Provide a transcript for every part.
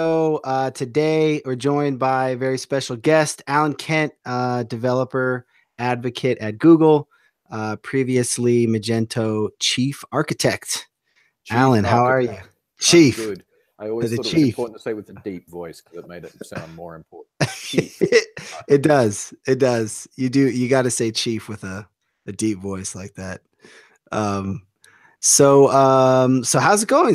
So today we're joined by a very special guest, Alan Kent, developer advocate at Google, previously Magento chief architect. Chief Alan, how are you? architect. I'm Chief, good. I always the thought it was chief. important to say with a deep voice because it made it sound more important. Chief. It does. It does. You got to say chief with a deep voice like that. Um, so how's it going?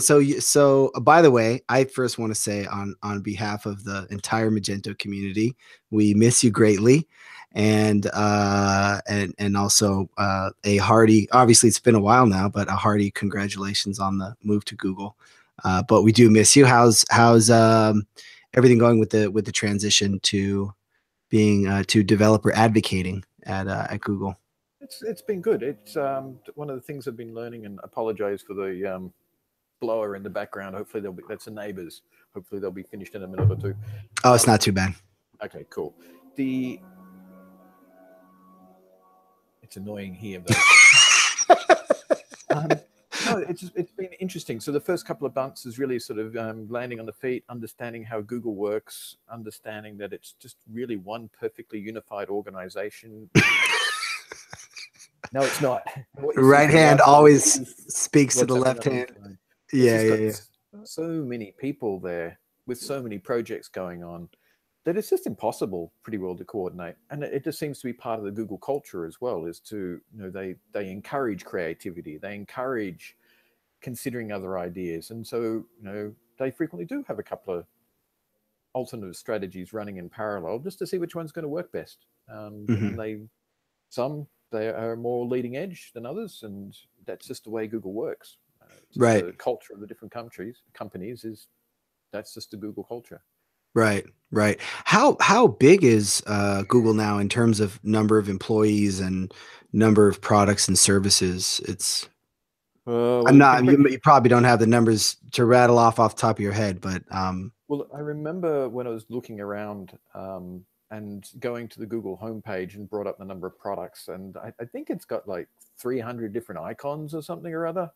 By the way, I first want to say on behalf of the entire Magento community, we miss you greatly, and also a hearty. Obviously, it's been a while now, but a hearty congratulations on the move to Google. But we do miss you. How's everything going with the transition to being to developer advocating at Google? It's been good. It's one of the things I've been learning, and apologize for the blower in the background. Hopefully that's the neighbors. Hopefully they'll be finished in a minute or two. Oh, it's not too bad. Okay, cool. It's annoying here though. No, it's been interesting. So the first couple of months is really sort of landing on the feet, understanding how Google works, understanding that it's just really one perfectly unified organization. No, it's not. Right hand always speaks to the left hand. Yeah. So many people there with so many projects going on that it's just impossible pretty well to coordinate. And it just seems to be part of the Google culture as well, is to, they encourage creativity. They encourage considering other ideas. And so, they frequently do have a couple of alternative strategies running in parallel just to see which one's going to work best. And they are more leading edge than others, and that's just the way Google works. Right. The culture of the different companies that's just the Google culture. Right. How big is Google now in terms of number of employees and number of products and services? You probably don't have the numbers to rattle off the top of your head, but well, I remember when I was looking around and going to the Google homepage and brought up the number of products, and I think it's got like 300 different icons or something or other.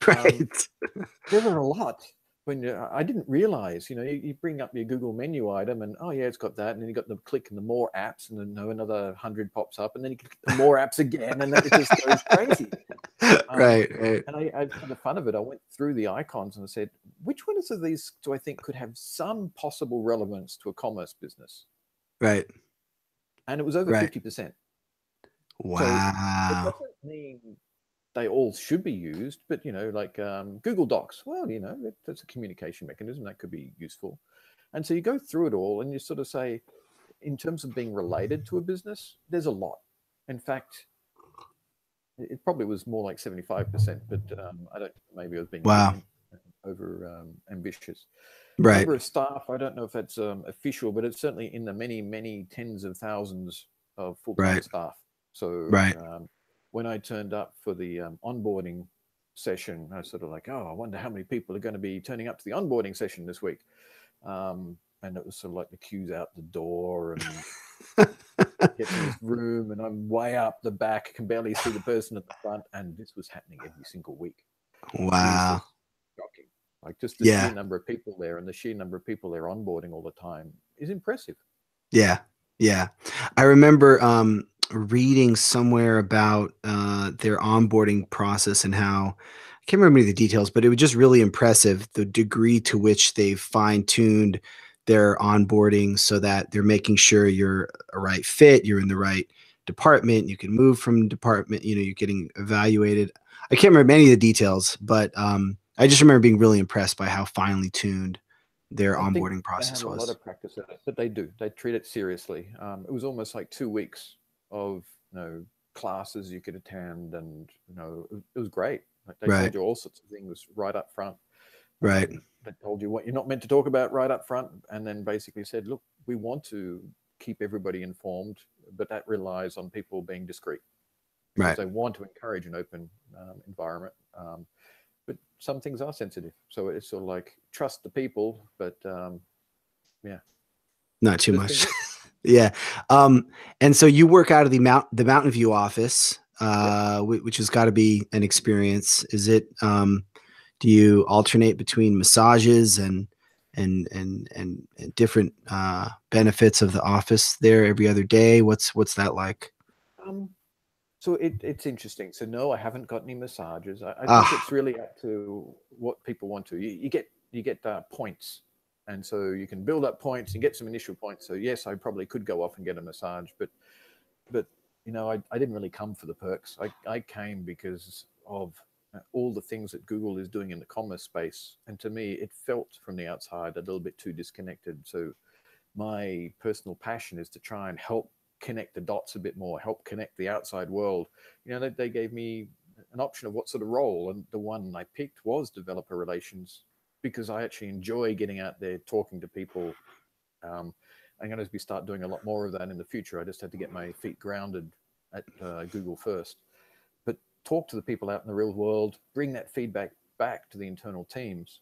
Right. There are a lot. I didn't realize, you bring up your Google menu item and, oh yeah, it's got that. And then you got the click and the more apps, and then another 100 pops up, and then you click the more apps again, and then it just goes crazy. Right. And I for the fun of it, I went through the icons and I said, which ones of these do I think could have some possible relevance to a commerce business? Right. And it was over 50%. Wow. So it doesn't mean they all should be used, but like Google Docs, well, that's a communication mechanism that could be useful. And so you go through it all and you sort of say, in terms of being related to a business, there's a lot. In fact, it probably was more like 75%, but maybe I was being over ambitious. Right. Number of staff, I don't know if that's official, but it's certainly in the many, many tens of thousands of full-time staff. So when I turned up for the onboarding session, I was sort of like, oh, I wonder how many people are going to be turning up to the onboarding session this week. And it was sort of like the queues out the door and get to this room, and I'm way up the back, can barely see the person at the front. And this was happening every single week. Wow. Shocking. Like just the sheer number of people there and the sheer number of people they're onboarding all the time is impressive. Yeah. I remember reading somewhere about their onboarding process and how, I can't remember the details, but it was just really impressive, the degree to which they've fine-tuned their onboarding so that they're making sure you're a right fit, you're in the right department, you can move from department, you're getting evaluated. I can't remember any of the details, but I just remember being really impressed by how finely tuned their onboarding process was. They have a lot of practice at it, but they do. They treat it seriously. It was almost like 2 weeks of classes you could attend, and it was great. Like they told you all sorts of things right up front. Right. They told you what you're not meant to talk about right up front, and then basically said, look, we want to keep everybody informed, but that relies on people being discreet. Because they want to encourage an open environment. But some things are sensitive. So it's sort of like trust the people, but not too much. Yeah. And so you work out of the Mountain View office, which has got to be an experience. Is it, do you alternate between massages and and different benefits of the office there every other day? What's that like? Um, so it's interesting. So no, I haven't got any massages. I think Ah, it's really up to what people want to. You get points, and so you can build up points and get some initial points. So yes, I probably could go off and get a massage, but I didn't really come for the perks. I came because of all the things that Google is doing in the commerce space, and to me, it felt from the outside a little bit too disconnected. So my personal passion is to try and help connect the dots a bit more, help connect the outside world. They gave me an option of what sort of role, and the one I picked was developer relations because I actually enjoy getting out there, talking to people. Um, I'm going to be start doing a lot more of that in the future. I just had to get my feet grounded at Google first, but talk to the people out in the real world, bring that feedback back to the internal teams,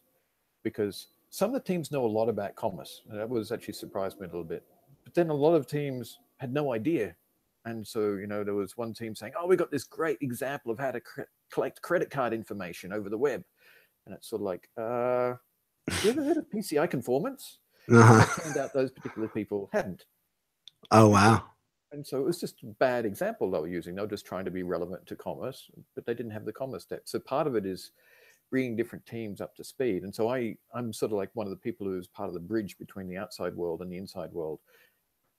because some of the teams know a lot about commerce. And that was actually surprised me a little bit. But then a lot of teams had no idea. And so, there was one team saying, oh, we got this great example of how to collect credit card information over the web. And it's sort of like, have you ever heard of PCI conformance? And uh-huh. it turned out those particular people hadn't. Oh And so, wow. and so it was just a bad example they were using. They were just trying to be relevant to commerce, but they didn't have the commerce depth. So part of it is bringing different teams up to speed. And so I'm sort of like one of the people who's part of the bridge between the outside world and the inside world.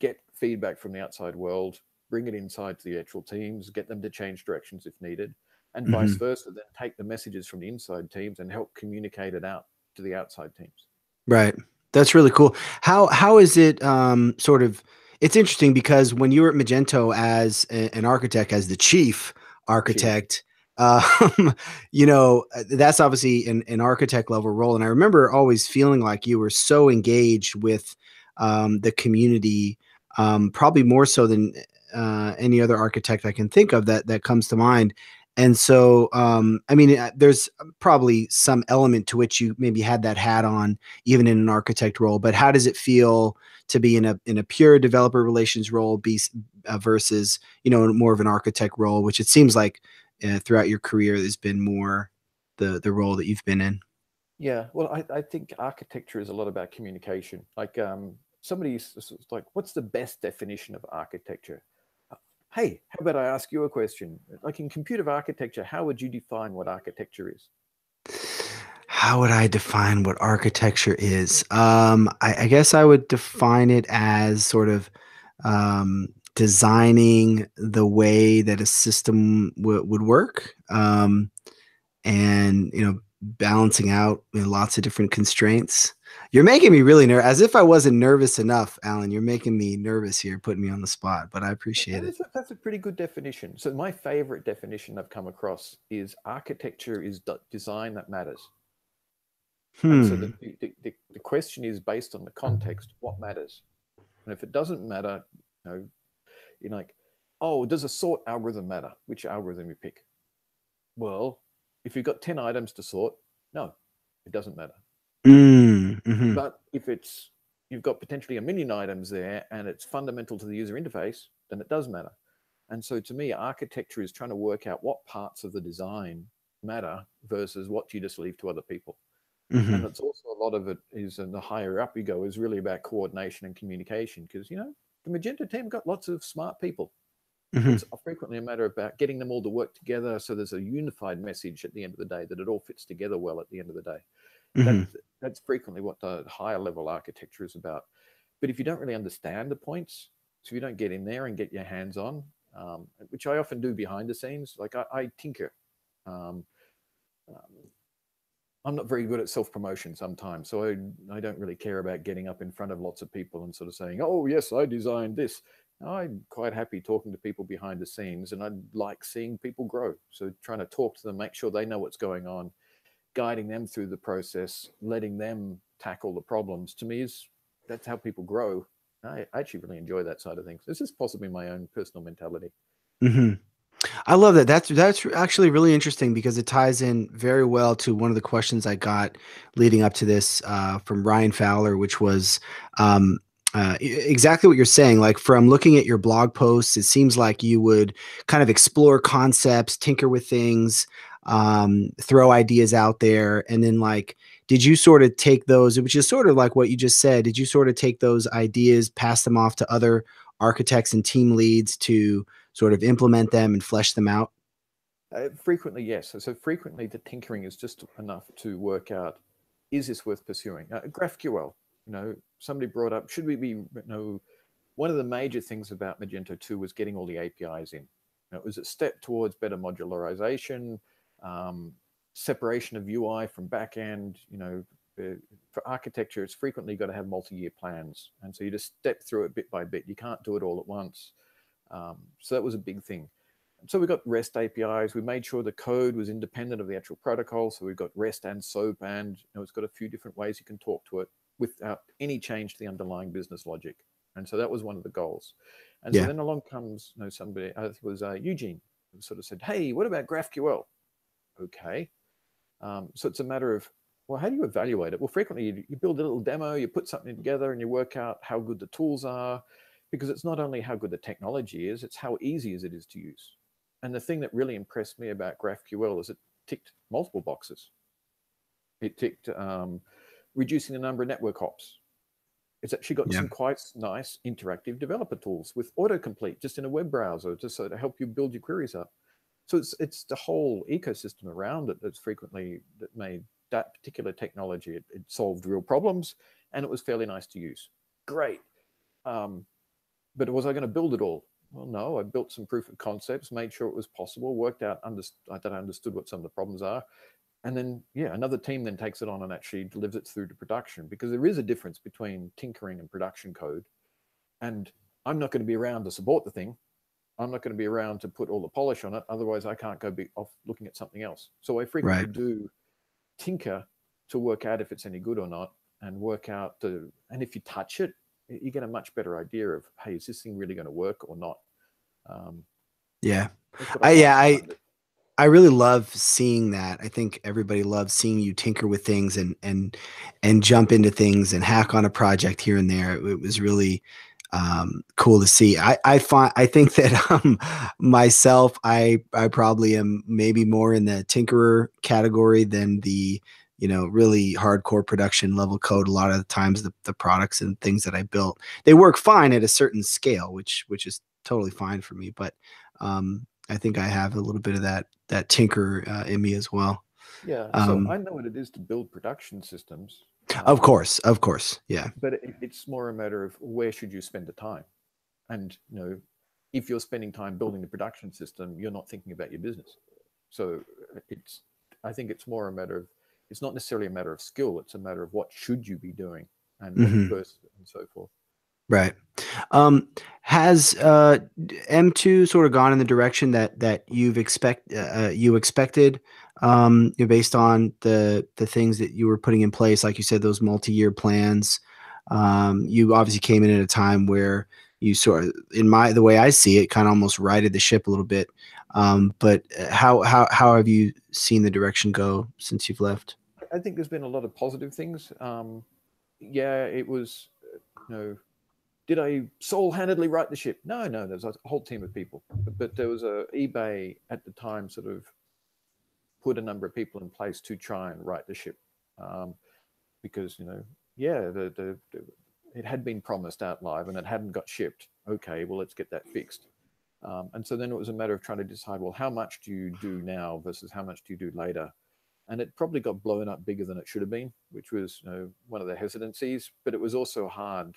Get feedback from the outside world, bring it inside to the actual teams, get them to change directions if needed, and vice Mhm. versa. Then take the messages from the inside teams and help communicate it out to the outside teams. Right. That's really cool. How is it sort of it's interesting because when you were at Magento as an architect, as the chief Chief. architect, that's obviously an architect level role. And I remember always feeling like you were so engaged with the community, probably more so than any other architect I can think of that comes to mind. And so, I mean, there's probably some element to which you maybe had that hat on even in an architect role, but how does it feel to be in a pure developer relations role versus more of an architect role, which it seems like throughout your career has been more the role that you've been in. Yeah, well, I think architecture is a lot about communication. Like somebody's like, what's the best definition of architecture? Hey, how about I ask you a question? Like in computer architecture, how would you define what architecture is? How would I define what architecture is? I guess I would define it as sort of designing the way that a system would work. And balancing out lots of different constraints. You're making me really nervous, as if I wasn't nervous enough, Alan. You're making me nervous here, putting me on the spot, but I appreciate it. That's a pretty good definition. So my favorite definition I've come across is architecture is design that matters. And so Hmm. the question is based on the context, what matters? And if it doesn't matter, you know, you're like, oh, does a sort algorithm matter? Which algorithm you pick? Well, if you've got 10 items to sort, no, it doesn't matter. Mm, hmm. But if you've got potentially a million items there and it's fundamental to the user interface, then it does matter. And so to me, architecture is trying to work out what parts of the design matter versus what you just leave to other people. And Hmm. it's also a lot of it is, and the higher up you go, is really about coordination and communication. Because the Magento team got lots of smart people. Hmm. It's frequently a matter about getting them all to work together so there's a unified message at the end of the day, that it all fits together well at the end of the day. that Hmm. that's frequently what the higher level architecture is about. But if you don't really understand the points, so if you don't get in there and get your hands on, which I often do behind the scenes, like I tinker. Um, um, I'm not very good at self promotion sometimes, so I don't really care about getting up in front of lots of people and sort of saying, "Oh yes, I designed this." I'm quite happy talking to people behind the scenes, and I like seeing people grow. So trying to talk to them, make sure they know what's going on, guiding them through the process, letting them tackle the problems, to me is that's how people grow. I actually really enjoy that side of things. This is possibly my own personal mentality. Hmm. I love that. That's actually really interesting because it ties in very well to one of the questions I got leading up to this from Ryan Fowler, which was um, exactly what you're saying. Like from looking at your blog posts, it seems like you would kind of explore concepts, tinker with things, throw ideas out there, and then like did you sort of take those, which is sort of like what you just said, did you sort of take those ideas, pass them off to other architects and team leads to sort of implement them and flesh them out? Frequently, yes. So frequently, the tinkering is just enough to work out, is this worth pursuing? GraphQL, somebody brought up, should we be, one of the major things about Magento 2 was getting all the APIs in. It was a step towards better modularization, separation of UI from backend. For architecture, it's frequently got to have multi-year plans. And so you just step through it bit by bit. You can't do it all at once. So that was a big thing. So we got REST APIs. We made sure the code was independent of the actual protocol. So we've got REST and SOAP, and it's got a few different ways you can talk to it without any change to the underlying business logic. And so that was one of the goals. And so Yeah. then along comes somebody, I think it was Eugene, who sort of said, hey, what about GraphQL? Okay. So it's a matter of, well, how do you evaluate it? Well, frequently you build a little demo, you put something together and you work out how good the tools are, because it's not only how good the technology is, it's how easy it is to use. And the thing that really impressed me about GraphQL is it ticked multiple boxes. It ticked reducing the number of network hops. It's actually got Yeah. some quite nice interactive developer tools with autocomplete just in a web browser, just so to help you build your queries up. So it's the whole ecosystem around it that's frequently that made that particular technology. It solved real problems, and it was fairly nice to use. Great. But was I going to build it all? Well, no. I built some proof of concepts, made sure it was possible, worked out that I understood what some of the problems are. And then, another team then takes it on and actually delivers it through to production, because there is a difference between tinkering and production code. And I'm not going to be around to support the thing. I'm not going to be around to put all the polish on it. Otherwise, I can't go off looking at something else. So I frequently Right. do tinker to work out if it's any good or not, and work out and if you touch it, you get a much better idea of, hey, is this thing really going to work or not? Yeah. That's what I I like yeah, I about it. I really love seeing that. I think everybody loves seeing you tinker with things and jump into things and hack on a project here and there. It was really cool to see. I think that myself, I probably am maybe more in the tinkerer category than the really hardcore production level code. A lot of the times the products and things that I built, they work fine at a certain scale, which is totally fine for me. But I think I have a little bit of that tinker in me as well. Yeah, so I Um, know what it is to build production systems, of course, yeah. but it's more a matter of where should you spend the time. And if you're spending time building the production system, you're not thinking about your business. So I think it's more a matter of, it's not necessarily a matter of skill. It's a matter of what should you be doing and what Hmm. versus and so forth. Right. Has M2 sort of gone in the direction that you expected, based on the things that you were putting in place, like you said, those multi-year plans. You obviously came in at a time where you sort of, the way I see it, kind of almost righted the ship a little bit. But how have you seen the direction go since you've left? I think there's been a lot of positive things. Yeah, it was, did I sole-handedly write the ship? No, there's a whole team of people. But there was eBay at the time sort of put a number of people in place to try and right the ship, because it had been promised out live and it hadn't got shipped. Okay, well, let's get that fixed. And so then it was a matter of trying to decide, well, how much do you do now versus how much do you do later? And it probably got blown up bigger than it should have been, which was one of the hesitancies. But it was also hard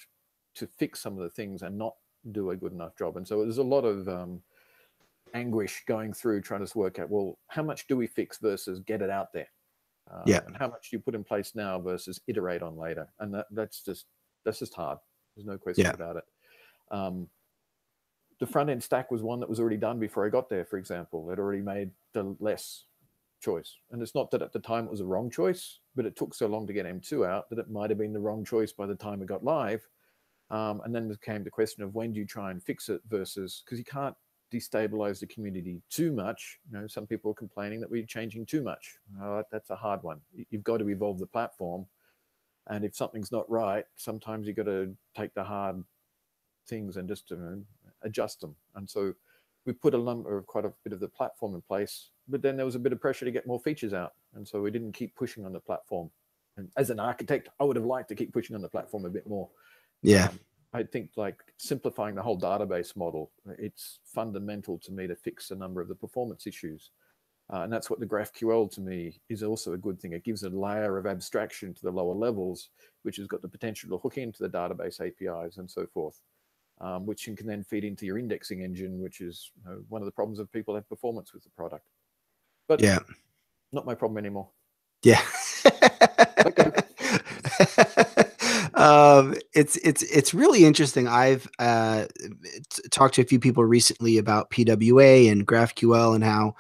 to fix some of the things and not do a good enough job. And so there's a lot of anguish going through trying to work out, well, how much do we fix versus get it out there? Yeah. And how much do you put in place now versus iterate on later? And that's just hard. There's no question Yeah. about it. The front end stack was one that was already done before I got there, for example. It already made the less choice. And it's not that at the time it was a wrong choice, but it took so long to get M2 out that it might have been the wrong choice by the time it got live. And then there came the question of when do you try and fix it versus, because you can't destabilize the community too much. Some people are complaining that we're changing too much. That's a hard one. You've got to evolve the platform. And if something's not right, sometimes you've got to take the hard things and just adjust them. And so we put quite a bit of the platform in place, but then there was a bit of pressure to get more features out. And so we didn't keep pushing on the platform. And as an architect, I would have liked to keep pushing on the platform a bit more. Yeah. I think like simplifying the whole database model, it's fundamental to me to fix a number of the performance issues. And that's what the GraphQL to me is also a good thing. It gives a layer of abstraction to the lower levels, which has got the potential to hook into the database APIs and so forth, which can then feed into your indexing engine, which is one of the problems of people have performance with the product. But Yeah. not my problem anymore. Yeah. Okay. It's really interesting. I've talked to a few people recently about PWA and GraphQL and how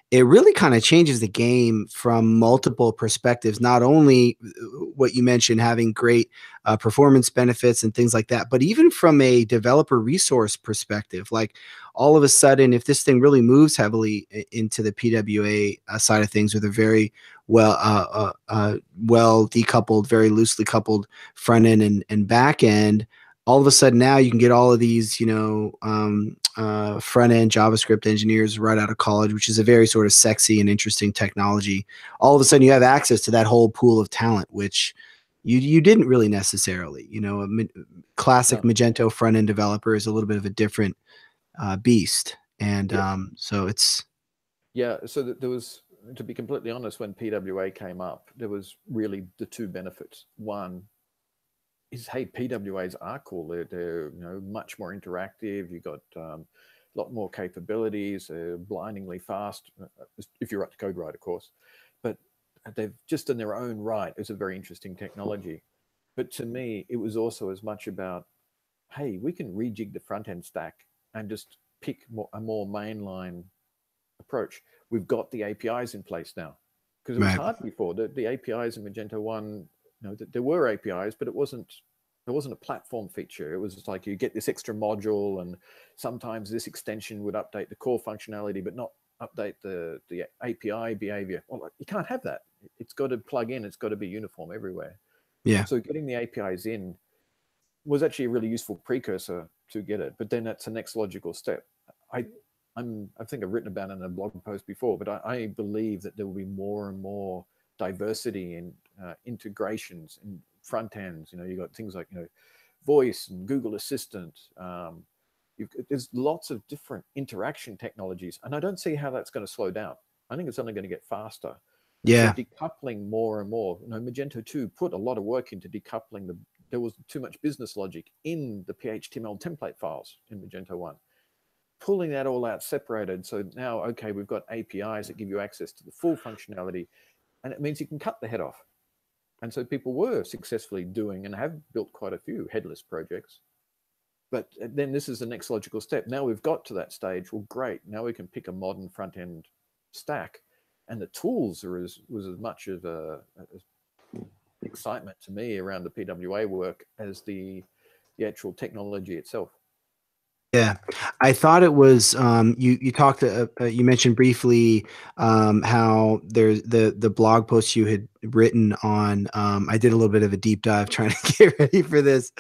it really kind of changes the game from multiple perspectives. Not only what you mentioned, having great performance benefits and things like that, but even from a developer resource perspective. Like all of a sudden, if this thing really moves heavily into the PWA side of things with a very well decoupled, very loosely coupled front end and back end, all of a sudden now you can get all of these, front end JavaScript engineers right out of college, which is a very sort of sexy and interesting technology. All of a sudden you have access to that whole pool of talent, which you didn't really necessarily. Classic No. Magento front end developer is a little bit of a different beast, and Yeah. so it's Yeah. So there was, to be completely honest, when PWA came up, there was really the two benefits. One is, hey, PWAs are cool. They're much more interactive. You got a lot more capabilities. They're blindingly fast if you write the code right, of course. But they've just in their own right, it's a very interesting technology. But to me, it was also as much about, hey, we can rejig the front end stack and just pick a more mainline approach. We've got the APIs in place now, because it was right. hard before. The APIs in Magento 1, there were APIs, but it wasn't a platform feature. It was just like you get this extra module, and sometimes this extension would update the core functionality, but not update the API behavior. Well, you can't have that. It's got to plug in. It's got to be uniform everywhere. Yeah. So getting the APIs in was actually a really useful precursor to get it. But then that's the next logical step. I think I've written about it in a blog post before, but I believe that there will be more and more diversity in integrations in front ends. You got things like voice and Google Assistant. There's lots of different interaction technologies, and I don't see how that's going to slow down. I think it's only going to get faster. And so Yeah. decoupling more and more. Magento 2 put a lot of work into decoupling there was too much business logic in the PHTML template files in Magento 1. Pulling that all out separated. So now, okay, we've got APIs that give you access to the full functionality, and it means you can cut the head off. And so people were successfully doing and have built quite a few headless projects. But then this is the next logical step. Now we've got to that stage. Well, great. Now we can pick a modern front end stack, and the tools was as much of a excitement to me around the PWA work as the actual technology itself. Yeah, I thought it was you talked you mentioned briefly how there's the blog post you had written on I did a little bit of a deep dive trying to get ready for this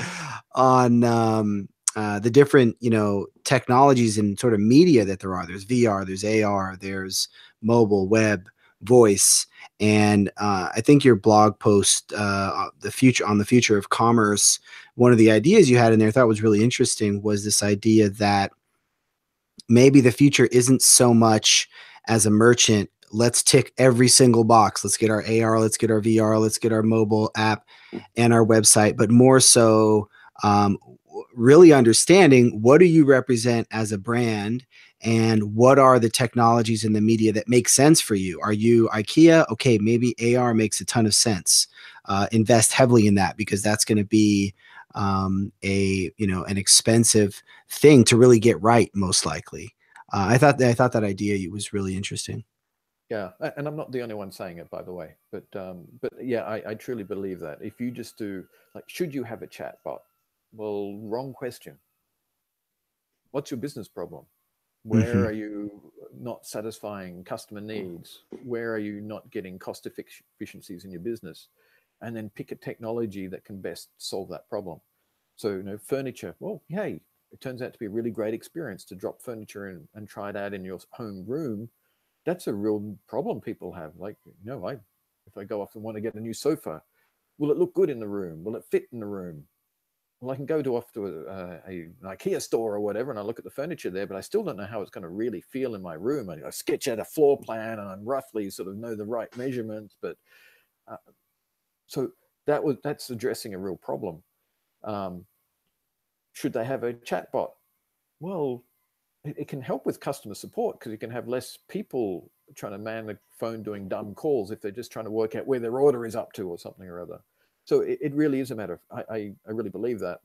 on the different technologies and sort of media that there are. There's VR, there's AR, there's mobile, web, voice, and I think your blog post the future of commerce, one of the ideas you had in there I thought was really interesting was this idea that maybe the future isn't so much as a merchant, let's tick every single box. Let's get our AR, let's get our VR, let's get our mobile app and our website, but more so really understanding what do you represent as a brand and what are the technologies in the media that make sense for you. Are you IKEA? Okay, maybe AR makes a ton of sense. Invest heavily in that because that's going to be an expensive thing to really get right, most likely. I thought that idea was really interesting. Yeah, and I'm not the only one saying it, by the way. But yeah, I truly believe that if you just do like, should you have a chat bot? Well, wrong question. What's your business problem? Where Mm-hmm. are you not satisfying customer needs? Where are you not getting cost efficiencies in your business? And then pick a technology that can best solve that problem. So, furniture. Well, hey, it turns out to be a really great experience to drop furniture in and try it out in your home room. That's a real problem people have. Like, if I go off and want to get a new sofa, Will it look good in the room? Will it fit in the room? Well, I can go off to an IKEA store or whatever, and I look at the furniture there, but I still don't know how it's going to really feel in my room. I sketch out a floor plan, and I roughly sort of know the right measurements. But uh, so that's addressing a real problem. Um, should they have a chatbot? Well, it can help with customer support because you can have less people trying to man the phone doing dumb calls if they're just trying to work out where their order is up to or something or other. So it really is a matter of, I really believe that,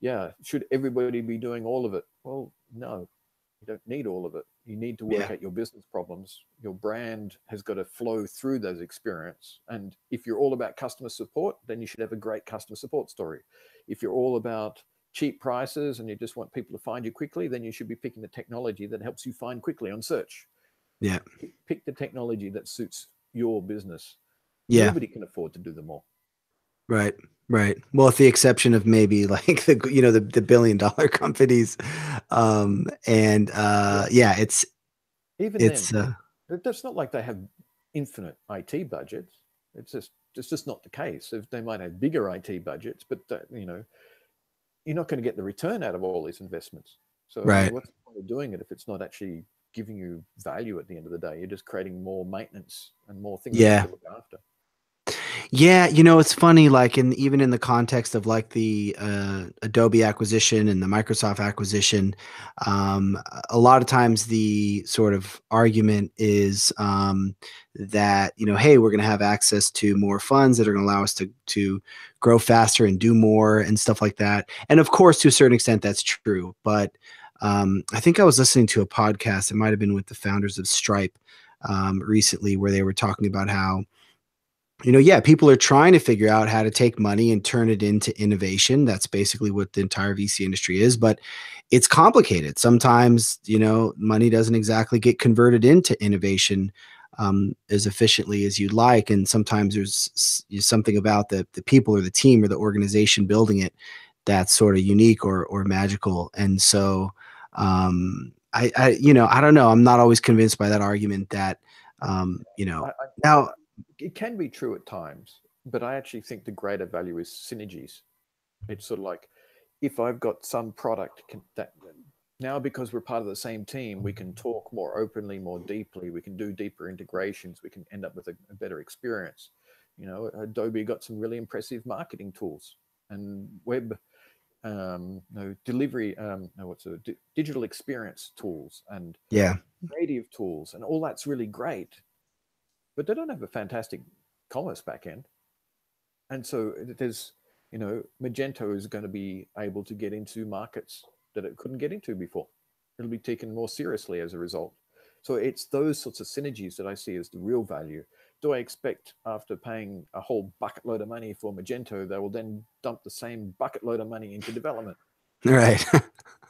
yeah, should everybody be doing all of it? Well, no, you don't need all of it. You need to work Yeah. out your business problems. Your brand has got to flow through those experience. And if you're all about customer support, then you should have a great customer support story. If you're all about cheap prices and you just want people to find you quickly, then you should be picking the technology that helps you find quickly on search. Yeah. Pick the technology that suits your business. Yeah. Nobody can afford to do them all. Right. Right. Well, with the exception of maybe like the $1 billion companies. And Yeah. yeah, Even then, it's it's not like they have infinite IT budgets. It's just not the case. If they might have bigger IT budgets, but you're not going to get the return out of all these investments. So right. what's the point of doing it if it's not actually giving you value at the end of the day? You're just creating more maintenance and more things you have Yeah. to look after. Yeah, it's funny, like even in the context of like the Adobe acquisition and the Microsoft acquisition, a lot of times the sort of argument is that, hey, we're going to have access to more funds that are going to allow us to grow faster and do more and stuff like that. And of course, to a certain extent, that's true. But I think I was listening to a podcast. It might have been with the founders of Stripe recently, where they were talking about how yeah, people are trying to figure out how to take money and turn it into innovation. That's basically what the entire VC industry is, but it's complicated. Sometimes, money doesn't exactly get converted into innovation as efficiently as you'd like. And sometimes there's something about the people or the team or the organization building it that's sort of unique or magical. And so, I don't know. I'm not always convinced by that argument that, I, I, now, it can be true at times, but I actually think the greater value is synergies. It's sort of like if I've got some product that now, because we're part of the same team, we can talk more openly, more deeply. We can do deeper integrations. We can end up with a better experience. Adobe got some really impressive marketing tools and web delivery, digital experience tools and yeah. creative tools, and all that's really great. But they don't have a fantastic commerce backend. And so there's, Magento is going to be able to get into markets that it couldn't get into before. It'll be taken more seriously as a result. So it's those sorts of synergies that I see as the real value. Do I expect after paying a whole bucket load of money for Magento, they will then dump the same bucket load of money into development? Right.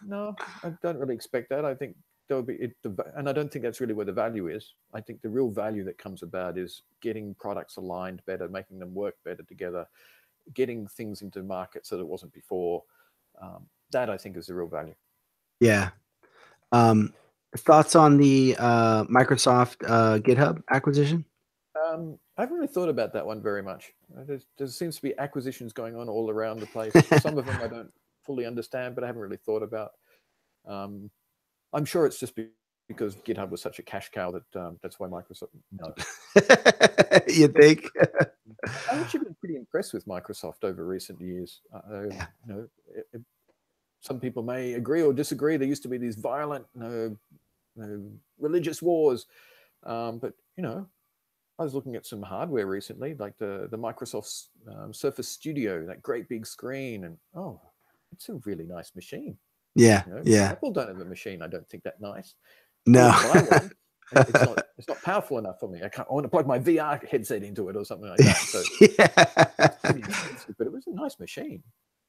No, I don't really expect that. I think there'll be it, and I don't think that's really where the value is. I think the real value that comes about is getting products aligned better, making them work better together, getting things into markets that it wasn't before. That I think is the real value. Yeah. Um, Thoughts on the Microsoft GitHub acquisition? I haven't really thought about that one very much. There seems to be acquisitions going on all around the place. Some of them I don't fully understand, but I haven't really thought about. Um, I'm sure it's just because GitHub was such a cash cow that that's why Microsoft. No, You but think? I've actually been pretty impressed with Microsoft over recent years. Yeah. Some people may agree or disagree. There used to be these violent, religious wars, but I was looking at some hardware recently, like the Microsoft Surface Studio, that great big screen, and it's a really nice machine. Yeah. Yeah. Apple don't have a machine I don't think that nice. I No. wouldn't buy one. It's not powerful enough for me. I want to plug my VR headset into it or something like that. So it's Yeah. pretty expensive, but it was a nice machine.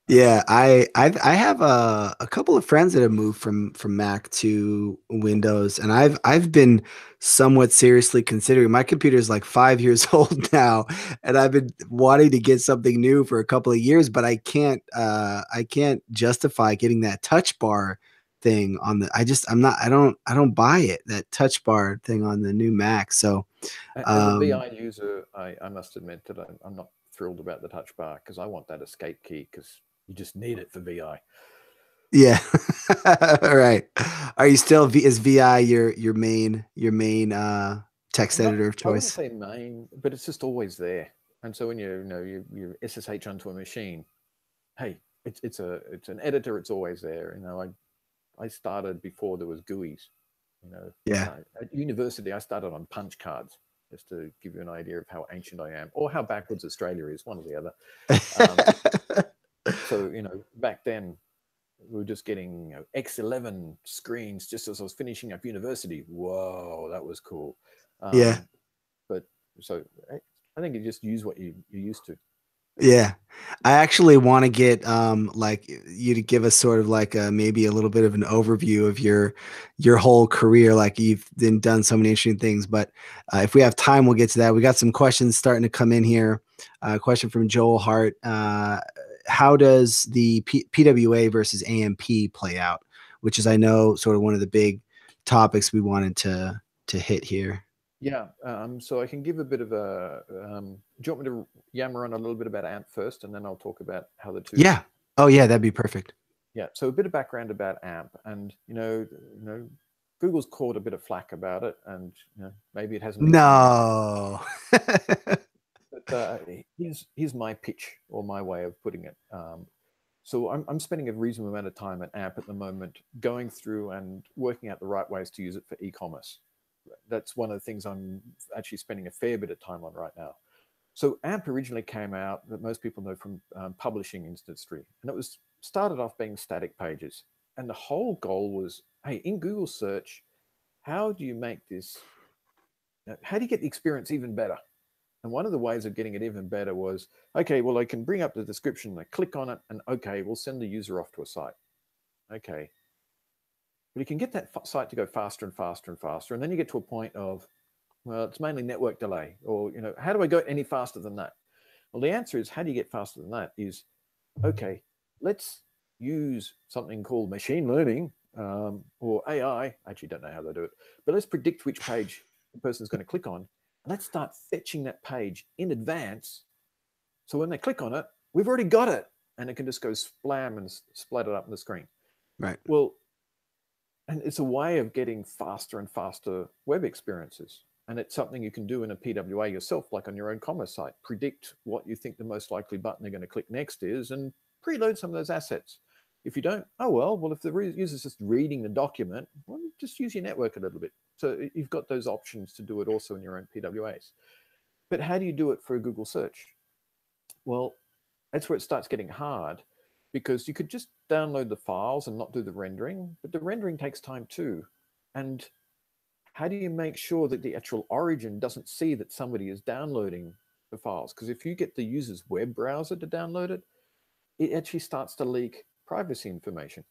Yeah, I have a couple of friends that have moved from Mac to Windows, and I've been somewhat seriously considering. My computer is like 5 years old now, and I've been wanting to get something new for a couple of years, but I can't justify getting that touch bar thing on the. I don't buy it, that touch bar thing on the new Mac. So As a um VI user, I must admit that I'm not thrilled about the touch bar because I want that escape key because you just need it for VI. Yeah. All right. Are you still is VI your main text Not, editor of I wouldn't choice? say main, but it's just always there. And so when you SSH onto a machine, hey, it's an editor. It's always there. I started before there was GUIs. Yeah. At university, I started on punch cards, just to give you an idea of how ancient I am, or how backwards Australia is, one or the other. Um, so back then we were just getting X11 screens just as I was finishing up university. Whoa, that was cool. Yeah. Um, but so I think you just use what you're used to. Yeah. I actually want to get like you to give us sort of like maybe a little bit of an overview of your whole career. Like you've been done so many interesting things, but if we have time, we'll get to that. We got some questions starting to come in here. Question from Joel Hart. How does the PWA versus AMP play out? Which is, I know, sort of one of the big topics we wanted to hit here. Yeah. So I can give a bit of a. Do you want me to yammer on a little bit about AMP first, and then I'll talk about how the two. Yeah. Oh yeah, that'd be perfect. Yeah. So a bit of background about AMP, and Google's caught a bit of flack about it, and maybe it hasn't been communicated. No. But here's my pitch, or my way of putting it. So I'm spending a reasonable amount of time at AMP at the moment, going through and working out the right ways to use it for e-commerce. That's one of the things I'm actually spending a fair bit of time on right now. So AMP originally came out, that most people know, from publishing industry, and it was started off being static pages. And the whole goal was, hey, in Google search, how do you make this? How do you get the experience even better? And one of the ways of getting it even better was, okay, well, I can bring up the description, I click on it, and okay, we'll send the user off to a site. Okay. But you can get that site to go faster and faster and faster. And then you get to a point of, well, it's mainly network delay. Or, how do I go any faster than that? Well, the answer is, how do you get faster than that? Is, okay, let's use something called machine learning or AI. I actually don't know how they do it, but let's predict which page the person's going to click on. Let's start fetching that page in advance. So when they click on it, we've already got it. And it can just go splam and splat it up on the screen. Right. Well, and it's a way of getting faster and faster web experiences. And it's something you can do in a PWA yourself, like on your own commerce site. Predict what you think the most likely button they're going to click next is and preload some of those assets. If you don't, oh, well, if the user's just reading the document, well, just use your network a little bit. So you've got those options to do it also in your own PWAs. But how do you do it for a Google search? Well, that's where it starts getting hard, because you could just download the files and not do the rendering, but the rendering takes time too. And how do you make sure that the actual origin doesn't see that somebody is downloading the files? Because if you get the user's web browser to download it, it actually starts to leak privacy information.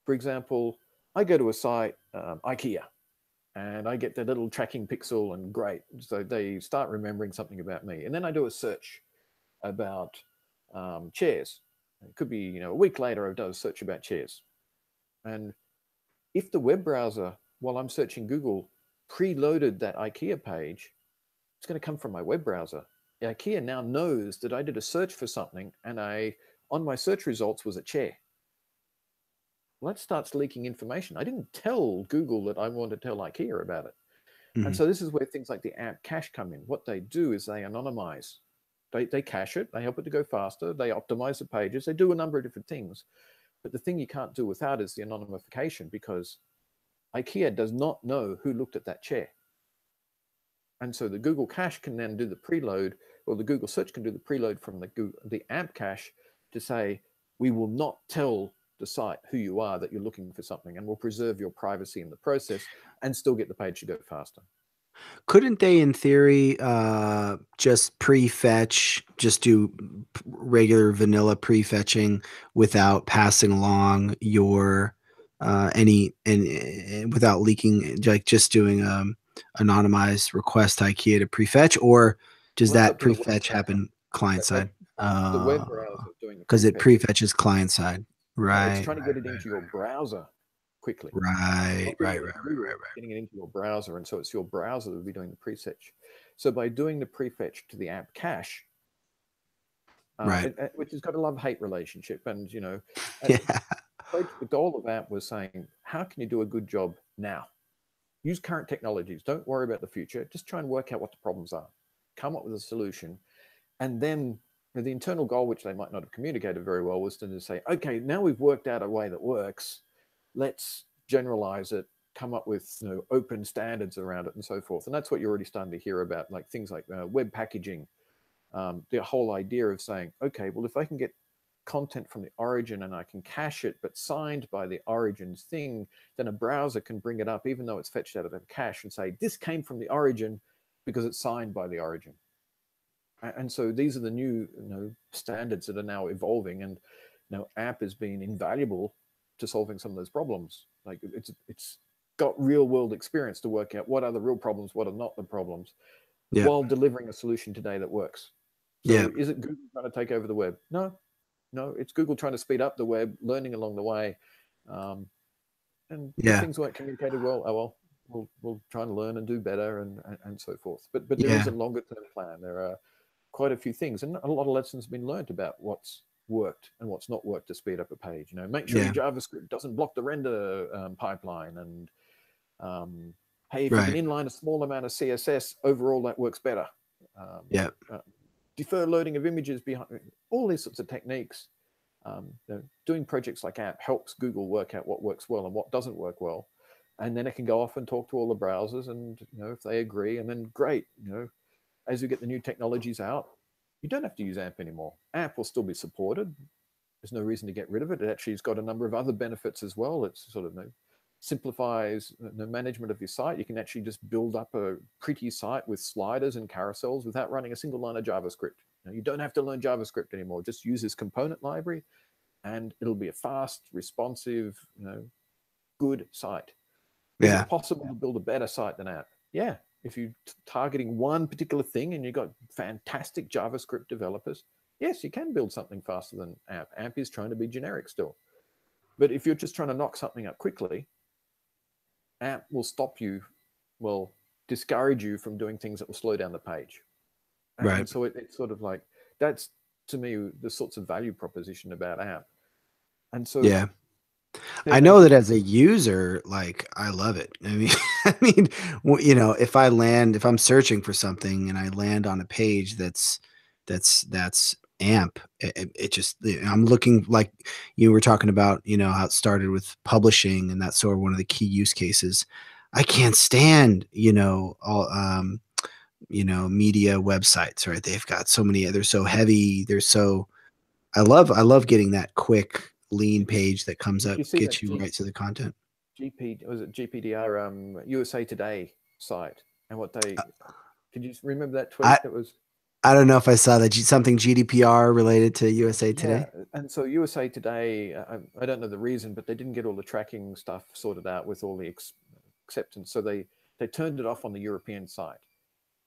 For example, I go to a site, IKEA, and I get the little tracking pixel, and great. So they start remembering something about me. And then I do a search about chairs. It could be, a week later, I've done a search about chairs. And if the web browser, while I'm searching Google, preloaded that IKEA page, it's going to come from my web browser. IKEA now knows that I did a search for something, and on my search results was a chair. Well, that starts leaking information. I didn't tell Google that I wanted to tell IKEA about it. Mm-hmm. And so this is where things like the AMP cache come in. What they do is they anonymize. They cache it. They help it to go faster. They optimize the pages. They do a number of different things. But the thing you can't do without is the anonymification, because IKEA does not know who looked at that chair. And so the Google cache can then do the preload, or the Google search can do the preload from the AMP cache to say, we will not tell the site who you are, that you're looking for something, and we'll preserve your privacy in the process and still get the page to go faster. Couldn't they, in theory, just prefetch, just do regular vanilla prefetching without passing along your any and without leaking, like just doing anonymized request to IKEA to prefetch, or does Well, that's that up to the web prefetch browser. happen client That's side? the web browser doing the Because it prefetching. prefetches client side. Yeah, it's Right, trying to get it into your browser quickly. right, Not right, doing right, it right, in Google, right. getting it into your browser. And so it's your browser that will be doing the prefetch. So by doing the prefetch to the AMP cache, Right. which has got a love-hate relationship. And, you know, Yeah. the goal of that was saying, how can you do a good job now? Use current technologies. Don't worry about the future. Just try and work out what the problems are. Come up with a solution. And then the internal goal, which they might not have communicated very well, was to say, okay, now we've worked out a way that works. Let's generalize it, come up with, you know, open standards around it and so forth. And that's what you're already starting to hear about, like things like web packaging. The whole idea of saying, okay, well, if I can get content from the origin and I can cache it, but signed by the origins thing, then a browser can bring it up, even though it's fetched out of a cache, and say, this came from the origin because it's signed by the origin. And so these are the new, you know, standards that are now evolving, and, you know, app has been invaluable to solving some of those problems. Like it's got real world experience to work out what are the real problems, what are not the problems, Yeah. while delivering a solution today that works. Yeah. So is it Google trying to take over the web? No, it's Google trying to speed up the web, learning along the way. And if Yeah. things weren't communicated well, oh well, we'll try and learn and do better, and so forth. But there is Yeah. a longer term plan. There are quite a few things, and a lot of lessons have been learned about what's worked and what's not worked to speed up a page. You know, make sure your Yeah. JavaScript doesn't block the render pipeline, and hey, if you can Right. inline a small amount of CSS, overall that works better. Um, Yeah. uh, Defer loading of images behind, all these sorts of techniques. You know, doing projects like app helps Google work out what works well and what doesn't work well, and then it can go off and talk to all the browsers, and, you know, if they agree, and then great, you know, as you get the new technologies out, you don't have to use AMP anymore. AMP will still be supported. There's no reason to get rid of it. It actually has got a number of other benefits as well. It's sort of, you know, simplifies the management of your site. You can actually just build up a pretty site with sliders and carousels without running a single line of JavaScript. You don't have to learn JavaScript anymore. Just use this component library, and it'll be a fast, responsive, you know, good site. Is Yeah. it possible to build a better site than AMP? Yeah. If you're targeting one particular thing and you've got fantastic JavaScript developers, yes, you can build something faster than AMP. AMP is trying to be generic still. But if you're just trying to knock something up quickly, AMP will stop you, will discourage you from doing things that will slow down the page. Right. And so it's sort of like, that's, to me, the sorts of value proposition about AMP. And so Yeah. I then know as that you, as a user, like, I love it. I mean, I mean, you know, if I'm searching for something and I land on a page that's AMP, it just, I'm looking, like you were talking about, you know, how it started with publishing, and that's sort of one of the key use cases. I can't stand, you know, all, you know, media websites, right? They've got so many, they're so heavy. They're so, I love getting that quick lean did you, page that comes did up, you see gets that you right to the content. Was it GPDR, USA Today site, and what they, could you remember that I tweet that was, I don't know if I saw that something GDPR related to USA yeah. Today. And so USA Today, I don't know the reason, but they didn't get all the tracking stuff sorted out with all the acceptance, so they turned it off on the European site,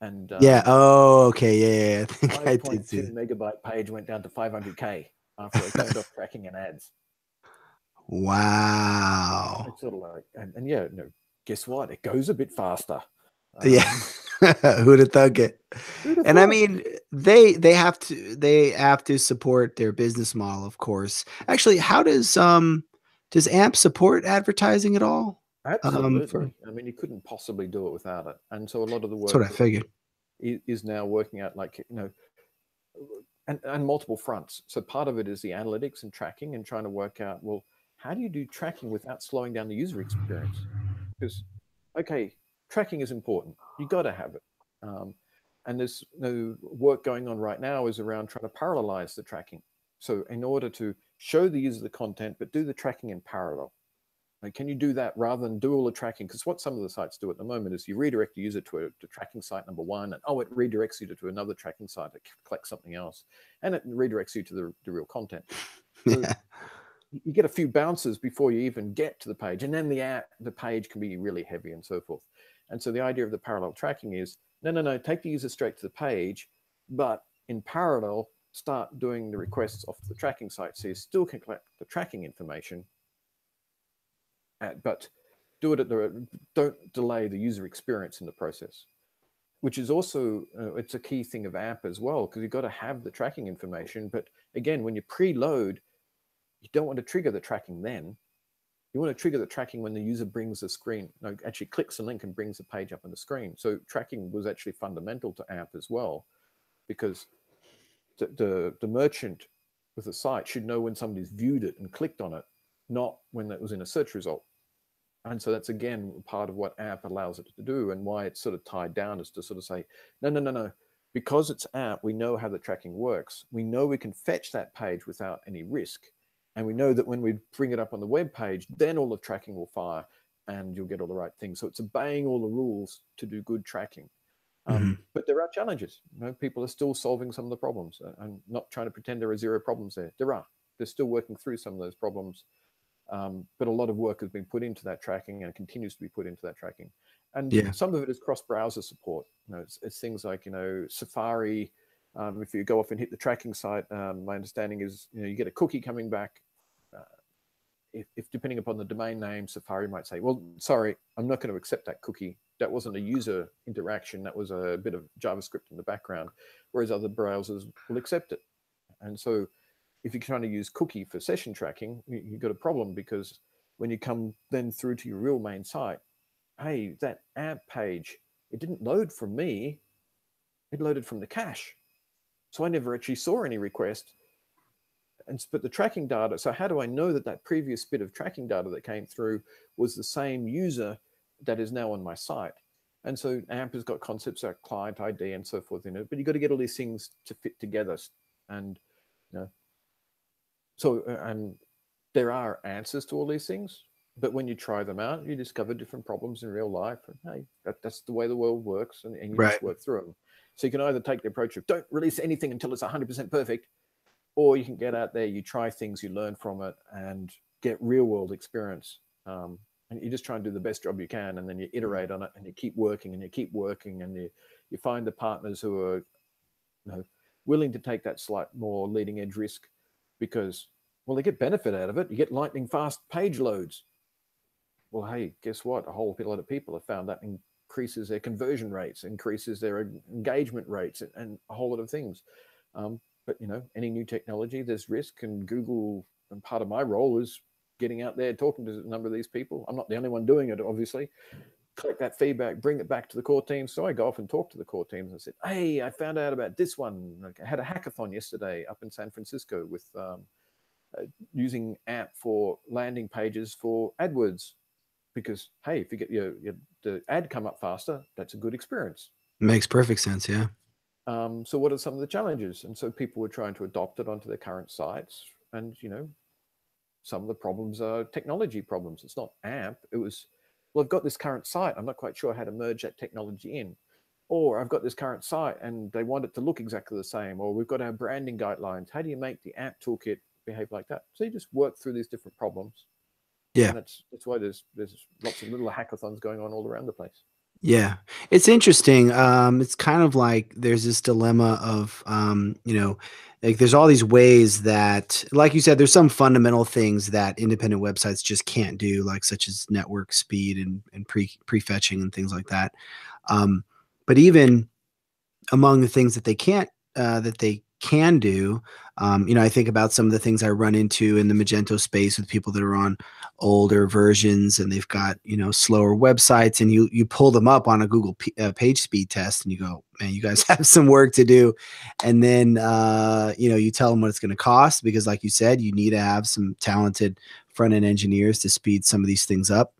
and Yeah. Oh, okay. Yeah, yeah, yeah. I think I did see 5.2 that. megabyte page went down to 500K after they turned off tracking and ads. Wow. It's sort of like, and yeah, no, guess what? It goes a bit faster. Yeah. Um, Who'd have thunk it? Who'd have And I thought? mean, they have to support their business model, of course. Actually, how does AMP support advertising at all? For Absolutely. I mean, you couldn't possibly do it without it. And so a lot of the That's what I work figured. is now working out, like, you know, and multiple fronts. So part of it is the analytics and tracking, and trying to work out, well, how do you do tracking without slowing down the user experience? Because, okay, tracking is important. You got to have it. Um, and there's no work going on right now is around trying to parallelize the tracking. So in order to show the user the content, but do the tracking in parallel. Like, can you do that rather than do all the tracking? Because what some of the sites do at the moment is you redirect the user to tracking site number one, and it redirects you to another tracking site that collects something else, and it redirects you to the real content. So Yeah. you get a few bounces before you even get to the page, and then the page can be really heavy and so forth. And so the idea of the parallel tracking is, no, take the user straight to the page, but in parallel, start doing the requests off the tracking site, so you still can collect the tracking information, but do it don't delay the user experience in the process. which is also, it's a key thing of app as well, because you've got to have the tracking information. But again, when you preload, you don't want to trigger the tracking then. You want to trigger the tracking when the user brings the screen, no, actually clicks the link and brings the page up on the screen. So tracking was actually fundamental to AMP as well, because the merchant with the site should know when somebody's viewed it and clicked on it, not when it was in a search result. And so that's, again, part of what AMP allows it to do, and why it's sort of tied down is to sort of say, no, no, no, no. Because it's AMP, we know how the tracking works. We know we can fetch that page without any risk. And we know that when we bring it up on the web page, then all the tracking will fire and you'll get all the right things. So it's obeying all the rules to do good tracking. But there are challenges. People are still solving some of the problems. I'm not trying to pretend there are zero problems there. There are. They're still working through some of those problems. But a lot of work has been put into that tracking and continues to be put into that tracking. And Yeah. some of it is cross-browser support. It's things like, Safari. If you go off and hit the tracking site, my understanding is, you get a cookie coming back. If depending upon the domain name, Safari might say, well, sorry, I'm not going to accept that cookie. That wasn't a user interaction. That was a bit of JavaScript in the background, whereas other browsers will accept it. And so if you're trying to use cookie for session tracking, you've got a problem, because when you come then through to your real main site, hey, that AMP page, it didn't load from me. It loaded from the cache. So I never actually saw any request. But the tracking data, so how do I know that that previous bit of tracking data that came through was the same user that is now on my site? And so AMP has got concepts like client ID and so forth in it, but you've got to get all these things to fit together. And and there are answers to all these things, but when you try them out, you discover different problems in real life. And hey, that's the way the world works, and you Right. just work through them. So you can either take the approach of don't release anything until it's 100% perfect, or you can get out there, you try things, you learn from it, and get real world experience. And you just try and do the best job you can, and then you iterate on it, and you keep working, and you keep working, and you find the partners who are willing to take that slight more leading edge risk, because, well, they get benefit out of it. You get lightning fast page loads. Well, hey, guess what? A whole lot of people have found that increases their conversion rates, increases their engagement rates, and a whole lot of things. But any new technology, there's risk, and Google, and part of my role is getting out there, talking to a number of these people. I'm not the only one doing it, obviously. Collect that feedback, bring it back to the core teams. So I go off and talk to the core teams and said, hey, I found out about this one. I had a hackathon yesterday up in San Francisco with using AMP for landing pages for AdWords, because, hey, if you get the ad come up faster, that's a good experience. Makes perfect sense. Yeah. So what are some of the challenges? And so people were trying to adopt it onto their current sites. And, some of the problems are technology problems. It's not AMP. It was, well, I've got this current site. I'm not quite sure how to merge that technology in. Or I've got this current site and they want it to look exactly the same. Or we've got our branding guidelines. How do you make the AMP toolkit behave like that? So you just work through these different problems. Yeah. And that's why there's lots of little hackathons going on all around the place. Yeah, it's interesting. It's kind of like there's this dilemma of, like there's all these ways that, like you said, there's some fundamental things that independent websites just can't do, like such as network speed and prefetching and things like that. But even among the things that they can do, I think about some of the things I run into in the Magento space with people that are on older versions and they've got slower websites, and you pull them up on a Google page speed test and you go, man, you guys have some work to do. And then you tell them what it's going to cost, because like you said, you need to have some talented front end engineers to speed some of these things up.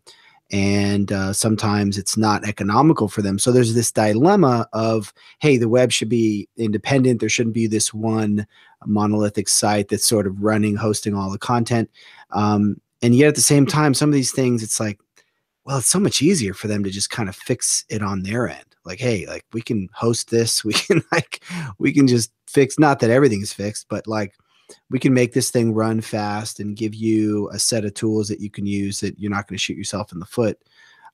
And sometimes it's not economical for them. So there's this dilemma of, hey, the web should be independent. There shouldn't be this one monolithic site that's sort of running, hosting all the content. And yet at the same time, some of these things, it's like, well, it's so much easier for them to just kind of fix it on their end. Like, hey, like we can host this. We can just fix, not that everything is fixed, but like, we can make this thing run fast and give you a set of tools that you can use that you're not going to shoot yourself in the foot.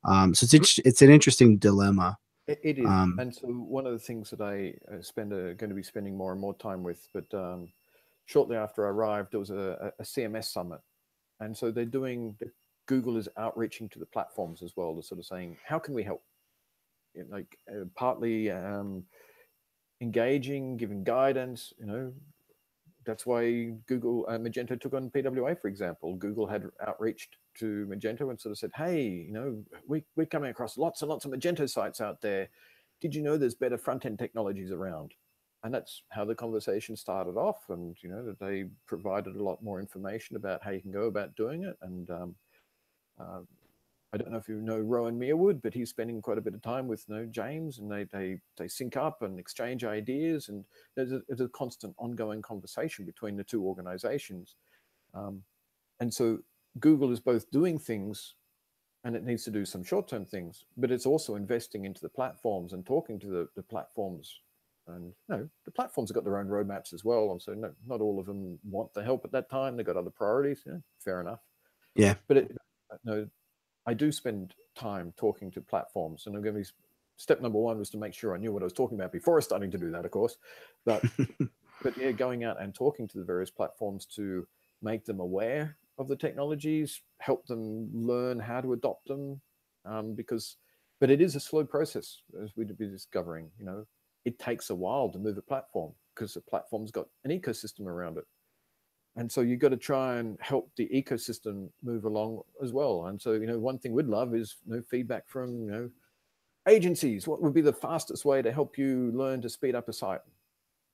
So it's an interesting dilemma. It is. And so one of the things that I going to be spending more and more time with, but shortly after I arrived, there was a CMS summit. And so Google is outreaching to the platforms as well, to sort of saying, how can we help? like partly engaging, giving guidance. That's why Google Magento took on PWA, for example. Google had outreached to Magento and sort of said, hey, we're coming across lots and lots of Magento sites out there. Did you know there's better front-end technologies around? And that's how the conversation started off. And, that they provided a lot more information about how you can go about doing it. And uh, I don't know if you know Rowan Merewood, but he's spending quite a bit of time with James, and they sync up and exchange ideas, and there's a constant ongoing conversation between the two organizations. And so Google is both doing things, and it needs to do some short-term things, but it's also investing into the platforms and talking to the platforms. And the platforms have got their own roadmaps as well, and so not all of them want the help at that time. They've got other priorities. Fair enough. Yeah. But I do spend time talking to platforms, and I'm going to be step number one was to make sure I knew what I was talking about before starting to do that, of course. But yeah, going out and talking to the various platforms to make them aware of the technologies, help them learn how to adopt them, but it is a slow process, as we'd be discovering. It takes a while to move a platform because the platform's got an ecosystem around it. And so you've got to try and help the ecosystem move along as well. And so, one thing we'd love is feedback from, agencies. What would be the fastest way to help you learn to speed up a site?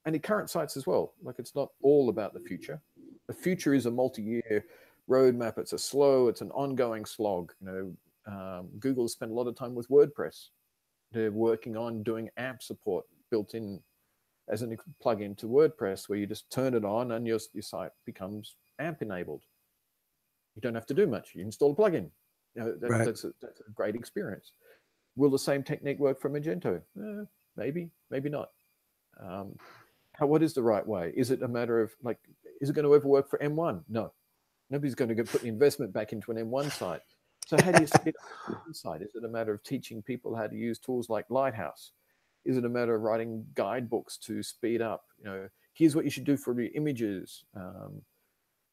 And the current sites as well. Like, it's not all about the future. The future is a multi-year roadmap. It's an ongoing slog. Google spent a lot of time with WordPress. They're working on doing AMP support built in as a plug-in to WordPress, where you just turn it on and your site becomes AMP enabled. You don't have to do much. You install a plugin. Right. That's a great experience. Will the same technique work for Magento? Maybe not. What is the right way? Is it a matter of is it going to ever work for M1? No. Nobody's going to put the investment back into an M1 site. So how do you speed up an M1 site? Is it a matter of teaching people how to use tools like Lighthouse? Is it a matter of writing guidebooks to speed up? Here's what you should do for the images.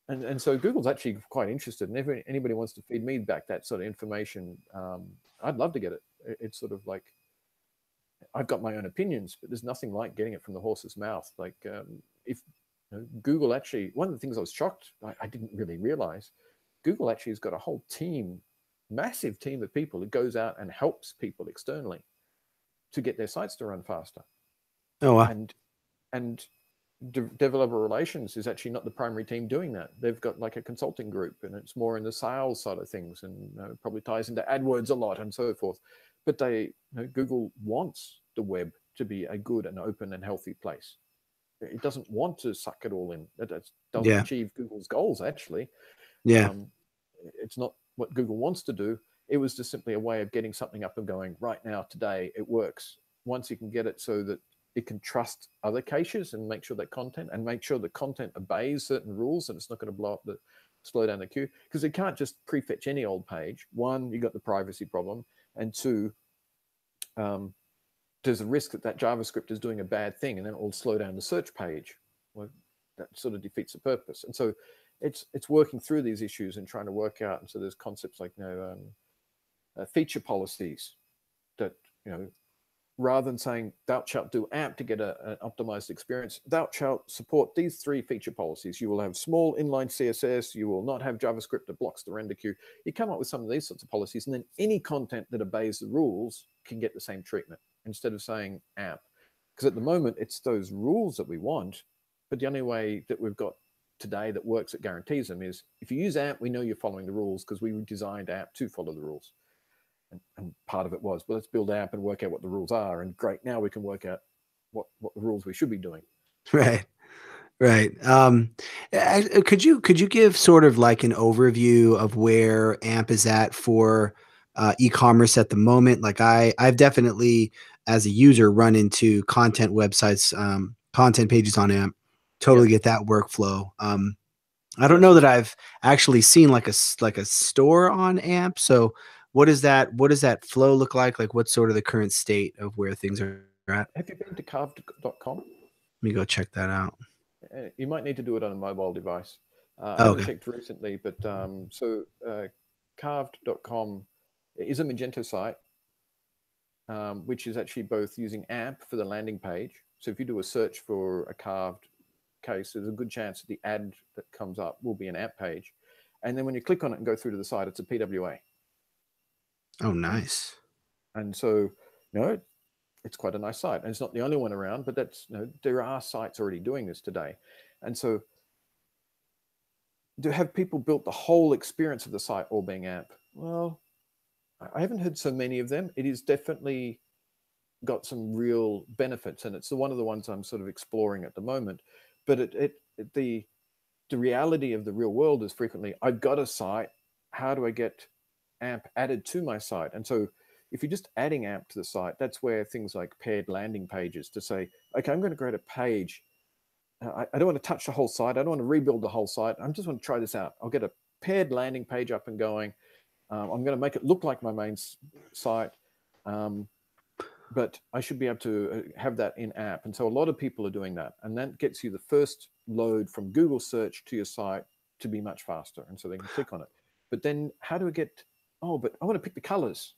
And so Google's actually quite interested. And if anybody wants to feed me back that sort of information, I'd love to get it. It's sort of like, I've got my own opinions, but there's nothing like getting it from the horse's mouth. If Google actually, one of the things I was shocked, I didn't really realize, Google actually has got a whole team, massive team of people that goes out and helps people externally to get their sites to run faster. Oh, wow. And developer relations is actually not the primary team doing that. They've got like a consulting group, and it's more in the sales side of things, and probably ties into AdWords a lot and so forth. But Google wants the web to be a good and open and healthy place. It doesn't want to suck it all in. That doesn't achieve Google's goals, actually. Yeah. It's not what Google wants to do. It was just simply a way of getting something up and going right now, today. It works. Once you can get it so that it can trust other caches and make sure that content obeys certain rules, and it's not going to slow down the queue, because it can't just prefetch any old page. One, you got the privacy problem, and two, there's a risk that JavaScript is doing a bad thing, and then it will slow down the search page. Well, that sort of defeats the purpose. And so it's working through these issues and trying to work out. And so there's concepts like feature policies that rather than saying thou shalt do AMP to get an optimized experience, thou shalt support these 3 feature policies. You will have small inline CSS. You will not have JavaScript that blocks the render queue. You come up with some of these sorts of policies, and then any content that obeys the rules can get the same treatment instead of saying AMP. Because at the moment, it's those rules that we want, but the only way that we've got today that works, that guarantees them, is if you use AMP, we know you're following the rules because we designed AMP to follow the rules. And part of it was, well, let's build AMP and work out what the rules are. And great, now we can work out what the rules we should be doing. Right. Could you give sort of like an overview of where AMP is at for e-commerce at the moment? Like I've definitely, as a user, run into content websites, content pages on AMP. Totally get that workflow. I don't know that I've actually seen like a store on AMP. So what does that flow look like? Like, what's sort of the current state of where things are at? Have you been to carved.com? Let me go check that out. You might need to do it on a mobile device. I haven't checked recently, but carved.com is a Magento site. which is actually both using AMP for the landing page. So if you do a search for a carved case, there's a good chance that the ad that comes up will be an AMP page. And then when you click on it and go through to the site, it's a PWA. Oh, nice. And so, you know, it's quite a nice site. And it's not the only one around, but that's, you know, there are sites already doing this today. And so to have people built the whole experience of the site all being AMP, well, I haven't heard so many of them. It is definitely got some real benefits, and it's one of the ones I'm sort of exploring at the moment. But the reality of the real world is frequently, I've got a site. How do I get AMP added to my site? And so if you're just adding AMP to the site, that's where things like paired landing pages to say, okay, I'm going to create a page. I don't want to touch the whole site. I don't want to rebuild the whole site. I just want to try this out. I'll get a paired landing page up and going. I'm going to make it look like my main site, but I should be able to have that in AMP. And so a lot of people are doing that. And that gets you the first load from Google search to your site to be much faster. And so they can click on it. But then how do I get, oh, but I want to pick the colors.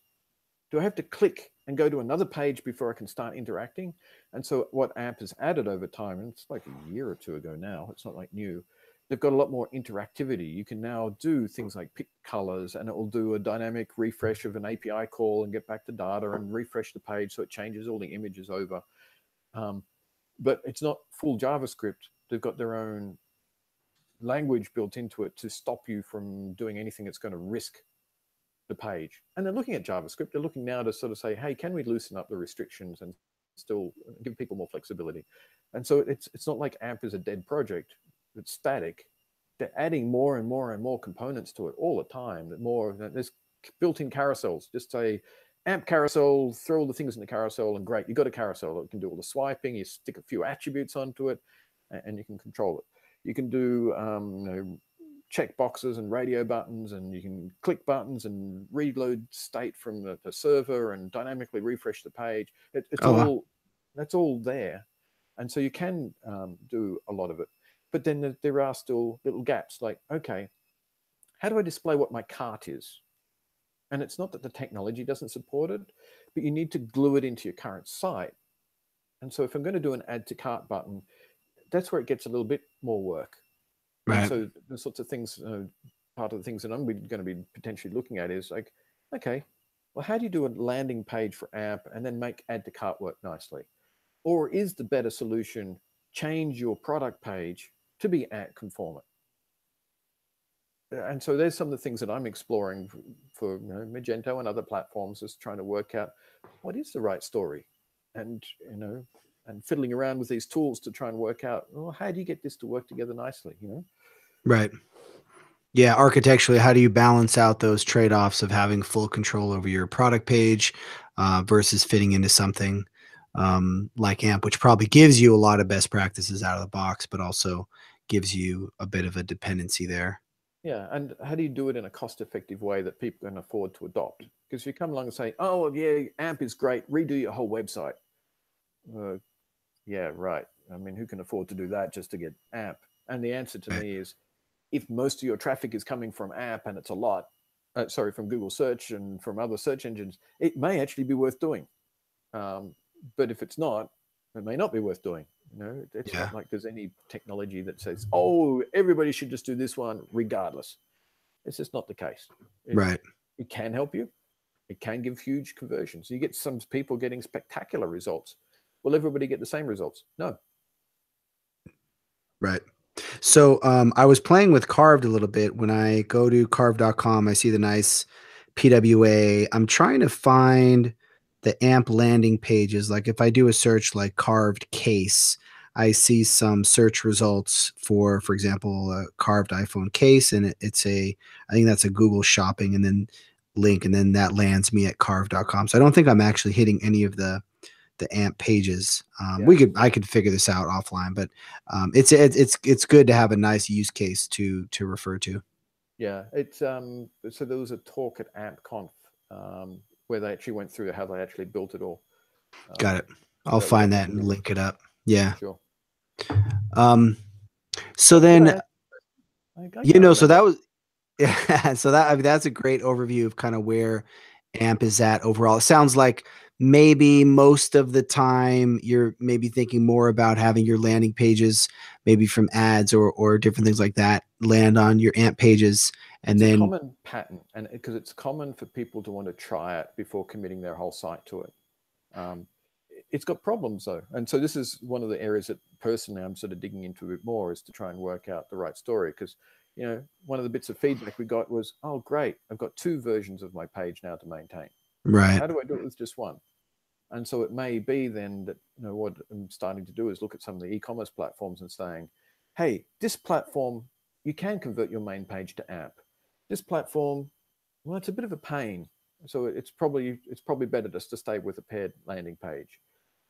Do I have to click and go to another page before I can start interacting? And so what AMP has added over time, and it's like a year or two ago now, it's not like new, they've got a lot more interactivity. You can now do things like pick colors, and it will do a dynamic refresh of an API call and get back the data and refresh the page so it changes all the images over. But it's not full JavaScript. They've got their own language built into it to stop you from doing anything that's going to risk the page. And they're looking at JavaScript. They're looking now to sort of say, hey, can we loosen up the restrictions and still give people more flexibility? And so it's not like AMP is a dead project. It's static. They're adding more and more and more components to it all the time. There's built-in carousels. Just say AMP carousel, throw all the things in the carousel, and great, you got a carousel. It can do all the swiping. You stick a few attributes onto it, and you can control it. You can do check boxes and radio buttons, and you can click buttons and reload state from the server and dynamically refresh the page. It's all that's all there, and so you can do a lot of it. But then there are still little gaps. Like, okay, how do I display what my cart is? And it's not that the technology doesn't support it, but you need to glue it into your current site. And so if I'm going to do an add to cart button, that's where it gets a little bit more work. Right. And so the sorts of things, part of the things that I'm going to be potentially looking at is like, okay, well, how do you do a landing page for AMP and then make add to cart work nicely? Or is the better solution change your product page to be AMP conformant? And so there's some of the things that I'm exploring for Magento and other platforms, is trying to work out what is the right story, and and fiddling around with these tools to try and work out, well, how do you get this to work together nicely? Right. Yeah, architecturally, how do you balance out those trade-offs of having full control over your product page versus fitting into something like AMP, which probably gives you a lot of best practices out of the box, but also gives you a bit of a dependency there. Yeah, and how do you do it in a cost-effective way that people can afford to adopt? Because if you come along and say, oh, well, yeah, AMP is great, redo your whole website. Yeah, right. I mean, who can afford to do that just to get AMP? And the answer to me is, if most of your traffic is coming from AMP, and it's a lot, from Google search and from other search engines, it may actually be worth doing. But if it's not, it may not be worth doing. It's not like there's any technology that says, oh, everybody should just do this one regardless. It's just not the case. Right. It can help you. It can give huge conversions. You get some people getting spectacular results. Will everybody get the same results? No. Right. So I was playing with Carved a little bit. When I go to carved.com, I see the nice PWA. I'm trying to find the AMP landing pages. Like if I do a search like carved case, I see some search results for example, a carved iPhone case, and I think that's a Google shopping and then link, and then that lands me at carved.com. So I don't think I'm actually hitting any of the AMP pages. I could figure this out offline, but it's good to have a nice use case to refer to. Yeah, it's so there was a talk at AmpConf where they actually went through how they actually built it all. Got it. I'll find that and link it up. Yeah. Sure. So then, so that was, yeah. So that's a great overview of kind of where AMP is at overall. It sounds like maybe most of the time you're maybe thinking more about having your landing pages, maybe from ads or different things like that, land on your AMP pages. And It's a then, common pattern, and because it's common for people to want to try it before committing their whole site to it. Um, it's got problems though, and so this is one of the areas that personally I'm sort of digging into a bit more, is to try and work out the right story. Because one of the bits of feedback we got was, oh great, I've got two versions of my page now to maintain. right. How do I do it with just one? And so it may be then that what I'm starting to do is look at some of the e-commerce platforms and saying, hey, this platform, you can convert your main page to app. This platform, well, it's a bit of a pain. So it's probably better just to stay with a paired landing page.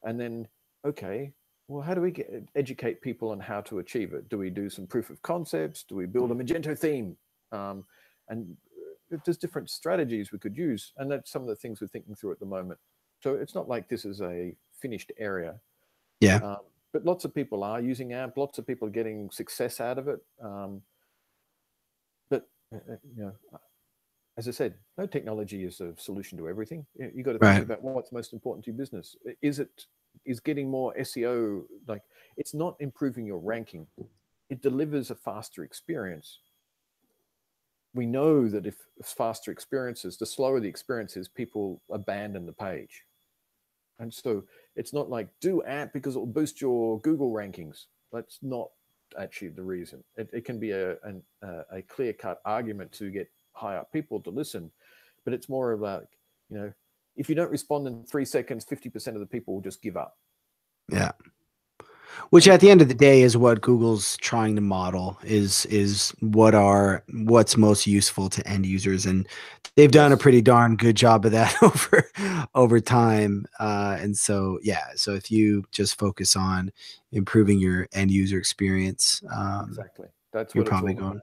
And then, okay, well, how do we educate people on how to achieve it? Do we do some proof of concepts? Do we build a Magento theme? And there's different strategies we could use. And that's some of the things we're thinking through at the moment. So it's not like this is a finished area. Yeah. But lots of people are using AMP. Lots of people are getting success out of it. But, as I said, no technology is a solution to everything. You got to think Right. about what's most important to your business. Is getting more SEO, like, it's not improving your ranking. It delivers a faster experience. We know that if faster experiences, the slower the experiences, people abandon the page. And so it's not like do AMP because it will boost your Google rankings. That's not actually the reason. It can be a clear-cut argument to get higher people to listen, but it's more of like, if you don't respond in 3 seconds, 50% of the people will just give up. Yeah. Which And at the end of the day is what Google's trying to model, is what's most useful to end users. And they've done a yes, pretty darn good job of that over time. And so, yeah, so if you just focus on improving your end user experience, exactly. That's you're what it's probably all going, about.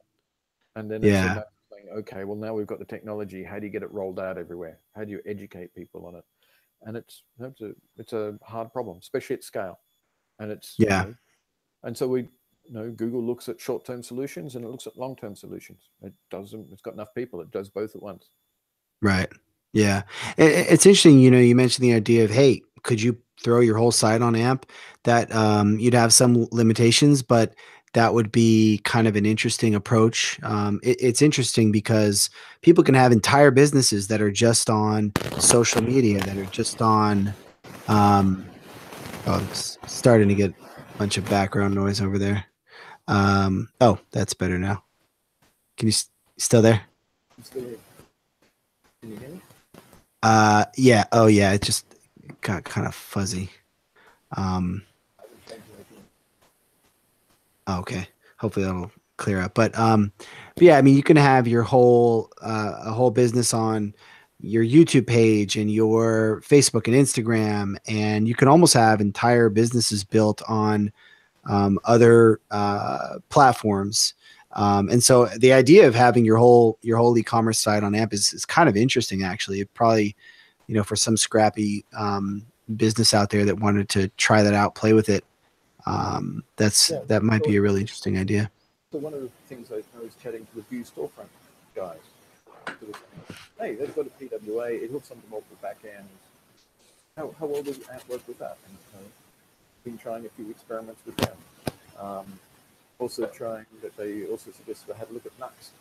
And then it's a yeah, matter of saying, okay, well, now we've got the technology. How do you get it rolled out everywhere? How do you educate people on it? And it's a hard problem, especially at scale. And yeah. and so Google looks at short-term solutions and it looks at long-term solutions. It's got enough people. It does both at once. Right. Yeah. It's interesting, you mentioned the idea of, hey, could you throw your whole site on AMP? That you'd have some limitations, but that would be kind of an interesting approach. It's interesting because people can have entire businesses that are just on social media, that are just on, um, oh, it's starting to get a bunch of background noise over there. Oh, that's better now. Can you still there? Can you hear me? Yeah. Oh, yeah. It just got kind of fuzzy. Um, okay. Hopefully that'll clear up. But yeah, I mean, you can have your whole a whole business on your YouTube page and your Facebook and Instagram, and you can almost have entire businesses built on other platforms. And so the idea of having your whole e-commerce site on AMP is kind of interesting, actually. It probably, for some scrappy business out there that wanted to try that out, play with it, Yeah. that might So, be a really interesting idea. so one of the things I was chatting to the Vue storefront guys, who were saying, hey, they've got a PWA, it hooks onto multiple backends. How well does AMP work with that? And been trying a few experiments with them. Also trying that they also suggested I had a look at Nuxt.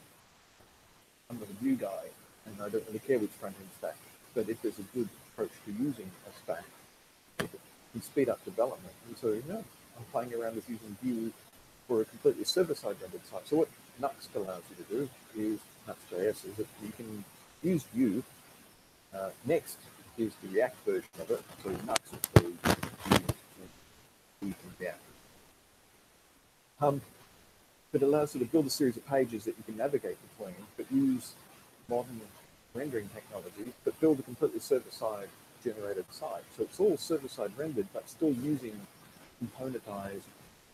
I'm not a Vue guy, and I don't really care which front-end stack. But if there's a good approach to using a stack, it can speed up development. And so, I'm playing around with using Vue for a completely server-side rendered site. So what Nuxt allows you to do is, Nuxt.js, is that you can use Vue. Next is the React version of it. So Nuxt is the Vue from React. But allows you to build a series of pages that you can navigate between, but use modern rendering technologies, but build a completely server-side generated site. So it's all server-side rendered, but still using componentized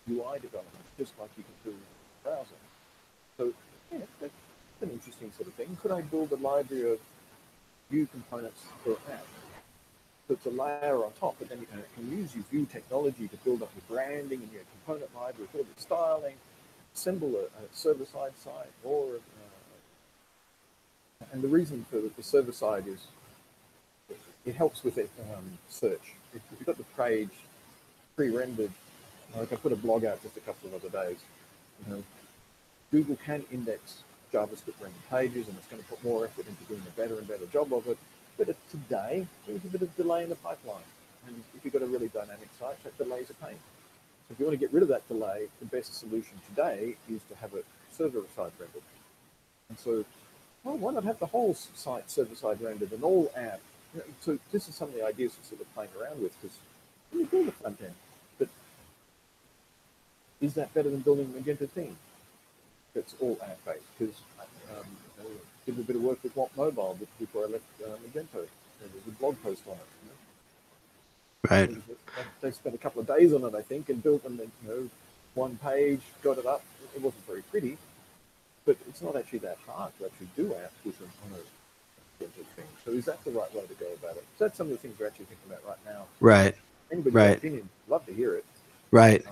UI development, just like you can do in the browser. So yeah, that's an interesting sort of thing. Could I build a library of Vue components for an app? So it's a layer on top, but then you can use your Vue technology to build up your branding and your component library, build your styling, assemble a server-side site, and the reason for the server-side is it helps with it, search. If you've got the page pre-rendered, like I put a blog out just a couple of other days, you know, Google can index JavaScript rendered pages, and it's going to put more effort into doing a better and better job of it. But today, there's a bit of delay in the pipeline. And if you've got a really dynamic site, that delay is a pain. So if you want to get rid of that delay, the best solution today is to have it server-side rendered. And so, well, why not have the whole site server-side rendered and all app? You know, so this is some of the ideas we're sort of playing around with, because you build the front end. But is that better than building a Magento theme that's all app-based? Because I did a bit of work with Want Mobile before I left Magento. There's a blog post on it. You know? Right. They spent a couple of days on it, I think, and built them, one page, got it up. It wasn't very pretty, but it's not actually that hard to actually do apps with them on a thing. So is that the right way to go about it? So that's some of the things we're actually thinking about right now. Right. Anybody's Right. opinion, love to hear it. Right.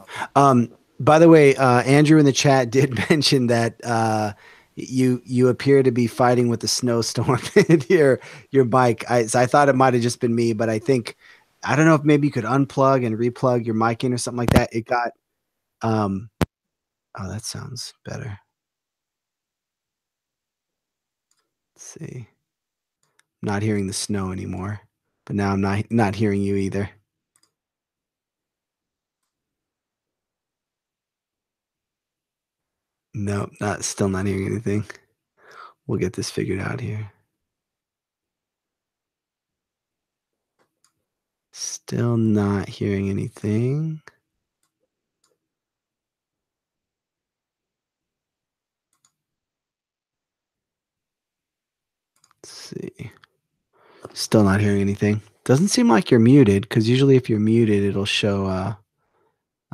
By the way, Andrew in the chat did mention that you appear to be fighting with the snowstorm in your mic. So I thought it might have just been me, but I don't know if maybe you could unplug and replug your mic in or something like that. It got oh, that sounds better. Let's see. I'm not hearing the snow anymore, but now I'm not hearing you either. Nope, still not hearing anything. We'll get this figured out here. Still not hearing anything. Let's see. Still not hearing anything. Doesn't seem like you're muted, because usually if you're muted, it'll show a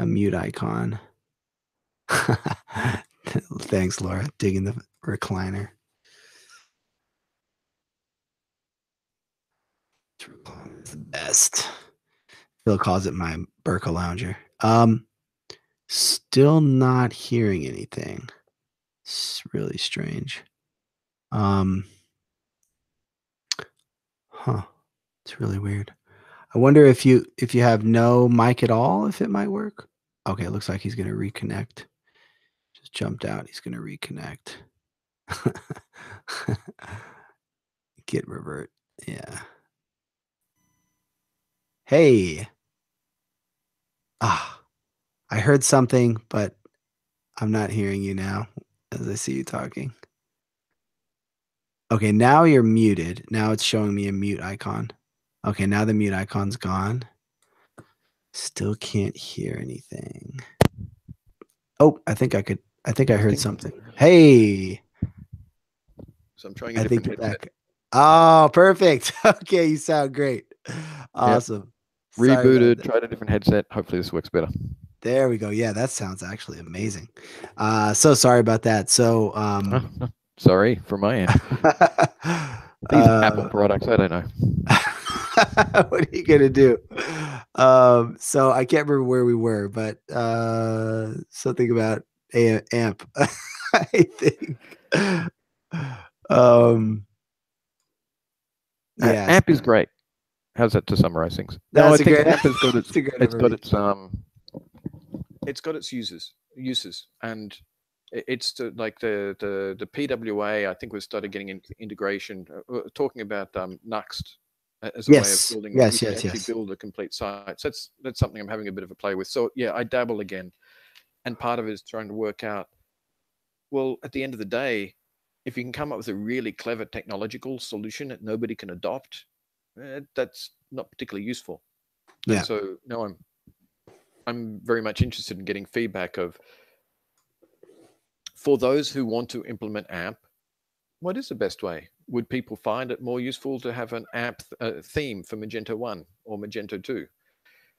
mute icon. Thanks, Laura. Digging the recliner. It's the best. Phil calls it my Burka Lounger. Still not hearing anything. It's really strange. It's really weird. I wonder if you have no mic at all, if it might work. Okay, it looks like he's gonna reconnect. Just jumped out. He's gonna reconnect. Git revert. Yeah. Hey. I heard something, but I'm not hearing you now as I see you talking. Okay, now you're muted. Now it's showing me a mute icon. Okay, now the mute icon's gone. Still can't hear anything. Oh, I think I heard something. Hey. So I'm trying a different headset. Back. Oh, perfect. Okay, you sound great. Awesome. Yep. Rebooted, tried a different headset. Hopefully this works better. There we go. Yeah, that sounds actually amazing. So sorry about that. So sorry for my end. These Apple products, I don't know. What are you gonna do? So I can't remember where we were, but something about AMP. I think. Yeah, AMP is great. How's that to summarize things? No, I think AMP has got it's got its uses, and it's like the PWA. I think we started getting into integration, talking about Nuxt as a way of building. Actually build a complete site. So that's something I'm having a bit of a play with. So yeah, I dabble again, and part of it is trying to work out. Well, at the end of the day, if you can come up with a really clever technological solution that nobody can adopt, that's not particularly useful. Yeah. And so no, I'm very much interested in getting feedback of, for those who want to implement AMP, what is the best way? Would people find it more useful to have an AMP theme for Magento 1 or Magento 2?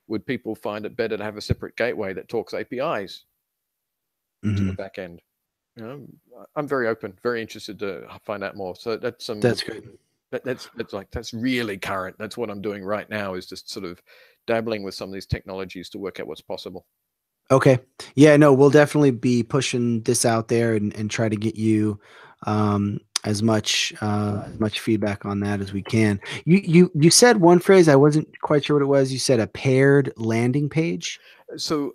Would people find it better to have a separate gateway that talks APIs to the back end? You know, I'm very open, very interested to find out more. So that's great. That's really current. That's what I'm doing right now, is just sort of dabbling with some of these technologies to work out what's possible. Okay. Yeah, no, we'll definitely be pushing this out there and try to get you much feedback on that as we can. You said one phrase I wasn't quite sure what it was. You said a paired landing page. So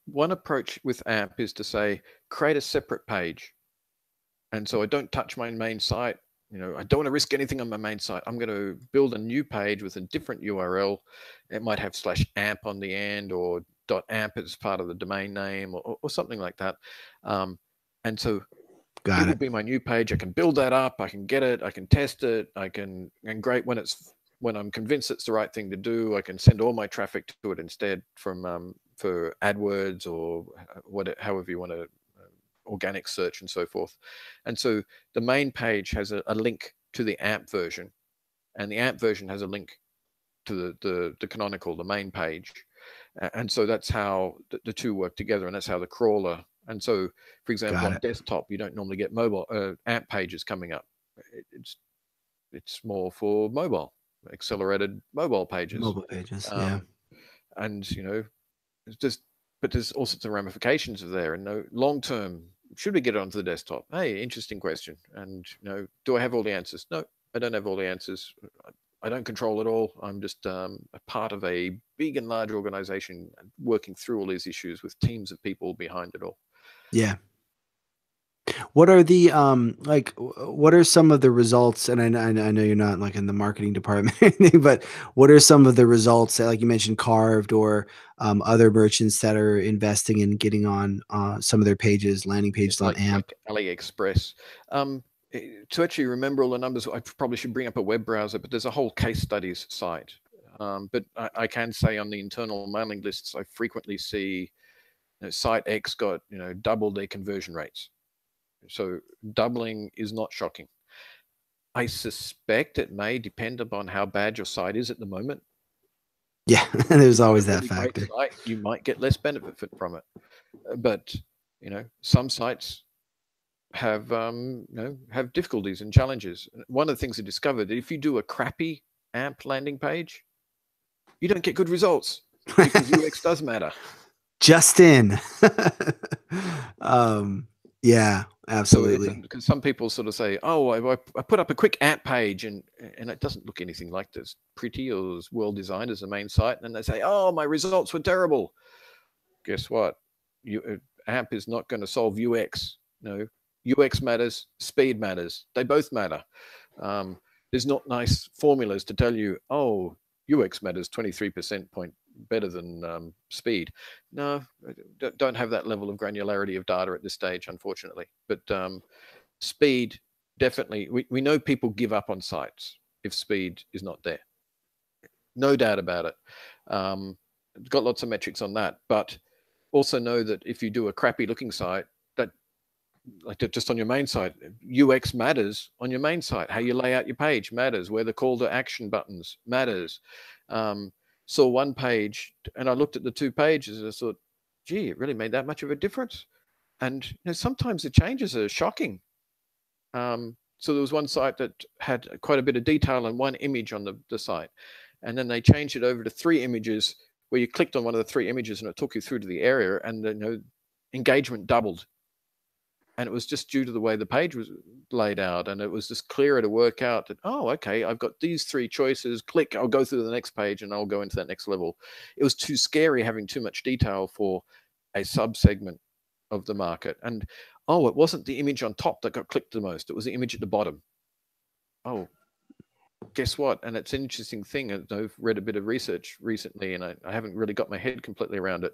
one approach with AMP is to say, create a separate page. And so I don't touch my main site. I don't want to risk anything on my main site. I'm going to build a new page with a different URL. It might have /amp on the end, or .amp as part of the domain name, or something like that. And so Got it will it. be my new page. I can build that up. I can get it. I can test it. And great, when I'm convinced it's the right thing to do, I can send all my traffic to it instead for AdWords or however you want to organic search and so forth. And so the main page has a link to the AMP version, and the AMP version has a link to the canonical, the main page. And so that's how the two work together, and that's how the crawler. And so, for example, Got on it. desktop, you don't normally get mobile AMP pages coming up. It's more for mobile, accelerated mobile pages. Mobile pages. Yeah. Um, and it's just, but there's all sorts of ramifications of there. And long term, should we get it onto the desktop? Hey, interesting question. And do I have all the answers? No, I don't have all the answers. I don't control it all. I'm just a part of a big and large organization working through all these issues with teams of people behind it all. Yeah. What are the what are some of the results? And I know you're not like in the marketing department or anything, but what are some of the results that, like you mentioned, Carved or other merchants that are investing in getting on some of their pages, landing pages on Like AMP? AliExpress. To actually remember all the numbers, I probably should bring up a web browser, but there's a whole case studies site. But I can say on the internal mailing lists, I frequently see site X got double their conversion rates. So doubling is not shocking. I suspect it may depend upon how bad your site is at the moment. Yeah, If there's you've got always a that really great factor. site, you might get less benefit from it. But some sites have difficulties and challenges. One of the things I discovered that if you do a crappy AMP landing page, you don't get good results because UX does matter. Just in. Yeah, So absolutely. because some people sort of say, "Oh, I put up a quick AMP page and it doesn't look anything like this pretty or as well designed as the main site," and they say, "Oh, my results were terrible." Guess what? AMP is not going to solve UX. No, UX matters, speed matters. They both matter. There's not nice formulas to tell you, oh, UX matters 23% point better than speed. No, don't have that level of granularity of data at this stage, unfortunately. But speed, definitely, we know people give up on sites if speed is not there. No doubt about it. Got lots of metrics on that, but also know that if you do a crappy looking site, that like just on your main site, UX matters on your main site. How you lay out your page matters. Where the call to action buttons matters. Saw one page and I looked at the two pages and I thought, gee, it really made that much of a difference. And sometimes the changes are shocking. So there was one site that had quite a bit of detail and one image on the site. And then they changed it over to 3 images where you clicked on one of the 3 images and it took you through to the area, and engagement doubled. And it was just due to the way the page was laid out, and it was just clearer to work out that, oh, okay, I've got these 3 choices. Click, I'll go through the next page and I'll go into that next level. It was too scary having too much detail for a sub-segment of the market. And oh, it wasn't the image on top that got clicked the most. It was the image at the bottom. Oh, guess what? And it's an interesting thing. I've read a bit of research recently, and I haven't really got my head completely around it.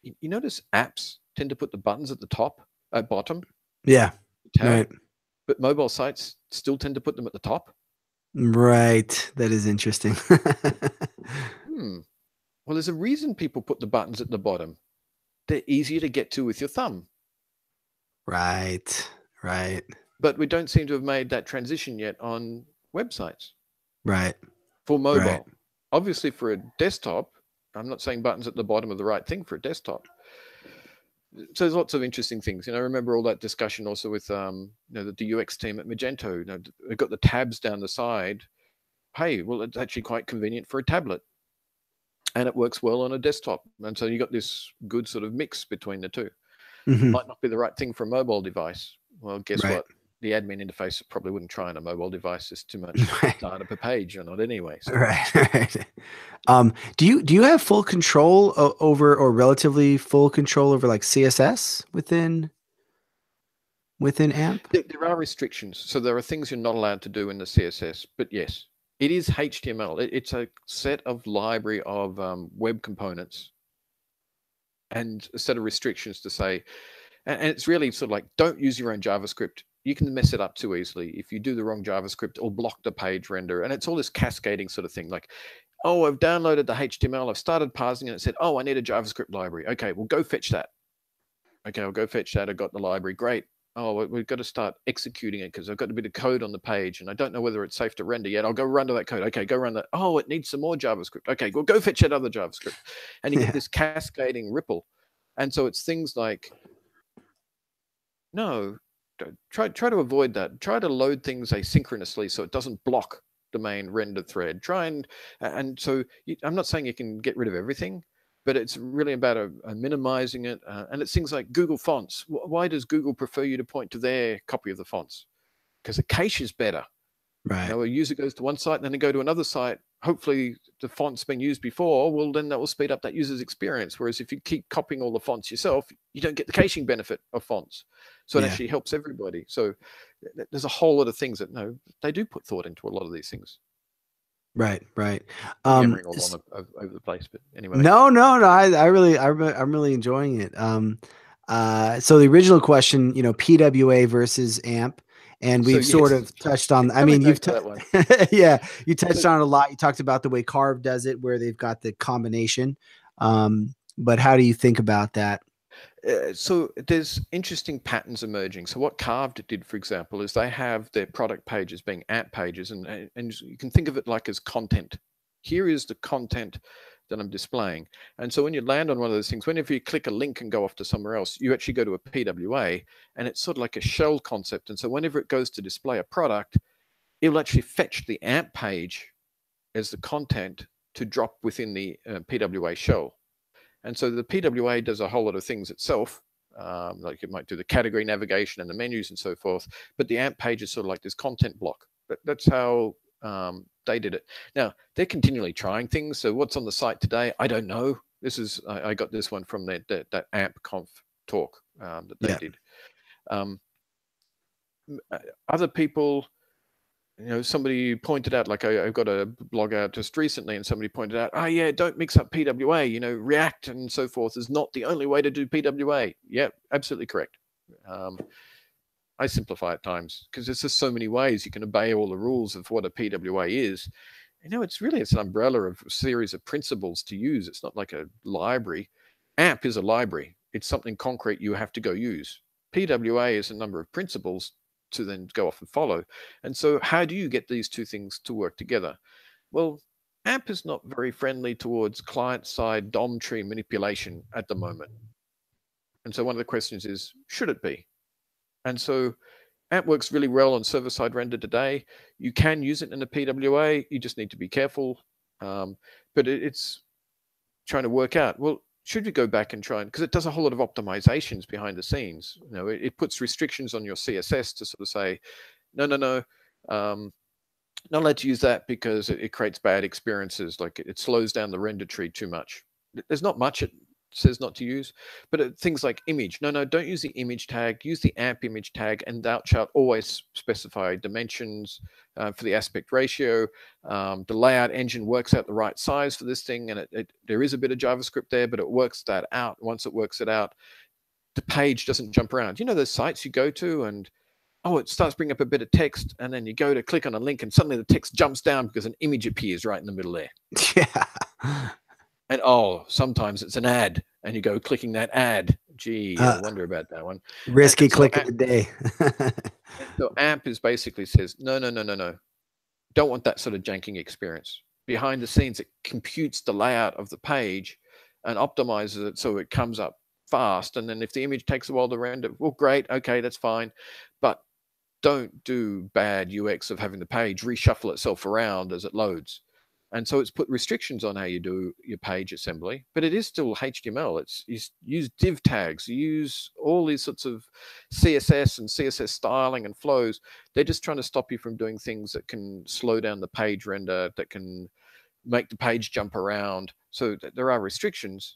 You notice apps tend to put the buttons at the top, at bottom, Yeah. tab, Right. but mobile sites still tend to put them at the top. Right. That is interesting. Well, there's a reason people put the buttons at the bottom. They're easier to get to with your thumb. Right. Right. But we don't seem to have made that transition yet on websites Right. for Right. mobile. Obviously, for a desktop, I'm not saying buttons at the bottom are the right thing for a desktop. So there's lots of interesting things. I remember all that discussion also with the UX team at Magento. They've got the tabs down the side. Hey, well, it's actually quite convenient for a tablet, and it works well on a desktop. And so you got this good sort of mix between the two. Hmm. Might not be the right thing for a mobile device. Well, guess Right. what? the admin interface probably wouldn't try on a mobile device. There's too much Right. data per page on it anyway. So Right. Right. Do you have full control over, or relatively full control over, like CSS within AMP? there are restrictions. So there are things you're not allowed to do in the CSS, but yes, it is HTML. It's a set of library of web components and a set of restrictions to say, and it's really sort of like, don't use your own JavaScript. You can mess it up too easily if you do the wrong JavaScript or block the page render. And it's all this cascading sort of thing. Like, oh, I've downloaded the HTML, I've started parsing, and it said, oh, I need a JavaScript library. Okay, well, go fetch that. Okay, I'll go fetch that. I got the library. Great. Oh, we've got to start executing it because I've got a bit of code on the page and I don't know whether it's safe to render yet. I'll go run to that code. Okay, go run that. Oh, it needs some more JavaScript. Okay, well, go fetch that other JavaScript. And you get Yeah. this cascading ripple. And so it's things like, no, try to avoid that. Try to load things asynchronously so it doesn't block the main render thread. And so I'm not saying you can get rid of everything, but it's really about minimizing it. And it's things like Google Fonts. Why does Google prefer you to point to their copy of the fonts? Because the cache is better. Right. A user goes to one site and then they go to another site. Hopefully the font's been used before. Well, then that will speed up that user's experience. Whereas if you keep copying all the fonts yourself, you don't get the caching benefit of fonts. So it Yeah. actually helps everybody. So there's a whole lot of things that they do put thought into a lot of these things. Right. Right. I'm Um, yammering all on over the place, but anyway. no, no, no. I'm really enjoying it. So the original question, PWA versus AMP, and So we've sort yes, of touched on. I go mean, back note to that one. yeah, you touched So on it a lot. You talked about the way Carve does it, where they've got the combination. But how do you think about that? so there's interesting patterns emerging. So what Carved did, for example, is they have their product pages being app pages, and you can think of it like as content. Here is the content that I'm displaying. And so when you land on one of those things, whenever you click a link and go off to somewhere else, you actually go to a PWA, and it's sort of like a shell concept. And so whenever it goes to display a product, it will actually fetch the AMP page as the content to drop within the PWA shell. And so the PWA does a whole lot of things itself. Like it might do the category navigation and the menus and so forth. But the AMP page is sort of like this content block. That's how they did it. Now, they're continually trying things. So what's on the site today, I don't know. I got this one from that AMP conf talk that they Yeah. did. Other people, somebody pointed out, like I got a blog out just recently and somebody pointed out, oh yeah, don't mix up PWA, React and so forth is not the only way to do PWA. Yeah, absolutely correct. I simplify at times because there's just so many ways you can obey all the rules of what a PWA is. It's an umbrella of a series of principles to use. It's not like a library. AMP is a library. It's something concrete you have to go use. PWA is a number of principles to then go off and follow. And so how do you get these two things to work together? Well, AMP is not very friendly towards client-side DOM tree manipulation at the moment. And so one of the questions is, should it be? And so AMP works really well on server-side render today. You can use it in a PWA. You just need to be careful. But it's trying to work out, well, should we go back and try and, because it does a whole lot of optimizations behind the scenes. It puts restrictions on your CSS to sort of say, no, not allowed to use that because it creates bad experiences. Like it slows down the render tree too much. There's not much it says not to use, but things like image. No, don't use the image tag. Use the AMP image tag, and thou shalt always specify dimensions for the aspect ratio. The layout engine works out the right size for this thing, and there is a bit of JavaScript there, but it works that out. Once it works it out, the page doesn't jump around. Those sites you go to and it starts bringing up a bit of text, and then you go to click on a link and suddenly the text jumps down because an image appears right in the middle there. Yeah. And sometimes it's an ad, and you go clicking that ad. Gee, I wonder about that one. Risky click of the day. So AMP is basically says, no. Don't want that sort of janking experience. Behind the scenes, it computes the layout of the page and optimizes it so it comes up fast. And then if the image takes a while to render, well, great, okay, that's fine. But don't do bad UX of having the page reshuffle itself around as it loads. And so it's put restrictions on how you do your page assembly, but it is still HTML. It's use div tags, use all these sorts of CSS and CSS styling and flows. They're just trying to stop you from doing things that can slow down the page render, that can make the page jump around. So there are restrictions,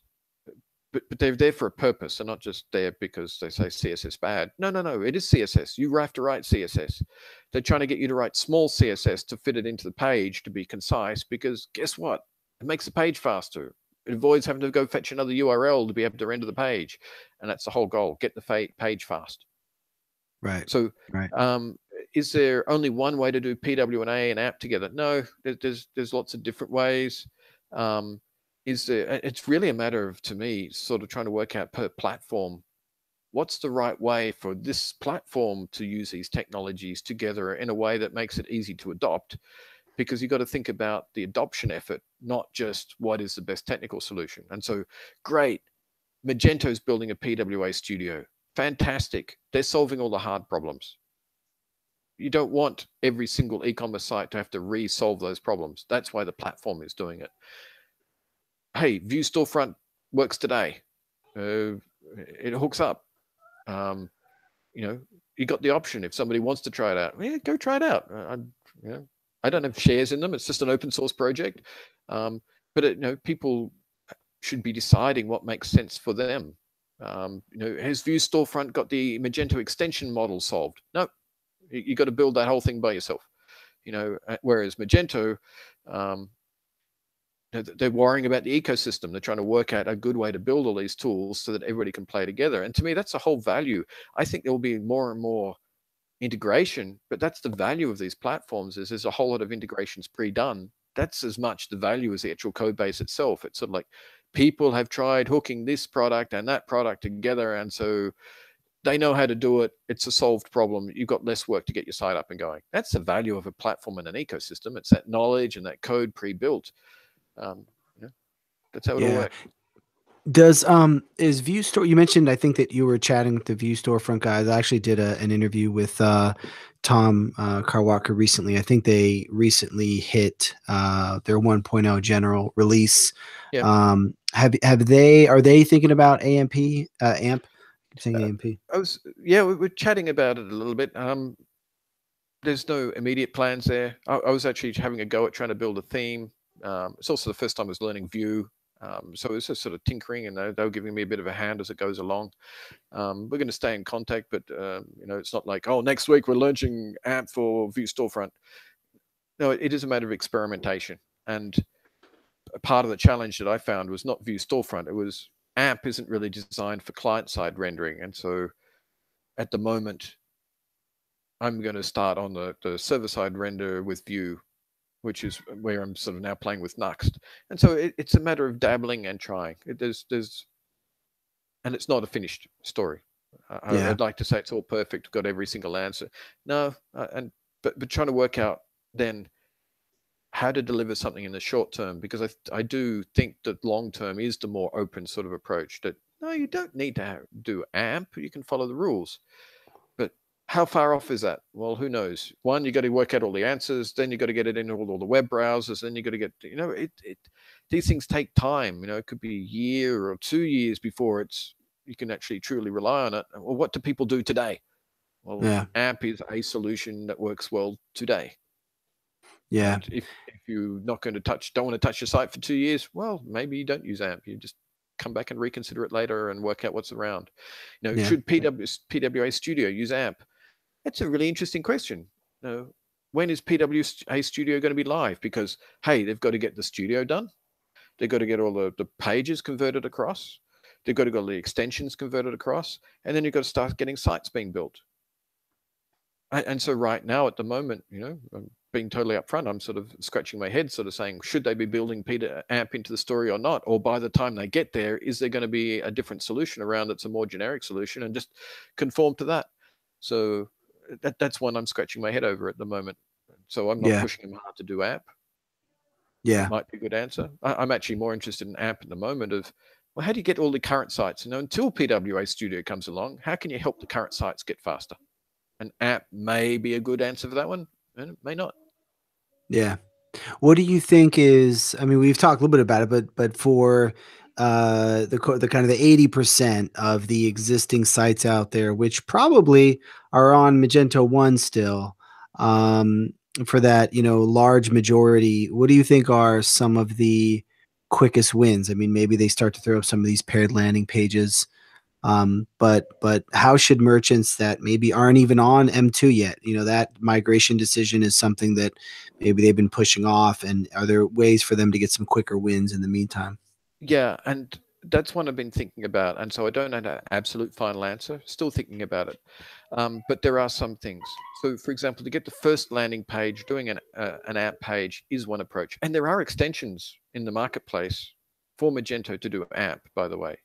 but they're there for a purpose. They're not just there because they say CSS bad. No, no, no. It is CSS. You have to write CSS. They're trying to get you to write small CSS to fit it into the page to be concise, because guess what? It makes the page faster. It avoids having to go fetch another URL to be able to render the page. And that's the whole goal. Get the page fast. Right. So Right. is there only one way to do PWA and app together? No, there's lots of different ways. It's really a matter of, to me, sort of trying to work out per platform, what's the right way for this platform to use these technologies together in a way that makes it easy to adopt, because you've got to think about the adoption effort, not just what is the best technical solution. And so, great, Magento's building a PWA studio. Fantastic. They're solving all the hard problems. You don't want every single e-commerce site to have to re-solve those problems. That's why the platform is doing it. Hey, View Storefront works today. It hooks up. You got the option if somebody wants to try it out. Yeah, go try it out. I don't have shares in them. It's just an open source project. But people should be deciding what makes sense for them. Has View Storefront got the Magento extension model solved? No, you got to build that whole thing by yourself. Whereas Magento, they're worrying about the ecosystem. They're trying to work out a good way to build all these tools so that everybody can play together. And to me, that's the whole value. I think there will be more and more integration, but that's the value of these platforms, is there's a whole lot of integrations pre-done. That's as much the value as the actual code base itself. It's sort of like people have tried hooking this product and that product together, and so they know how to do it. It's a solved problem. You've got less work to get your site up and going. That's the value of a platform and an ecosystem. It's that knowledge and that code pre-built. That's how it'll Yeah. work. Does is View Store? You mentioned, I think, that you were chatting with the View Storefront guys. I actually did an interview with Tom Carwalker recently. I think they recently hit their 1.0 general release. Yeah. Have they? Are they thinking about AMP? AMP? I'm saying AMP. We were chatting about it a little bit. There's no immediate plans there. I was actually having a go at trying to build a theme. It's also the first time I was learning Vue. So it's just sort of tinkering, and they were giving me a bit of a hand as it goes along. We're going to stay in contact, but it's not like, oh, next week we're launching AMP for View Storefront. No, it is a matter of experimentation. And a part of the challenge that I found was not View Storefront. It was AMP isn't really designed for client-side rendering. And so at the moment, I'm going to start on the server-side render with Vue, which is where I'm sort of now playing with Nuxt. And so it's a matter of dabbling and trying. And it's not a finished story. I'd like to say it's all perfect, got every single answer. No, but trying to work out then how to deliver something in the short term, because I do think that long term is the more open sort of approach, that no, you don't need to do AMP, you can follow the rules. But how far off is that? Well, who knows? One, you got to work out all the answers, then you got to get it in all the web browsers, then you got to get, these things take time. It could be a year or 2 years before you can actually truly rely on it. Well, what do people do today? Well, AMP is a solution that works well today. Yeah. And if you're not going to don't want to touch your site for 2 years, well, maybe you don't use AMP. You just come back and reconsider it later and work out what's around. Should PWA Studio use AMP? That's a really interesting question. When is PWA Studio going to be live? Because, hey, they've got to get the studio done. They've got to get all the pages converted across. They've got to get the extensions converted across. And then you've got to start getting sites being built. And so right now, at the moment, being totally upfront, I'm sort of scratching my head, sort of saying, should they be building AMP into the story or not? Or by the time they get there, is there going to be a different solution around that's a more generic solution, and just conform to that? So that's one I'm scratching my head over at the moment. So I'm not pushing them hard to do AMP. Yeah. It might be a good answer. I'm actually more interested in AMP at the moment of, well, how do you get all the current sites? Until PWA Studio comes along, how can you help the current sites get faster? An AMP may be a good answer for that one, and it may not. Yeah. What do you think is, I mean, we've talked a little bit about it, but for the kind of the 80% of the existing sites out there, which probably are on Magento 1 still, um, for that, large majority, what do you think are some of the quickest wins? I mean, maybe they start to throw up some of these paired landing pages. But how should merchants that maybe aren't even on M2 yet, that migration decision is something that maybe they've been pushing off, and are there ways for them to get some quicker wins in the meantime? Yeah, and that's one I've been thinking about. And so I don't have an absolute final answer, still thinking about it. But there are some things. So, for example, to get the first landing page, doing an app page is one approach. And there are extensions in the marketplace for Magento to do app, by the way.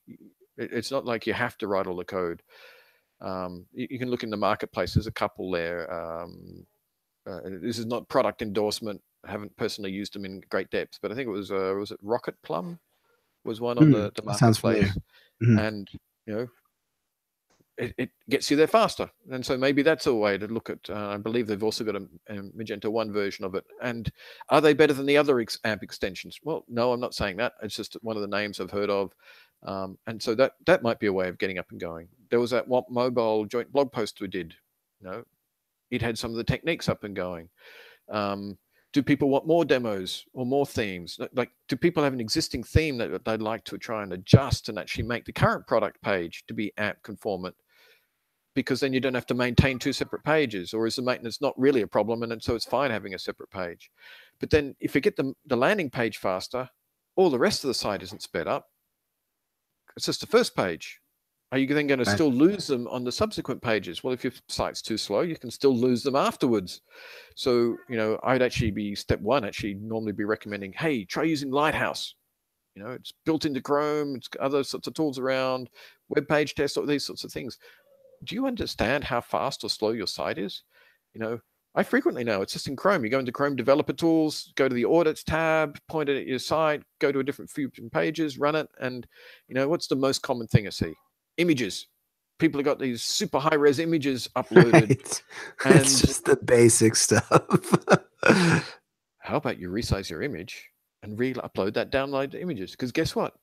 It's not like you have to write all the code. You can look in the marketplace. There's a couple there. This is not product endorsement. I haven't personally used them in great depth, but I think it was it Rocket Plum was one on the That sounds familiar. marketplace, Mhm. and you know it gets you there faster. And so maybe that's a way to look at. I believe they've also got a Magento 1 version of it. And are they better than the other AMP extensions? Well, no, I'm not saying that. It's just one of the names I've heard of. And so that might be a way of getting up and going. There was that mobile joint blog post we did. It had some of the techniques up and going. Do people want more demos or more themes? Like, do people have an existing theme that they'd like to try and adjust and actually make the current product page to be app conformant? Because then you don't have to maintain two separate pages, or is the maintenance not really a problem, and so it's fine having a separate page? But then if you get the landing page faster, all the rest of the site isn't sped up. It's just the first page. Are you then going to Right. still lose them on the subsequent pages? Well, if your site's too slow, you can still lose them afterwards. So, I'd actually be step one, actually normally be recommending, hey, try using Lighthouse. It's built into Chrome, it's got other sorts of tools around, web page test, all these sorts of things. Do you understand how fast or slow your site is? I frequently know it's just in Chrome. You go into Chrome Developer Tools, go to the Audits tab, point it at your site, go to a different few pages, run it, and what's the most common thing I see? Images. People have got these super high res images uploaded, Right. It's and just the basic stuff. how about you resize your image and re-upload that download images? Because guess what?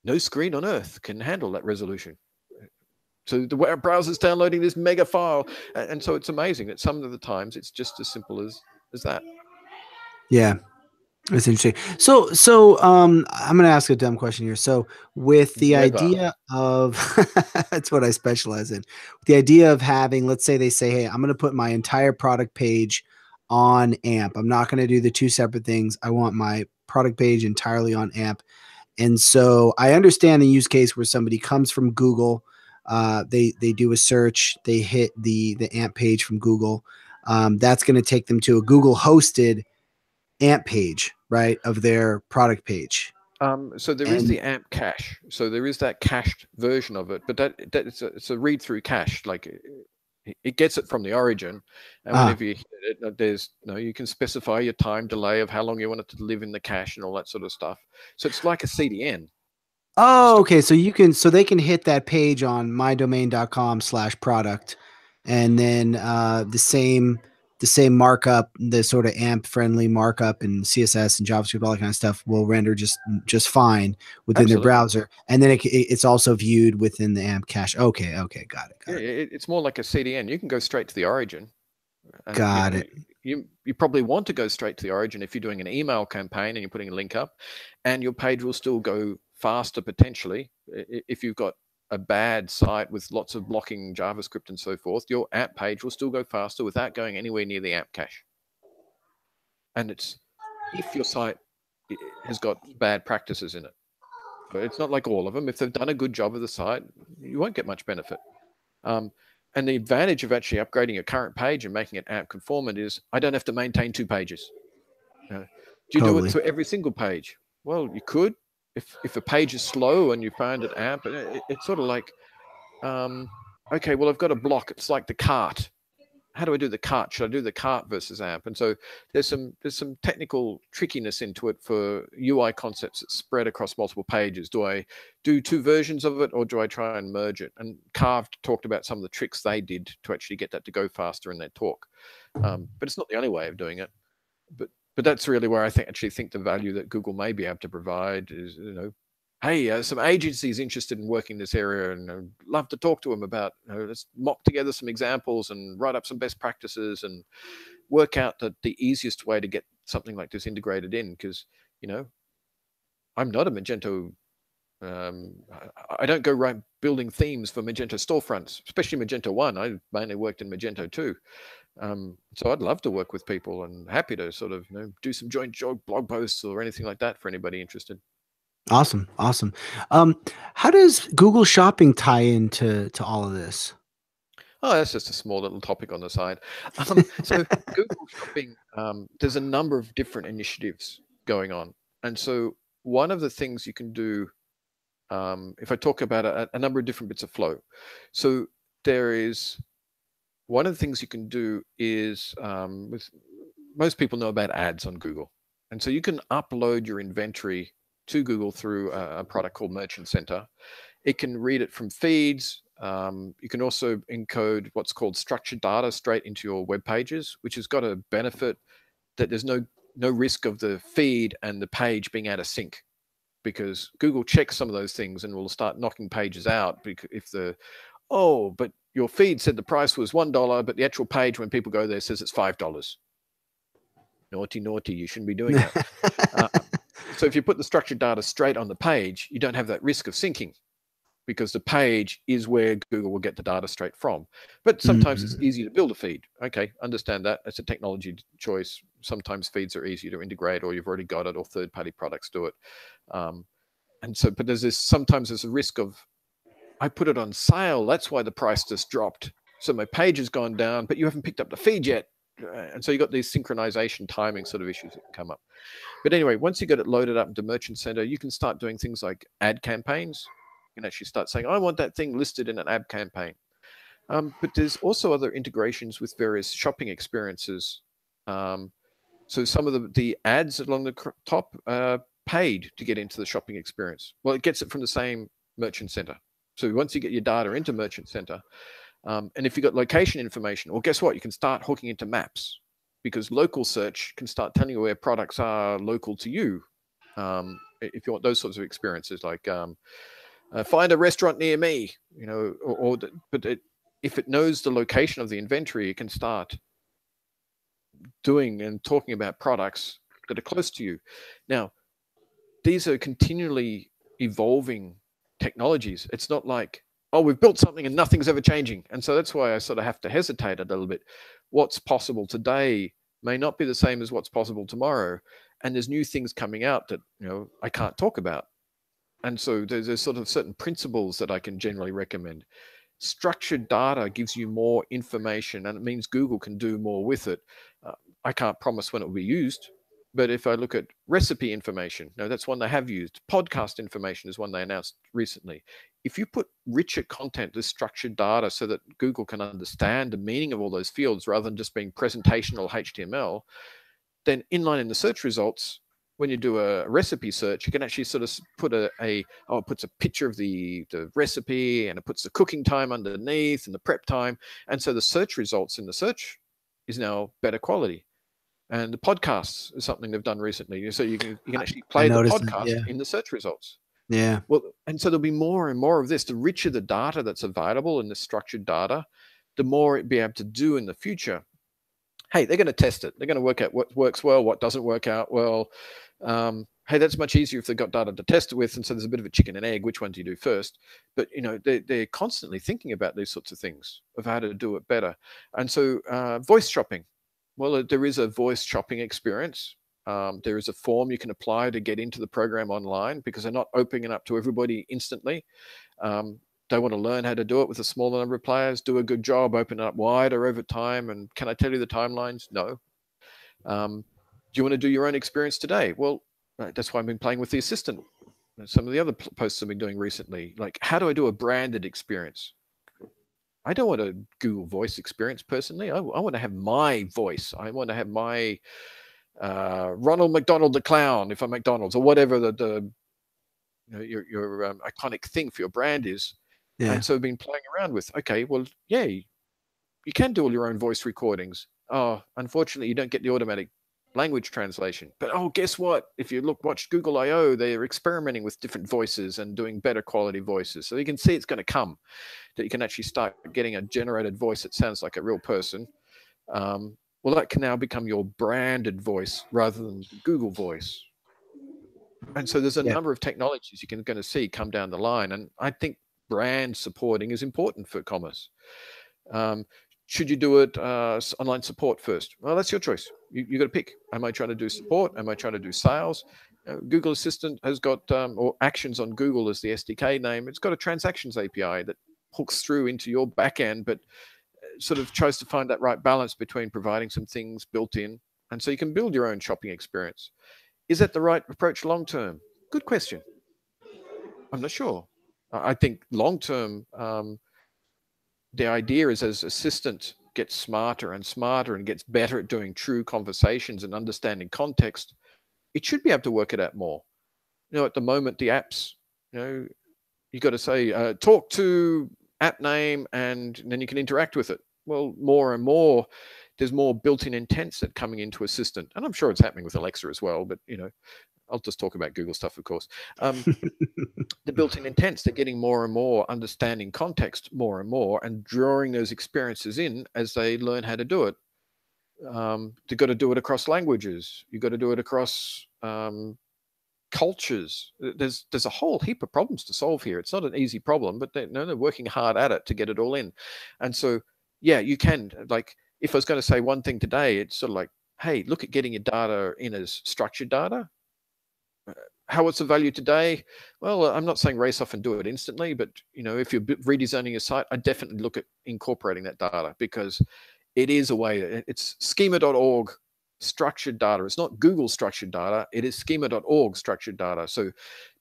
No screen on earth can handle that resolution. So the web browser's downloading this mega file, and so it's amazing that some of the times it's just as simple as that. Yeah. That's interesting. So, I'm going to ask a dumb question here. So, with the Never. idea of that's what I specialize in. The idea of having, let's say they say, "Hey, I'm going to put my entire product page on AMP. I'm not going to do the two separate things. I want my product page entirely on AMP." And so, I understand the use case where somebody comes from Google, they do a search, they hit the AMP page from Google. That's going to take them to a Google hosted AMP page, right, of their product page. So there is And the AMP cache. So there is that cached version of it, but it's a read-through cache. Like it gets it from the origin, and uh, whenever you hit it, there's you can specify your time delay of how long you want it to live in the cache and all that sort of stuff. So it's like a CDN. oh, okay. So they can hit that page on mydomain.com/product, and then the same markup, the sort of AMP friendly markup and CSS and JavaScript, all that kind of stuff will render just fine within their Absolutely. browser. And then it's also viewed within the AMP cache. Okay, okay, got it, Yeah, got it, it's more like a CDN. You can go straight to the origin, and got it. you probably want to go straight to the origin if you're doing an email campaign and you're putting a link up, and your page will still go faster potentially if you've got a bad site with lots of blocking JavaScript and so forth. Your app page will still go faster without going anywhere near the app cache. And it's if your site has got bad practices in it, but it's not like all of them. If they've done a good job of the site, you won't get much benefit. Um, and the advantage of actually upgrading a current page and making it app conformant is I don't have to maintain two pages. Do you do it Totally. to every single page? Well, you could. If a page is slow and you find it app, it's sort of like, okay, well, I've got a block. It's like the cart. How do I do the cart? Should I do the cart versus app? And so there's some technical trickiness into it for UI concepts that spread across multiple pages. Do I do two versions of it, or do I try and merge it? And Carved talked about some of the tricks they did to actually get that to go faster in their talk. But it's not the only way of doing it. But But that's really where I actually think the value that Google may be able to provide is, hey, some agencies interested in working this area, and love to talk to them about, let's mock together some examples and write up some best practices and work out the easiest way to get something like this integrated in. Because, I'm not a Magento. I don't go right building themes for Magento storefronts, especially Magento 1. I mainly worked in Magento 2. So I'd love to work with people, and happy to sort of do some joint blog posts or anything like that for anybody interested. Awesome, awesome. How does Google Shopping tie into all of this? Oh, that's just a small little topic on the side. So Google Shopping, there's a number of different initiatives going on, and so one of the things you can do, if I talk about a number of different bits of flow, so there is one of the things you can do is with most people know about ads on Google, and so you can upload your inventory to Google through a product called Merchant Center. It can read it from feeds. You can also encode what's called structured data straight into your web pages, which has got a benefit that there's no risk of the feed and the page being out of sync, because Google checks some of those things and will start knocking pages out. Because but your feed said the price was $1, but the actual page when people go there says it's $5. Naughty, naughty, you shouldn't be doing that. So if you put the structured data straight on the page, you don't have that risk of syncing, because the page is where Google will get the data straight from. But sometimes it's easy to build a feed. Okay, understand that. It's a technology choice. Sometimes feeds are easy to integrate, or you've already got it, or third-party products do it. But sometimes there's a risk of, I put it on sale, that's why the price just dropped. So my page has gone down, but you haven't picked up the feed yet. And so you got these synchronization timing sort of issues that come up. But anyway, once you get it loaded up into Merchant Center, you can start doing things like ad campaigns. You can actually start saying, I want that thing listed in an ad campaign. But there's also other integrations with various shopping experiences. So some of the ads along the top are paid to get into the shopping experience. Well, it gets it from the same Merchant Center. So once you get your data into Merchant Center, and if you've got location information, well, guess what? You can start hooking into maps, because local search can start telling you where products are local to you. If you want those sorts of experiences, like find a restaurant near me, if it knows the location of the inventory, it can start doing and talking about products that are close to you. Now, these are continually evolving technologies. It's not like, oh, we've built something and nothing's ever changing. And so that's why I sort of have to hesitate a little bit. What's possible today may not be the same as what's possible tomorrow. And there's new things coming out that, I can't talk about. And so there's sort of certain principles that I can generally recommend. Structured data gives you more information, and it means Google can do more with it. I can't promise when it will be used, but if I look at recipe information, that's one they have used. Podcast information is one they announced recently. If you put richer content, this structured data, so that Google can understand the meaning of all those fields rather than just being presentational HTML, then inline in the search results, when you do a recipe search, you can actually sort of put it puts a picture of the recipe, and it puts the cooking time underneath and the prep time. And so the search results in the search is now better quality. And the podcasts is something they've done recently. So you can actually play the podcast in the search results. Yeah. Well, and so there'll be more and more of this. The richer the data that's available in the structured data, the more it'll be able to do in the future. Hey, they're going to test it. They're going to work out what works well, what doesn't work out well. Hey, that's much easier if they've got data to test it with. And so there's a bit of a chicken and egg. Which one do you do first? But, they're constantly thinking about these sorts of things, of how to do it better. And so voice shopping. Well, there is a voice shopping experience. There is a form you can apply to get into the program online, because they're not opening it up to everybody instantly. They want to learn how to do it with a smaller number of players, do a good job, open it up wider over time. And can I tell you the timelines? No. Do you want to do your own experience today? Well, that's why I've been playing with the assistant. Some of the other posts I've been doing recently, like, how do I do a branded experience? I don't want a Google Voice experience personally. I want to have my voice. I want to have my Ronald McDonald the Clown, if I'm McDonald's, or whatever your iconic thing for your brand is. Yeah. And so I've been playing around with, okay, well, yeah, you can do all your own voice recordings. Oh, unfortunately, you don't get the automatic language translation. But oh, guess what? If you watch Google I/O, they're experimenting with different voices and doing better quality voices. So you can see it's going to come, that you can actually start getting a generated voice that sounds like a real person. Well, that can now become your branded voice rather than the Google voice. And so there's a Yeah. number of technologies you're going to see come down the line. And I think brand supporting is important for commerce. Um, should you do it online support first? Well, that's your choice. You got to pick. Am I trying to do support? Am I trying to do sales? Google Assistant has got, or Actions on Google is the SDK name. It's got a transactions API that hooks through into your backend, but sort of tries to find that right balance between providing some things built in. And so you can build your own shopping experience. Is that the right approach long term? Good question. I'm not sure. I think long term, the idea is as Assistant gets smarter and smarter and gets better at doing true conversations and understanding context, it should be able to work it out more. At the moment, the apps, you got to say, talk to app name, and then you can interact with it. Well, more and more, there's more built-in intents that coming into Assistant. And I'm sure it's happening with Alexa as well, but, I'll just talk about Google stuff, of course. The built-in intents, they're getting more and more understanding context more and more and drawing those experiences in as they learn how to do it. You've got to do it across languages. You've got to do it across cultures. There's a whole heap of problems to solve here. It's not an easy problem, but they're working hard at it to get it all in. And so, yeah, you can, like, if I was going to say one thing today, it's sort of like, hey, look at getting your data in as structured data. How it's of value today? Well, I'm not saying race off and do it instantly, but if you're redesigning your site, I definitely look at incorporating that data, because it is a way. It's schema.org structured data. It's not Google structured data. It is schema.org structured data. So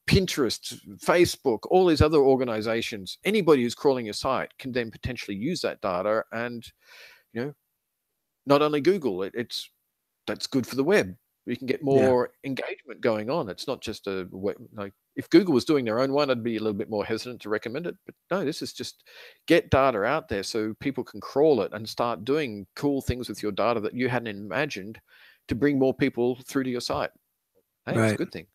Pinterest, Facebook, all these other organizations, anybody who's crawling your site can then potentially use that data. And not only Google, that's good for the web. You can get Yeah. more engagement going on. It's not just like, if Google was doing their own one, I'd be a little bit more hesitant to recommend it. But no, this is just get data out there so people can crawl it and start doing cool things with your data that you hadn't imagined to bring more people through to your site. Hey, it's a Right. good thing.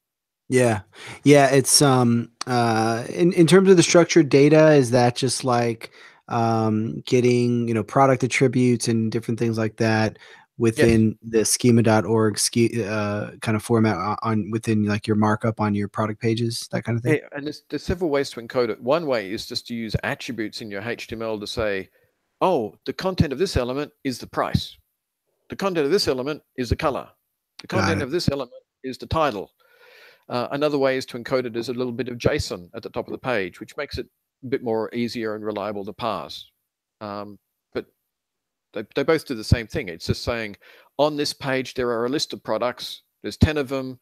Yeah. Yeah. It's in terms of the structured data, is that just like getting, product attributes and different things like that Yes. within the schema.org kind of format on within like your markup on your product pages, that kind of thing? Yeah, and there's several ways to encode it. One way is just to use attributes in your HTML to say, oh, the content of this element is the price. The content of this element is the color. The Got content it. of this element is the title. Another way is to encode it as a little bit of JSON at the top of the page, which makes it a bit more easier and reliable to parse. But they both do the same thing. It's just saying, on this page, there are a list of products. There's 10 of them.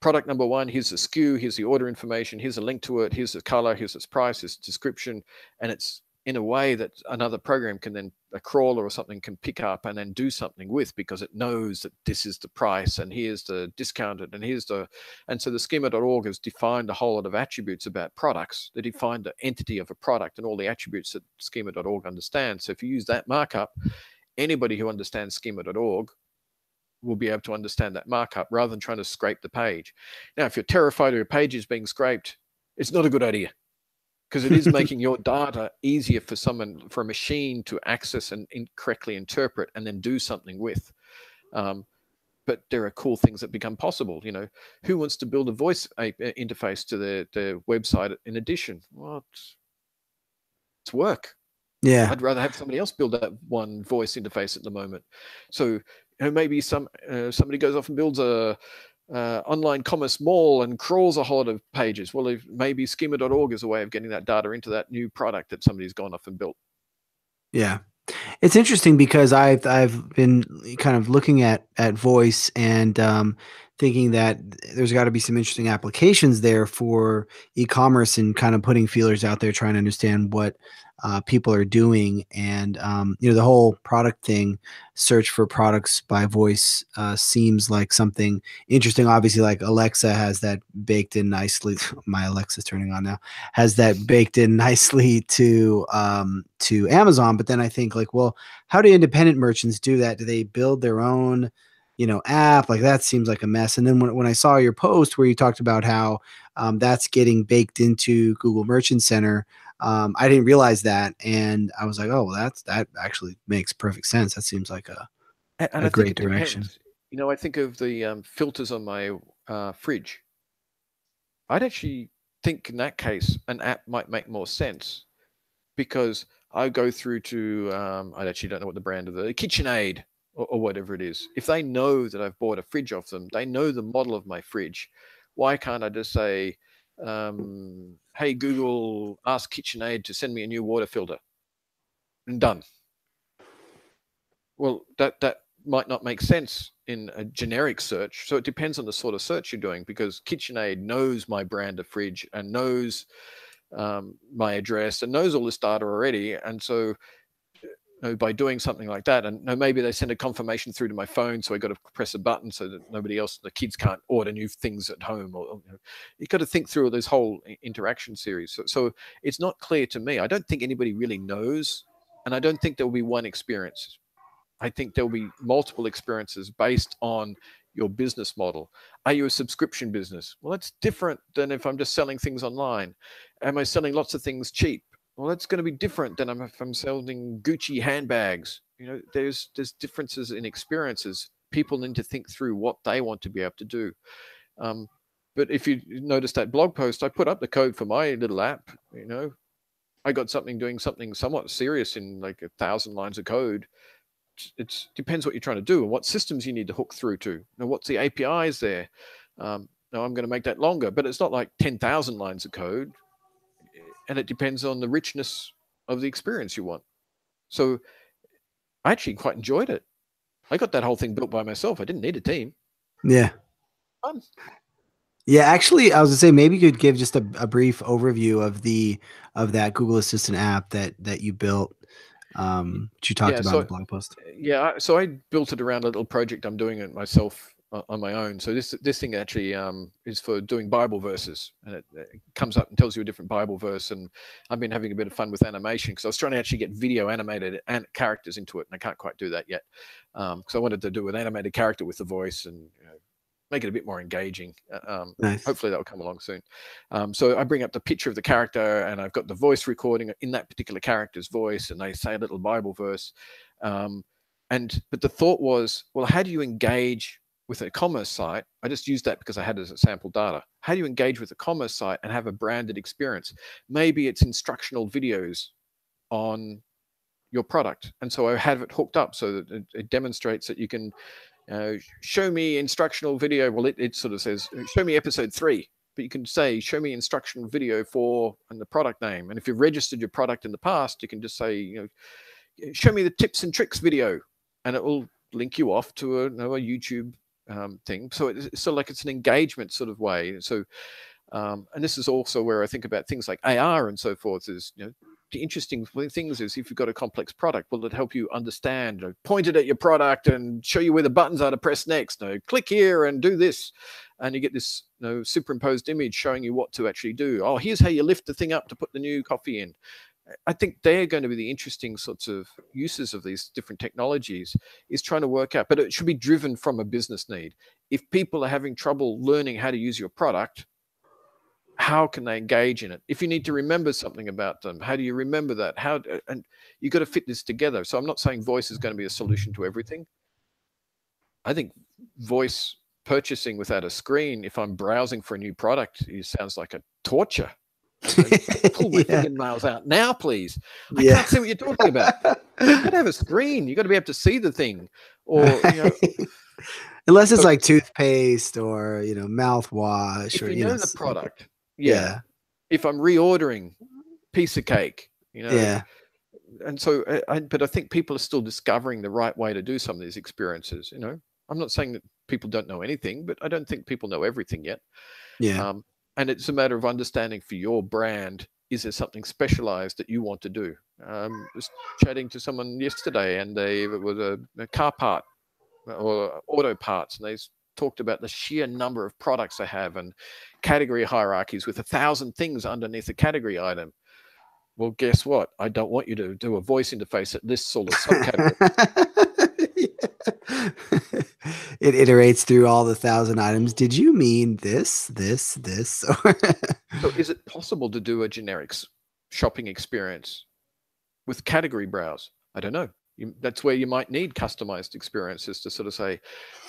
Product number one, here's the SKU, here's the order information, here's a link to it, here's the color, here's its price, here's the description. And it's in a way that another program can then, a crawler or something, can pick up and then do something with, because it knows that this is the price and here's the discounted and here's the, and so the schema.org has defined a whole lot of attributes about products. They define the entity of a product and all the attributes that schema.org understands. So if you use that markup, anybody who understands schema.org will be able to understand that markup rather than trying to scrape the page. Now, if you're terrified of your pages being scraped, it's not a good idea, because it is making your data easier for a machine to access and correctly interpret and then do something with. But there are cool things that become possible. Who wants to build a voice interface to their website in addition? Well, it's work. Yeah. I'd rather have somebody else build that one voice interface at the moment. So maybe somebody goes off and builds a online commerce mall and crawls a whole lot of pages. Well, maybe schema.org is a way of getting that data into that new product that somebody's gone off and built. Yeah. It's interesting because I've been kind of looking at voice and thinking that there's got to be some interesting applications there for e-commerce and kind of putting feelers out there, trying to understand what people are doing. And the whole product thing, search for products by voice, seems like something interesting. Obviously, like Alexa has that baked in nicely. My Alexa's turning on now. Has that baked in nicely to Amazon. But then I think like, well, how do independent merchants do that? Do they build their own app, like that seems like a mess. And then when I saw your post where you talked about how that's getting baked into Google Merchant Center, I didn't realize that, and I was like, oh, well, that actually makes perfect sense. That seems like And a I think great it direction. depends. I think of the filters on my fridge. I'd actually think in that case an app might make more sense because I go through to I actually don't know what the brand of the KitchenAid or whatever it is. If they know that I've bought a fridge off them, they know the model of my fridge. Why can't I just say, "Hey Google, ask KitchenAid to send me a new water filter," and done? Well, that might not make sense in a generic search. So it depends on the sort of search you're doing, because KitchenAid knows my brand of fridge and knows my address and knows all this data already. And so by doing something like that, and maybe they send a confirmation through to my phone, so I got to press a button so that nobody else, the kids, can't order new things at home. Or you've got to think through this whole interaction series. So it's not clear to me. I don't think anybody really knows, and I don't think there will be one experience. I think there'll be multiple experiences based on your business model. Are you a subscription business? Well, that's different than if I'm just selling things online. Am I selling lots of things cheap? Well, that's going to be different than if I'm selling Gucci handbags. There's differences in experiences. People need to think through what they want to be able to do. Um, but if you notice that blog post, I put up the code for my little app. I got doing something somewhat serious in like 1,000 lines of code. It depends what you're trying to do and what systems you need to hook through to. What's the APIs there? Now I'm going to make that longer, but it's not like 10,000 lines of code, and it depends on the richness of the experience you want. So I actually quite enjoyed it. I got that whole thing built by myself. I didn't need a team. Yeah. Fun. Yeah, actually, I was gonna say maybe you could give just a brief overview of that Google Assistant app that you built, that you talked Yeah. about in So the blog post. so I built it around a little project I'm doing it myself on my own. So this thing actually is for doing Bible verses, and it comes up and tells you a different Bible verse. And I've been having a bit of fun with animation because I was trying to actually get video animated and characters into it, and I can't quite do that yet. Because I wanted to do an animated character with the voice and make it a bit more engaging. Nice. Hopefully that'll come along soon. So I bring up the picture of the character, and I've got the voice recording in that particular character's voice, and they say a little Bible verse. But the thought was, well, how do you engage with a commerce site? I just used that because I had it as a sample data. How do you engage with a commerce site and have a branded experience? Maybe it's instructional videos on your product. And so I have it hooked up so that it demonstrates that you can show me instructional video. Well, it sort of says, show me episode 3. But you can say, show me instructional video for and the product name. And if you've registered your product in the past, you can just say, show me the tips and tricks video. And it will link you off to a YouTube thing. So it's sort of like it's an engagement sort of way. So, and this is also where I think about things like AR and so forth is, the interesting things is if you've got a complex product, will it help you understand, point it at your product and show you where the buttons are to press next? Click here and do this. And you get this superimposed image showing you what to actually do. Oh, here's how you lift the thing up to put the new coffee in. I think they're going to be the interesting sorts of uses of these different technologies, is trying to work out, but it should be driven from a business need. If people are having trouble learning how to use your product, how can they engage in it? If you need to remember something about them, how do you remember that? And you've got to fit this together. So I'm not saying voice is going to be a solution to everything. I think voice purchasing without a screen, if I'm browsing for a new product, it sounds like a torture. Pull my Yeah. fingernails out now, please. I Yeah. can't see what you're talking about. You've got to have a screen. You've got to be able to see the thing. Or, Unless it's so like toothpaste or, mouthwash if or, you know the product, yeah. yeah. If I'm reordering piece of cake, Yeah. and so, but I think people are still discovering the right way to do some of these experiences. I'm not saying that people don't know anything, but I don't think people know everything yet. Yeah. And it's a matter of understanding for your brand, is there something specialized that you want to do? Was chatting to someone yesterday, and it was a car part or auto parts, and they talked about the sheer number of products they have and category hierarchies with 1,000 things underneath a category item. Well, guess what? I don't want you to do a voice interface that lists all the subcategories. It iterates through all the 1,000 items. Did you mean this? So is it possible to do a generic shopping experience with category browse? I don't know. That's where you might need customized experiences to sort of say,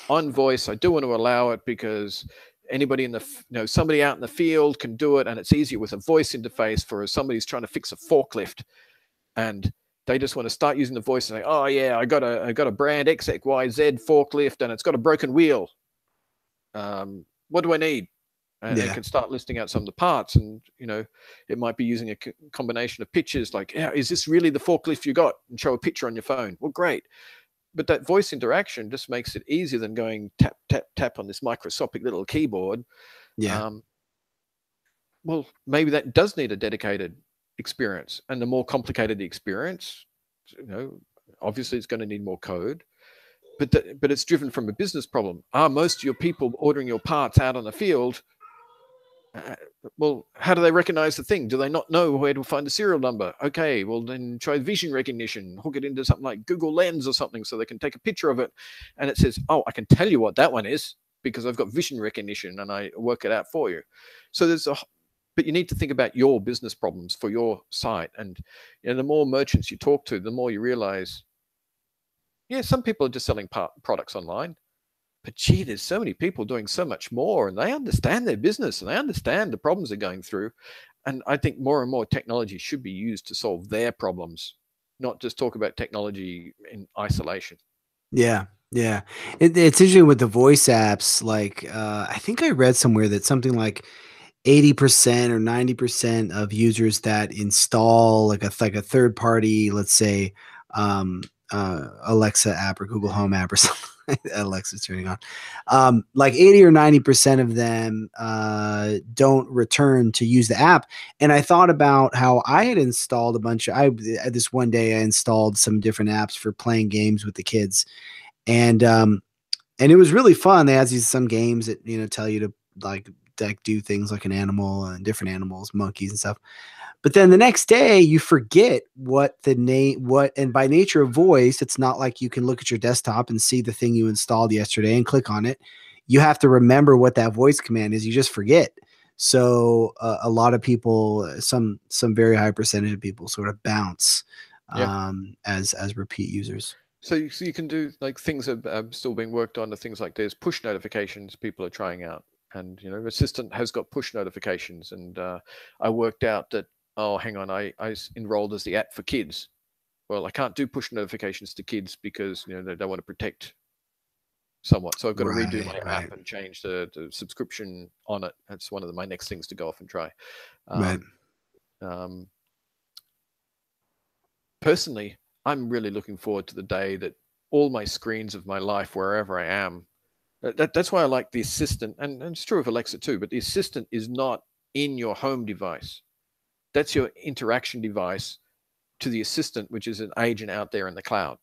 on voice, I do want to allow it because anybody in the, somebody out in the field can do it, and it's easier with a voice interface for somebody who's trying to fix a forklift, and they just want to start using the voice and say, oh yeah, I got a brand XXYZ forklift and it's got a broken wheel. What do I need? And it Yeah. can start listing out some of the parts, and it might be using a combination of pictures like, yeah, is this really the forklift you got, and show a picture on your phone. Well, great. But that voice interaction just makes it easier than going tap tap tap on this microscopic little keyboard. Yeah. Well, maybe that does need a dedicated experience, and the more complicated the experience, obviously it's going to need more code. But it's driven from a business problem. Are most of your people ordering your parts out on the field? Well, how do they recognize the thing? Do they not know where to find the serial number? Okay, well then try vision recognition, hook it into something like Google Lens or something so they can take a picture of it, and it says, oh, I can tell you what that one is because I've got vision recognition and I work it out for you. So but you need to think about your business problems for your site. And the more merchants you talk to, the more you realize, yeah, some people are just selling products online. But gee, there's so many people doing so much more, and they understand their business and they understand the problems they're going through. And I think more and more technology should be used to solve their problems, not just talk about technology in isolation. Yeah. Yeah. It's interesting with the voice apps. Like, I think I read somewhere that something like 80% or 90% of users that install like a third party, let's say, um, Alexa app or Google Home app or something. Alexa's turning on. Like 80 or 90% of them don't return to use the app. And I thought about how I had installed a bunch of, this one day I installed some different apps for playing games with the kids. And it was really fun. They had some games that tell you to like do things like an animal and different animals, monkeys and stuff. But then the next day you forget what the name what and by nature of voice, it's not like you can look at your desktop and see the thing you installed yesterday and click on it. You have to remember what that voice command is. You just forget. So a lot of people, some very high percentage of people, sort of bounce Yeah. as repeat users. So you can do like things are still being worked on. The things like there's push notifications people are trying out, and Assistant has got push notifications. And I worked out that, oh, hang on, I enrolled as the app for kids. Well, I can't do push notifications to kids because they want to protect somewhat. So I've got to redo my Right. app and change the subscription on it. That's one of my next things to go off and try. Right. Um, Personally, I'm really looking forward to the day that all my screens of my life, wherever I am, that's why I like the Assistant, and it's true of Alexa too, but the Assistant is not in your home device. That's your interaction device to the Assistant, which is an agent out there in the cloud.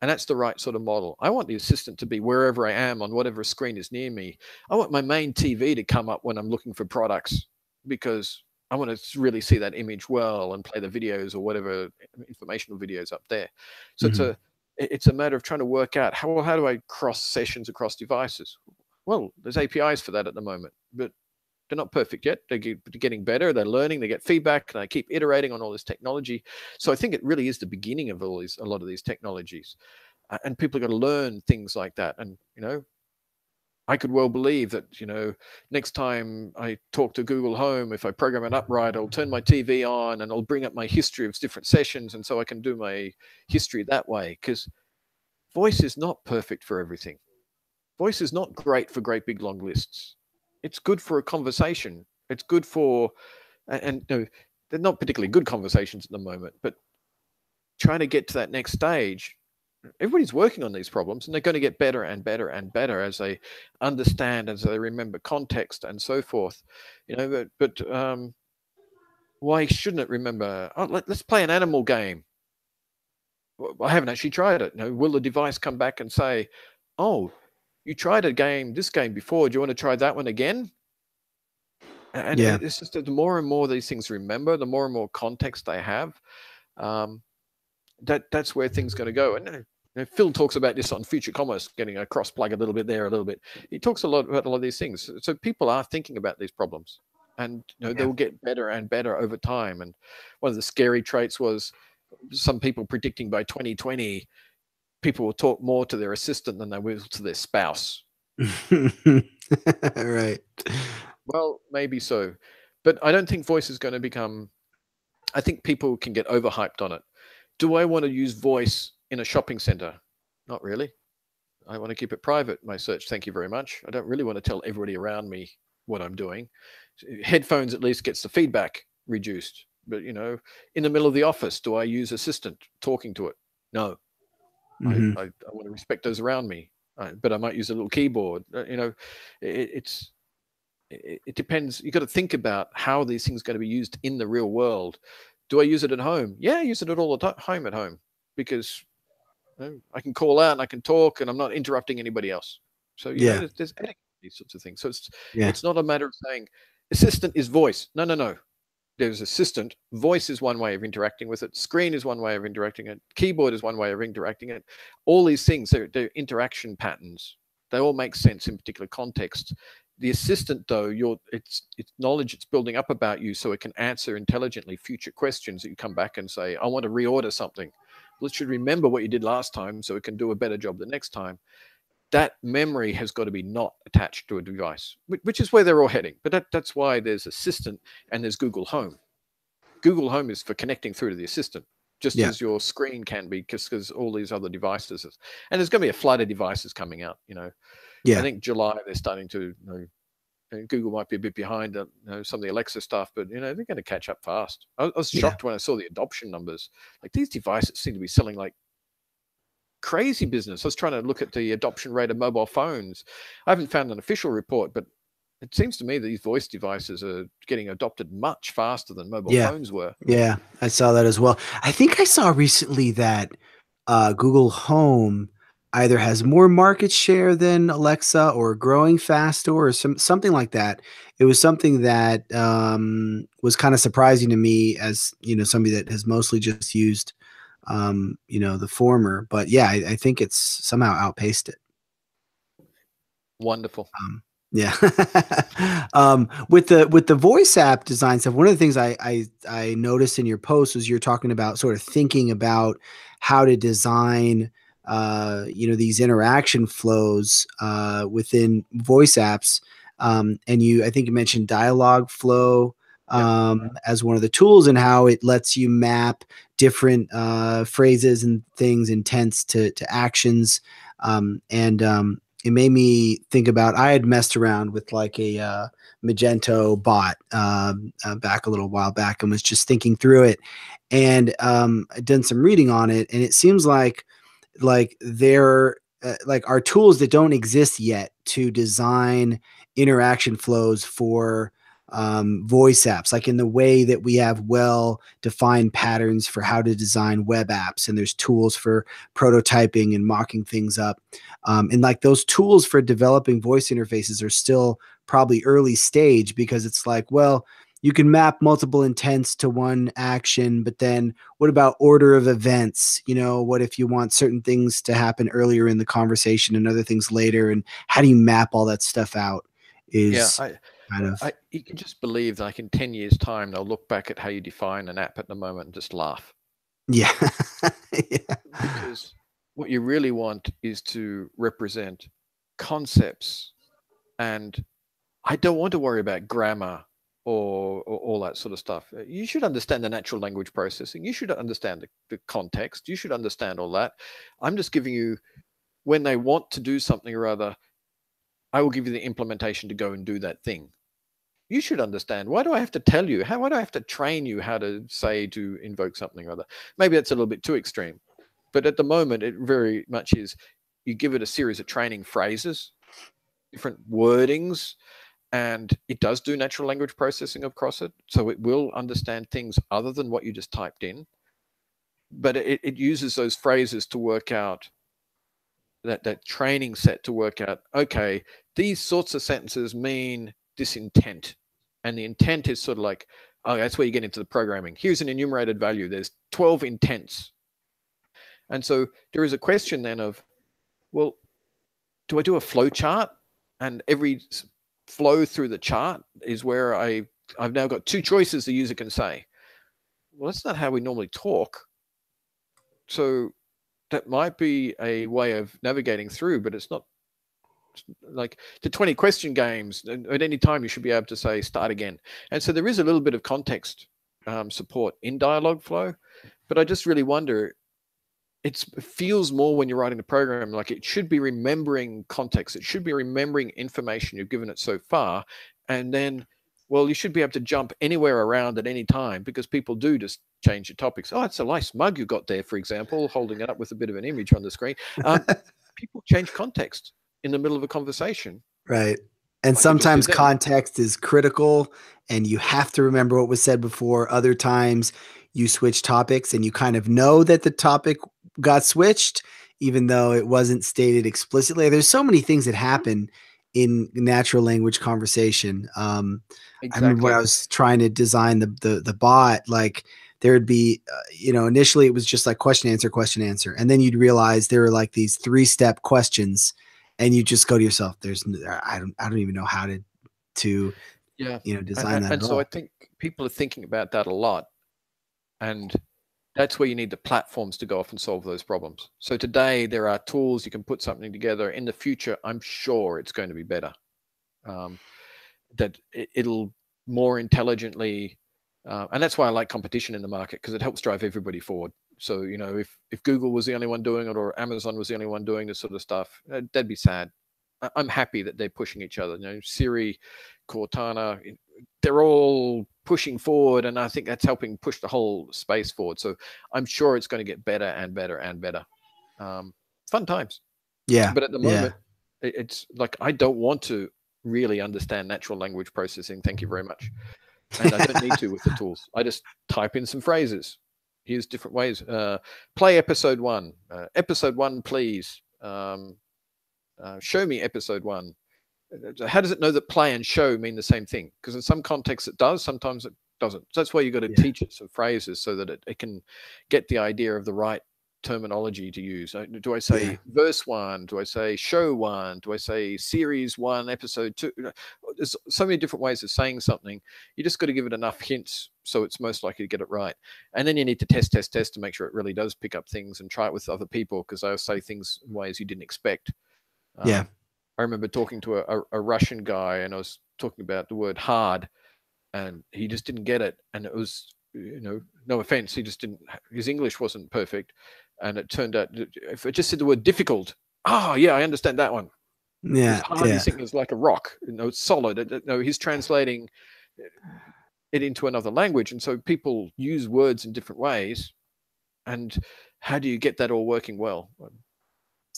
And that's the right sort of model. I want the Assistant to be wherever I am on whatever screen is near me. I want my main TV to come up when I'm looking for products because I want to really see that image well and play the videos or whatever informational videos up there. So Mhm. it's a matter of trying to work out how do I cross sessions across devices? Well, there's APIs for that at the moment, but they're not perfect yet. They're getting better. They're learning. They get feedback, and they keep iterating on all this technology. So I think it really is the beginning of a lot of these technologies, and people are going to learn things like that. And I could well believe that next time I talk to Google Home, if I program it up right, I'll turn my TV on and I'll bring up my history of different sessions, and so I can do my history that way. Because voice is not perfect for everything. Voice is not great for great big long lists. It's good for a conversation. It's good for, and they're not particularly good conversations at the moment, but trying to get to that next stage, everybody's working on these problems, and they're going to get better and better and better as they understand, as they remember context and so forth. But why shouldn't it remember? Oh, let's play an animal game. Well, I haven't actually tried it. Will the device come back and say, "Oh, you tried this game before. Do you want to try that one again?" And Yeah. it's just that the more and more these things remember, the more and more context they have, that's where things are going to go. And Phil talks about this on Future Commerce, getting a cross plug a little bit there, a little bit. He talks a lot about a lot of these things. So people are thinking about these problems, and they Yeah. will get better and better over time. And one of the scary traits was some people predicting by 2020, people will talk more to their assistant than they will to their spouse. Right. Well, maybe so, but I don't think voice is going to become. I think people can get overhyped on it. Do I want to use voice in a shopping center? Not really. I want to keep it private, my search. Thank you very much. I don't really want to tell everybody around me what I'm doing. Headphones at least gets the feedback reduced. But, in the middle of the office, do I use assistant talking to it? No. I want to respect those around me. But I might use a little keyboard. It depends. You've got to think about how these things are going to be used in the real world. Do I use it at home? Yeah, I use it all the time at home, because I can call out and I can talk and I'm not interrupting anybody else. So, Yeah. there's etiquette, these sorts of things. So Yeah. it's not a matter of saying assistant is voice. No. There's assistant. Voice is one way of interacting with it. Screen is one way of interacting it. Keyboard is one way of interacting it. All these things, they're interaction patterns. They all make sense in particular contexts. The assistant, though, it's knowledge it's building up about you, so it can answer intelligently future questions that you come back and say, I want to reorder something. Well, it should remember what you did last time so it can do a better job the next time. That memory has got to be not attached to a device, which is where they're all heading. But that's why there's Assistant and there's Google Home. Google Home is for connecting through to the Assistant, just Yeah. as your screen can be, because all these other devices. And there's going to be a flood of devices coming out. I Yeah. think July they're starting to, Google might be a bit behind some of the Alexa stuff, but they're going to catch up fast. I was shocked when I saw the adoption numbers. Like, these devices seem to be selling like crazy business. I was trying to look at the adoption rate of mobile phones. I haven't found an official report, but it seems to me that these voice devices are getting adopted much faster than mobile Yeah. phones were. Yeah. I saw that as well. I think I saw recently that Google Home either has more market share than Alexa or growing faster or something like that. It was something that was kind of surprising to me as, somebody that has mostly just used, the former. But yeah, I think it's somehow outpaced it. Wonderful. Yeah. With the voice app design stuff, one of the things I noticed in your post was you're talking about sort of thinking about how to design these interaction flows within voice apps. And I think you mentioned dialogue flow as one of the tools, and how it lets you map different phrases and things, intents to actions. It made me think about, I had messed around with like a Magento bot back a little while back, and was just thinking through it, and I'd done some reading on it, and it seems like there are tools that don't exist yet to design interaction flows for voice apps, like in the way that we have well defined patterns for how to design web apps, and there's tools for prototyping and mocking things up. And like those tools for developing voice interfaces are still probably early stage, because it's like, well, you can map multiple intents to one action, but then what about order of events? What if you want certain things to happen earlier in the conversation and other things later? And how do you map all that stuff out is kind of. You can just believe that, like, in 10 years' time, they'll look back at how you define an app at the moment and just laugh. Yeah. Yeah. Because what you really want is to represent concepts, and I don't want to worry about grammar or all that sort of stuff. You should understand the natural language processing. You should understand the context. You should understand all that. I'm just giving you, when they want to do something or other, I will give you the implementation to go and do that thing. You should understand. Why do I have to tell you? Why do I have to train you how to say to invoke something or other? Maybe that's a little bit too extreme. But at the moment, it very much is, you give it a series of training phrases, different wordings, and it does do natural language processing across it. So it will understand things other than what you just typed in. But it uses those phrases to work out that training set to work out, okay, these sorts of sentences mean this intent. And the intent is sort of like, oh, that's where you get into the programming. Here's an enumerated value. There's 12 intents. And so there is a question then of, well, do I do a flow chart? And every flow through the chart is where I've now got two choices the user can say. Well, that's not how we normally talk. So that might be a way of navigating through, but it's not like the 20 question games. At any time, you should be able to say, start again. And so there is a little bit of context support in Dialogflow, but I just really wonder, it feels more when you're writing the program like it should be remembering context. It should be remembering information you've given it so far. And then, well, you should be able to jump anywhere around at any time, because people do just change the topics. Oh, it's a nice mug you got there, for example, holding it up with a bit of an image on the screen. People change context in the middle of a conversation. Right. And Like I just did sometimes then. context is critical and you have to remember what was said before. Other times you switch topics and you kind of know that the topic got switched, even though it wasn't stated explicitly. There's so many things that happen in natural language conversation. I remember when I Exactly. was trying to design the bot, like there would be, initially it was just like question, answer. And then you'd realize there were like these 3-step questions and you just go to yourself, I don't even know how to Yeah. design that And at so I all. think people are thinking about that a lot. And that's where you need the platforms to go off and solve those problems. So today there are tools you can put something together. In the future, I'm sure it's going to be better. That it'll more intelligently, and that's why I like competition in the market, because it helps drive everybody forward. So if Google was the only one doing it, or Amazon was the only one doing this sort of stuff, that'd be sad. I'm happy that they're pushing each other. Siri, Cortana, they're all pushing forward, and I think that's helping push the whole space forward. So I'm sure it's going to get better and better and better. Fun times. Yeah. But at the Yeah. moment, it's like I don't want to really understand natural language processing. Thank you very much. And I don't need to with the tools. I just type in some phrases. Here's different ways. Play episode 1. Episode 1, please. Show me episode 1. How does it know that play and show mean the same thing? Because in some contexts it does, sometimes it doesn't. So that's why you've got to Yeah. teach it some phrases so that it can get the idea of the right terminology to use. Do I say Yeah. verse 1? Do I say show 1? Do I say series 1, episode 2? There's so many different ways of saying something. You just got to give it enough hints so it's most likely to get it right. And then you need to test to make sure it really does pick up things, and try it with other people, because they'll say things in ways you didn't expect. Yeah. I remember talking to a Russian guy, and I was talking about the word hard, and he just didn't get it. And it was, no offense, he just didn't, his English wasn't perfect. And it turned out, if I just said the word difficult, oh yeah, I understand that one. Because Yeah. hard, Yeah. he's thinking is like a rock, it's solid. He's translating it into another language. And so people use words in different ways. And how do you get that all working well?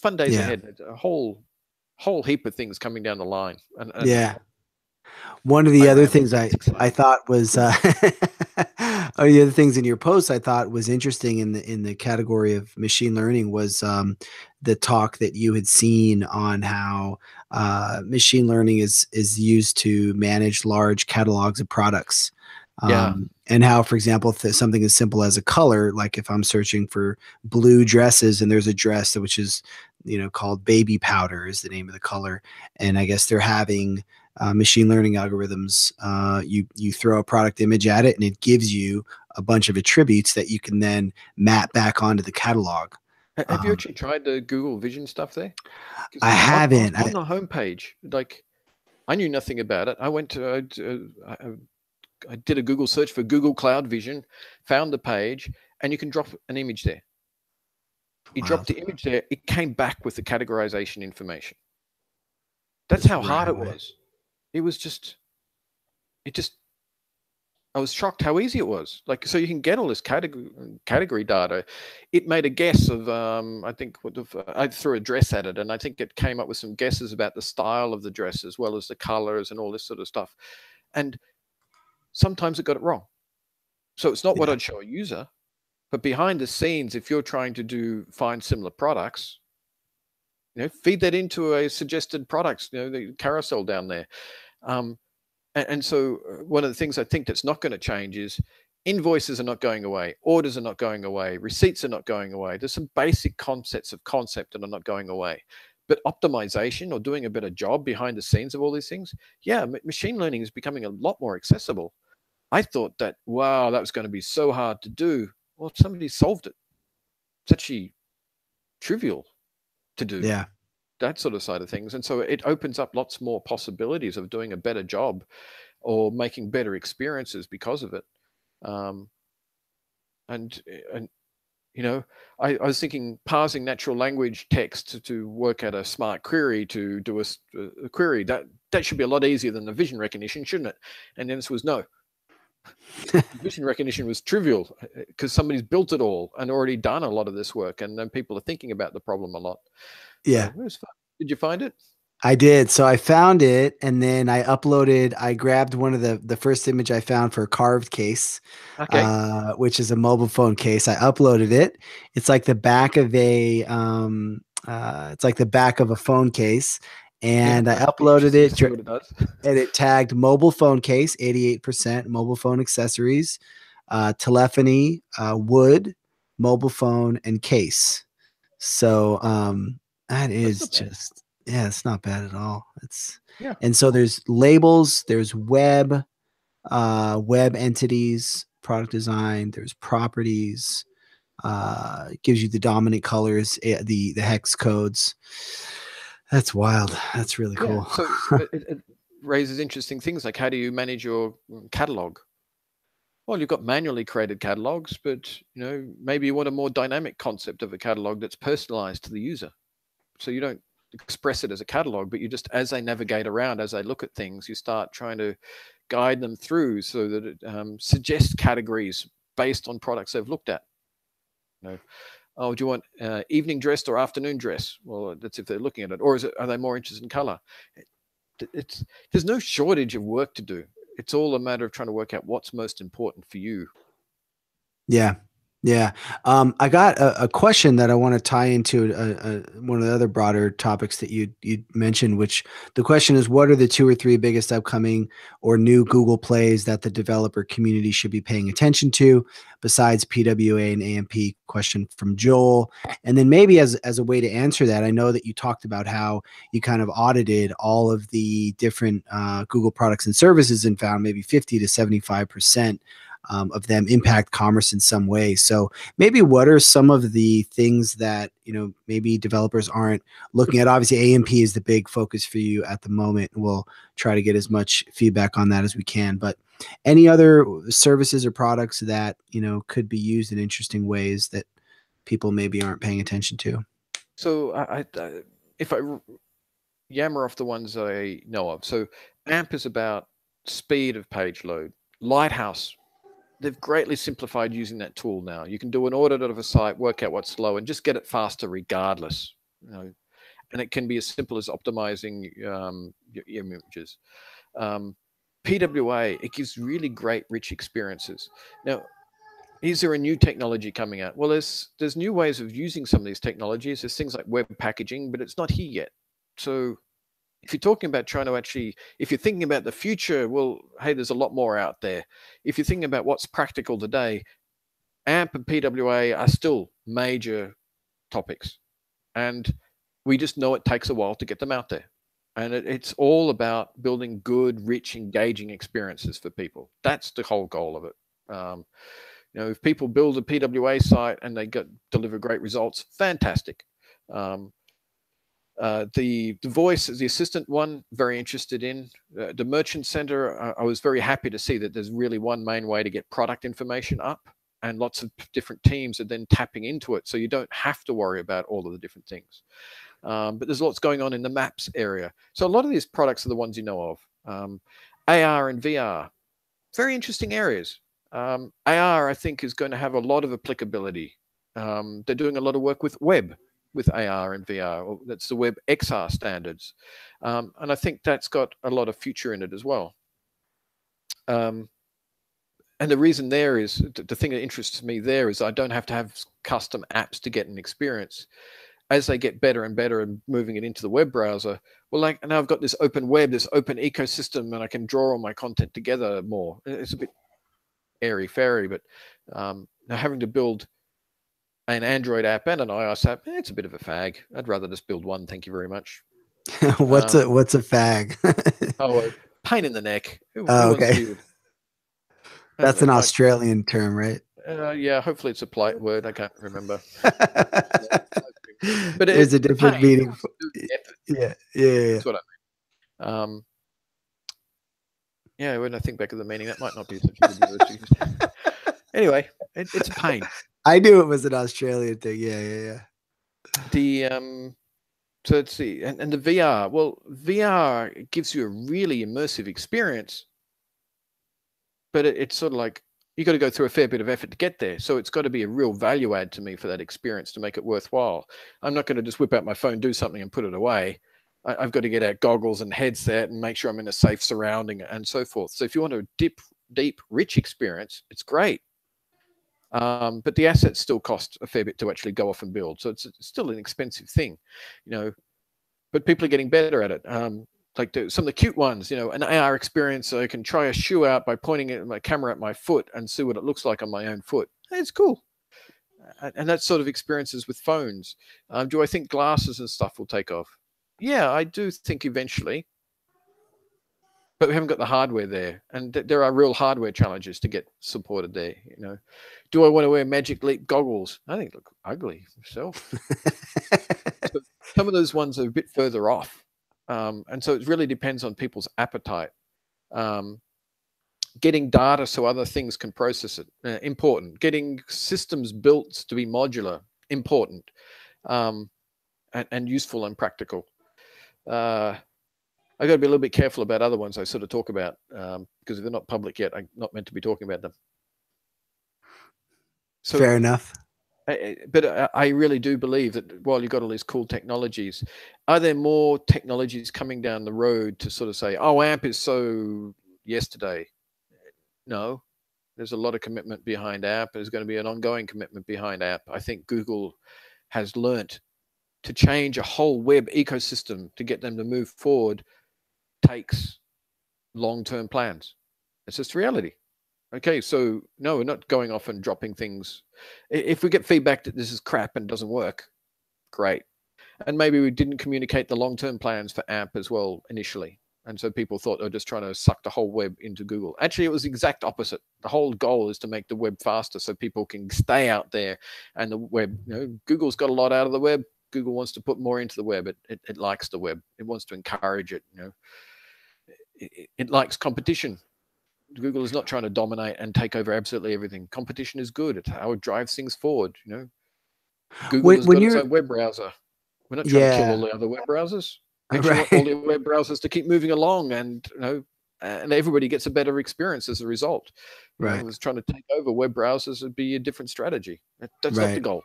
Fun days Yeah. ahead. A whole heap of things coming down the line. And Yeah. One of I the other rambled. things It's I exciting. thought was or the other things in your post I thought was interesting in the category of machine learning was the talk that you had seen on how machine learning is used to manage large catalogs of products. Yeah. And how, for example, something as simple as a color, like if I'm searching for blue dresses and there's a dress which is, called baby powder is the name of the color. And I guess they're having machine learning algorithms. You throw a product image at it and it gives you a bunch of attributes that you can then map back onto the catalog. Have you Um, actually tried the Google Vision stuff there? I Because haven't. on the homepage, like I knew nothing about it. I went to, I did a Google search for Google Cloud Vision, found the page, and you can drop an image there. You Wow, dropped the image there, it came back with the categorization information. That's that's how hard it right. was. It was just, it just, I was shocked how easy it was. Like, so you can get all this category data. It made a guess of, I think, I threw a dress at it, and I think it came up with some guesses about the style of the dress as well as the colors and all this sort of stuff. And sometimes it got it wrong. So it's not what Yeah, I'd show a user, but behind the scenes, if you're trying to find similar products, feed that into a suggested products, the carousel down there. And so one of the things I think that's not going to change is Invoices are not going away. Orders are not going away. Receipts are not going away. There's some basic concepts of concept that are not going away. But optimization or doing a better job behind the scenes of all these things, yeah, machine learning is becoming a lot more accessible. I thought that, wow, that was going to be so hard to do. Well, somebody solved it. It's actually trivial to do, Yeah. that sort of side of things. And so it opens up lots more possibilities of doing a better job or making better experiences because of it. Um, and you know, I was thinking parsing natural language text to work at a smart query to do a query, that should be a lot easier than the vision recognition, shouldn't it? And then this was no. Vision recognition was trivial because somebody's built it all and already done a lot of this work, and then people are thinking about the problem a lot. So Yeah. it was fun. Did you find it? I did. So I found it and then I grabbed one of the first image I found for a carved case, Okay. which is a mobile phone case. I uploaded it. It's like the back of it's like the back of a phone case. Yeah, And I I'd be uploaded interested to it see what it does. and it tagged mobile phone case, 88%, mobile phone accessories, telephony, wood, mobile phone, and case. So that That's is not bad. just yeah, it's not bad at all. It's Yeah. and so there's labels, there's web entities, product design, there's properties, it gives you the dominant colors, the hex codes. That's wild. That's really Yeah. cool. So it raises interesting things like how do you manage your catalog? Well, you've got manually created catalogs, but maybe you want a more dynamic concept of a catalog that's personalized to the user. So you don't express it as a catalog, but you just, as they navigate around, as they look at things, you start trying to guide them through so that it suggests categories based on products they've looked at. Oh, do you want evening dress or afternoon dress? Well, that's if they're looking at it. Or are they more interested in color? There's no shortage of work to do. It's all a matter of trying to work out what's most important for you. Yeah. Yeah. I got a question that I want to tie into one of the other broader topics that you mentioned, which the question is, what are the 2 or 3 biggest upcoming or new Google plays that the developer community should be paying attention to besides PWA and AMP? Question from Joel. And then maybe as a way to answer that, I know that you talked about how you kind of audited all of the different Google products and services and found maybe 50 to 75% of them impact commerce in some way. So maybe what are some of the things that, maybe developers aren't looking at? Obviously, AMP is the big focus for you at the moment. We'll try to get as much feedback on that as we can. But any other services or products that, could be used in interesting ways that people maybe aren't paying attention to? So if I yammer off the ones I know of. So AMP is about speed of page load. Lighthouse, they've greatly simplified using that tool now. You can do an audit of a site, work out what's slow, and just get it faster regardless. And it can be as simple as optimizing your images. PWA, it gives really great, rich experiences. Now, is there a new technology coming out? Well, there's new ways of using some of these technologies. There's things like web packaging, but it's not here yet. So if you're talking about trying to if you're thinking about the future, well, hey, there's a lot more out there. If you're thinking about what's practical today, AMP and PWA are still major topics. And we just know it takes a while to get them out there. And it's all about building good, rich, engaging experiences for people. That's the whole goal of it. If people build a PWA site and they deliver great results, fantastic. The voice, the assistant one, very interested in. The merchant center, I was very happy to see that there's really one main way to get product information up, and lots of different teams are then tapping into it. So you don't have to worry about all of the different things. But there's lots going on in the maps area. So a lot of these products are the ones you know of. AR and VR, very interesting areas. AR, I think, is going to have a lot of applicability. They're doing a lot of work with web, with AR and VR. That's the Web XR standards. And I think that's got a lot of future in it as well. And the reason there is, the thing that interests me there is I don't have to have custom apps to get an experience. As they get better and better and moving it into the web browser, well, like now I've got this open web, this open ecosystem, and I can draw all my content together more. It's a bit airy fairy, but now having to build an Android app and an iOS app, it's a bit of a fag. I'd rather just build one. Thank you very much. What's Um, a fag? a pain in the neck. Who Oh, wants to okay. be with? That's an Like, Australian term, right? yeah, hopefully it's a polite word. I can't remember. But There's a it's a different pain. meaning. Do the effort. Yeah, yeah, yeah, yeah. That's what I mean. Yeah, when I think back of the meaning, that might not be such a good word to use. Anyway, it's a pain. I knew it was an Australian thing. Yeah, yeah, yeah. The so let's see, and the VR. Well, VR gives you a really immersive experience, but it's sort of like you got to go through a fair bit of effort to get there. So it's got to be a real value add to me for that experience to make it worthwhile. I'm not going to just whip out my phone, do something, and put it away. I've got to get out goggles and headset and make sure I'm in a safe surrounding and so forth. So if you want a deep, rich experience, it's great. But the assets still cost a fair bit to actually go off and build. So it's still an expensive thing, you know, but people are getting better at it. Like some of the cute ones, you know, an AR experience. So I can try a shoe out by pointing my camera at my foot and see what it looks like on my own foot. It's cool. And that sort of experiences with phones. Do I think glasses and stuff will take off? Yeah, I do think eventually, but we haven't got the hardware there, and there are real hardware challenges to get supported there. You know, do I want to wear Magic Leap goggles? I think they look ugly myself. So some of those ones are a bit further off, and so it really depends on people's appetite. Um, Getting data so other things can process it, important. Getting systems built to be modular, important, and useful and practical. I got to be a little bit careful about other ones I sort of talk about, because if they're not public yet, I'm not meant to be talking about them. So, Fair enough. but I really do believe that while you've got all these cool technologies, are there more technologies coming down the road to sort of say, oh, AMP is so yesterday? No, there's a lot of commitment behind AMP. There's going to be an ongoing commitment behind AMP. I think Google has learnt to change a whole web ecosystem to get them to move forward takes long-term plans. It's just reality. Okay, so no, we're not going off and dropping things. If we get feedback that this is crap and doesn't work, great. And maybe we didn't communicate the long-term plans for AMP as well initially. And so people thought they were just trying to suck the whole web into Google. Actually, it was the exact opposite. The whole goal is to make the web faster so people can stay out there. And the web, you know, Google's got a lot out of the web. Google wants to put more into the web. It likes the web. It wants to encourage it. You know, it likes competition. Google is not trying to dominate and take over absolutely everything. Competition is good. It's how it drives things forward. You know, Google has When got its you're, own web browser. We're not trying to kill all yeah, the other web browsers. We actually want all right, the web browsers to keep moving along, and you know, and everybody gets a better experience as a result. You know, right, was trying to take over web browsers would be a different strategy. That's not the right. goal.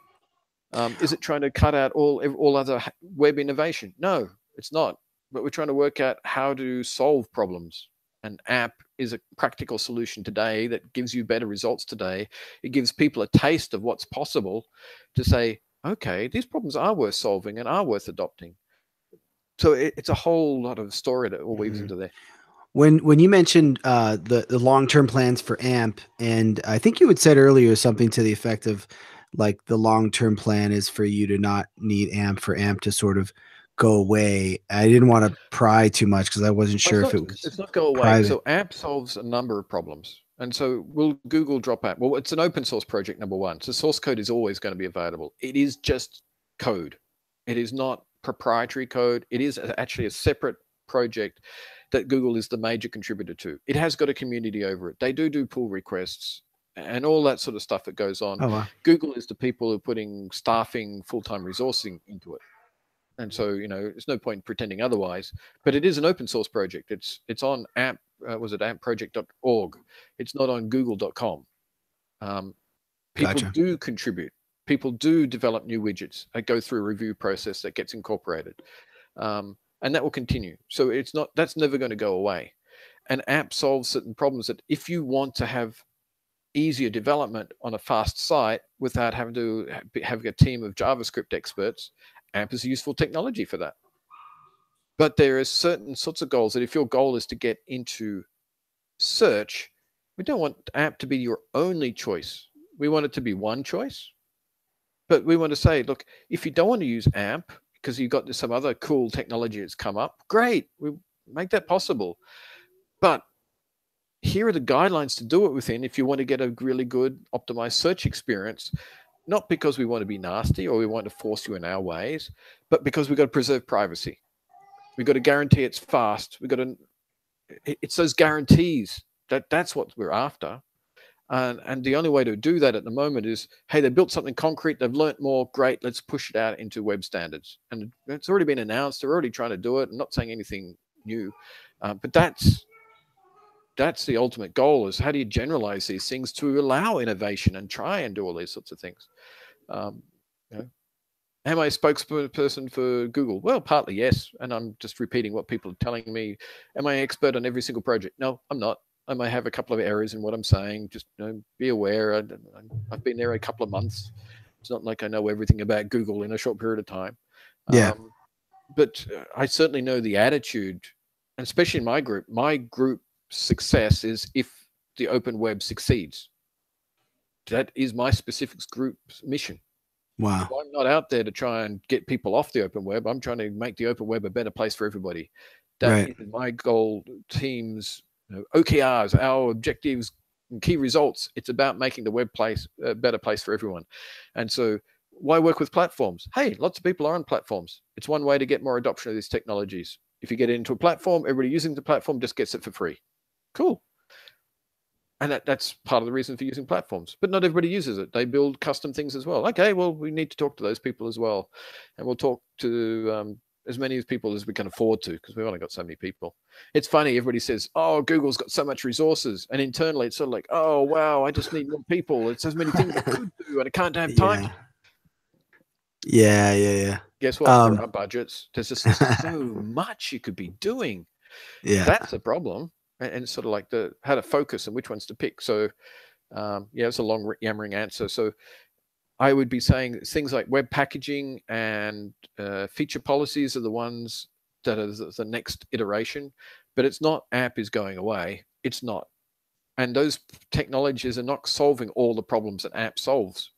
Is it trying to cut out all other web innovation? No, it's not. But we're trying to work out how to solve problems. An app is a practical solution today that gives you better results today. It gives people a taste of what's possible to say, okay, these problems are worth solving and are worth adopting. So it's a whole lot of story that all weaves Mhm. into there. When you mentioned the long-term plans for AMP, and I think you had said earlier something to the effect of like the long-term plan is for you to not need AMP for AMP to sort of go away. I didn't want to pry too much because I wasn't Well, sure if it was it's not go away. private. So AMP solves a number of problems. And so will Google drop AMP? Well, it's an open source project, number one. So source code is always going to be available. It is just code. It is not proprietary code. It is actually a separate project that Google is the major contributor to. It has got a community over it. They do pull requests and all that sort of stuff that goes on. Oh wow. Google is the people who are putting staffing, full-time resourcing into it. And so, you know, there's no point pretending otherwise. But it is an open source project. It's on AMP, was it ampproject.org? It's not on google.com. People Gotcha. do contribute. People do develop new widgets that go through a review process that gets incorporated. And that will continue. So that's never going to go away. And AMP solves certain problems that if you want to have easier development on a fast site without having to have a team of JavaScript experts, AMP is a useful technology for that. But there are certain sorts of goals that if your goal is to get into search, We don't want app to be your only choice. We want it to be one choice, but we want to say, look, if you don't want to use AMP because you've got some other cool technology that's come up, great, we make that possible. But here are the guidelines to do it within if you want to get a really good optimized search experience, not because we want to be nasty or we want to force you in our ways, but because we've got to preserve privacy. We've got to guarantee it's fast. We've got to, it's those guarantees that's what we're after. And the only way to do that at the moment is, hey, they built something concrete, they've learnt more, great, let's push it out into web standards. And it's already been announced, they're already trying to do it. I'm not saying anything new, but that's the ultimate goal, is how do you generalize these things to allow innovation and try and do all these sorts of things. You know, am I a spokesperson for Google? Well, partly yes, and I'm just repeating what people are telling me. Am I an expert on every single project? No, I'm not. I may have a couple of errors in what I'm saying. Just be aware. I've been there a couple of months. It's not like I know everything about Google in a short period of time. Yeah. But I certainly know the attitude, and especially in my group. My group success is if the open web succeeds. That is my specific group's mission. Wow. So I'm not out there to try and get people off the open web. I'm trying to make the open web a better place for everybody. That Right. is my goal. Teams, OKRs, our objectives and key results. It's about making the web place a better place for everyone. And so why work with platforms? Hey, lots of people are on platforms. It's one way to get more adoption of these technologies. If you get into a platform, everybody using the platform just gets it for free. Cool. And that's part of the reason for using platforms. But not everybody uses it. They build custom things as well. Okay, well, we need to talk to those people as well. And we'll talk to as many people as we can afford to, because we've only got so many people. It's funny, everybody says, oh, Google's got so much resources. And internally, it's sort of like, oh, wow, I just need more people. It's so many things I could do, and I can't have time. Yeah. Guess what? There are budgets. There's just so much you could be doing. Yeah. That's a problem. And sort of like how to focus and which ones to pick. So, it's a long yammering answer. So I would be saying things like web packaging and feature policies are the ones that are the next iteration, but it's not app is going away. It's not. And those technologies are not solving all the problems that app solves.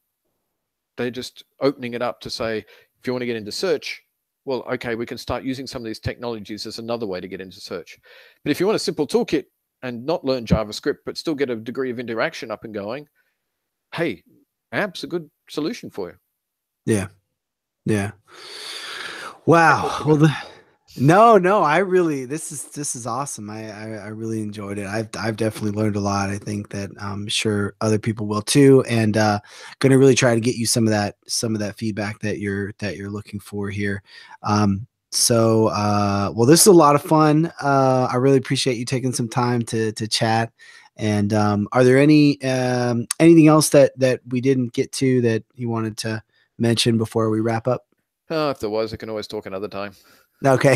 They're just opening it up to say, if you want to get into search, well, okay, we can start using some of these technologies as another way to get into search. But if you want a simple toolkit and not learn JavaScript, but still get a degree of interaction up and going, hey, AMP's a good solution for you. Yeah. Wow. Well, no, I really, this is awesome. I really enjoyed it. I've definitely learned a lot. I think that I'm sure other people will too, and gonna really try to get you some of that feedback that you're looking for here. Well, this is a lot of fun. I really appreciate you taking some time to chat. And are there anything else that we didn't get to that you wanted to mention before we wrap up? Oh, if there was, I can always talk another time. Okay.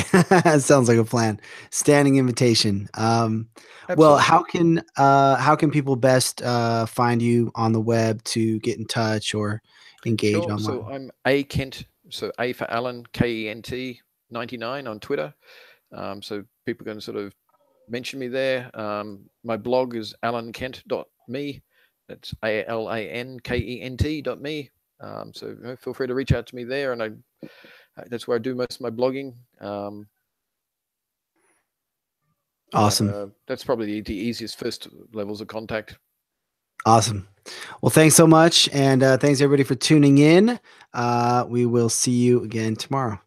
Sounds like a plan. Standing invitation. Well, Absolutely. how can people best find you on the web to get in touch or engage Sure. So online? I'm A Kent, so A for Alan, Kent 99 on Twitter. So people can sort of mention me there. My blog is alankent.me. That's ALANKENT.me. So feel free to reach out to me there, and that's where I do most of my blogging. Awesome. That's probably the easiest first levels of contact. Awesome. Well, thanks so much. And thanks everybody for tuning in. We will see you again tomorrow.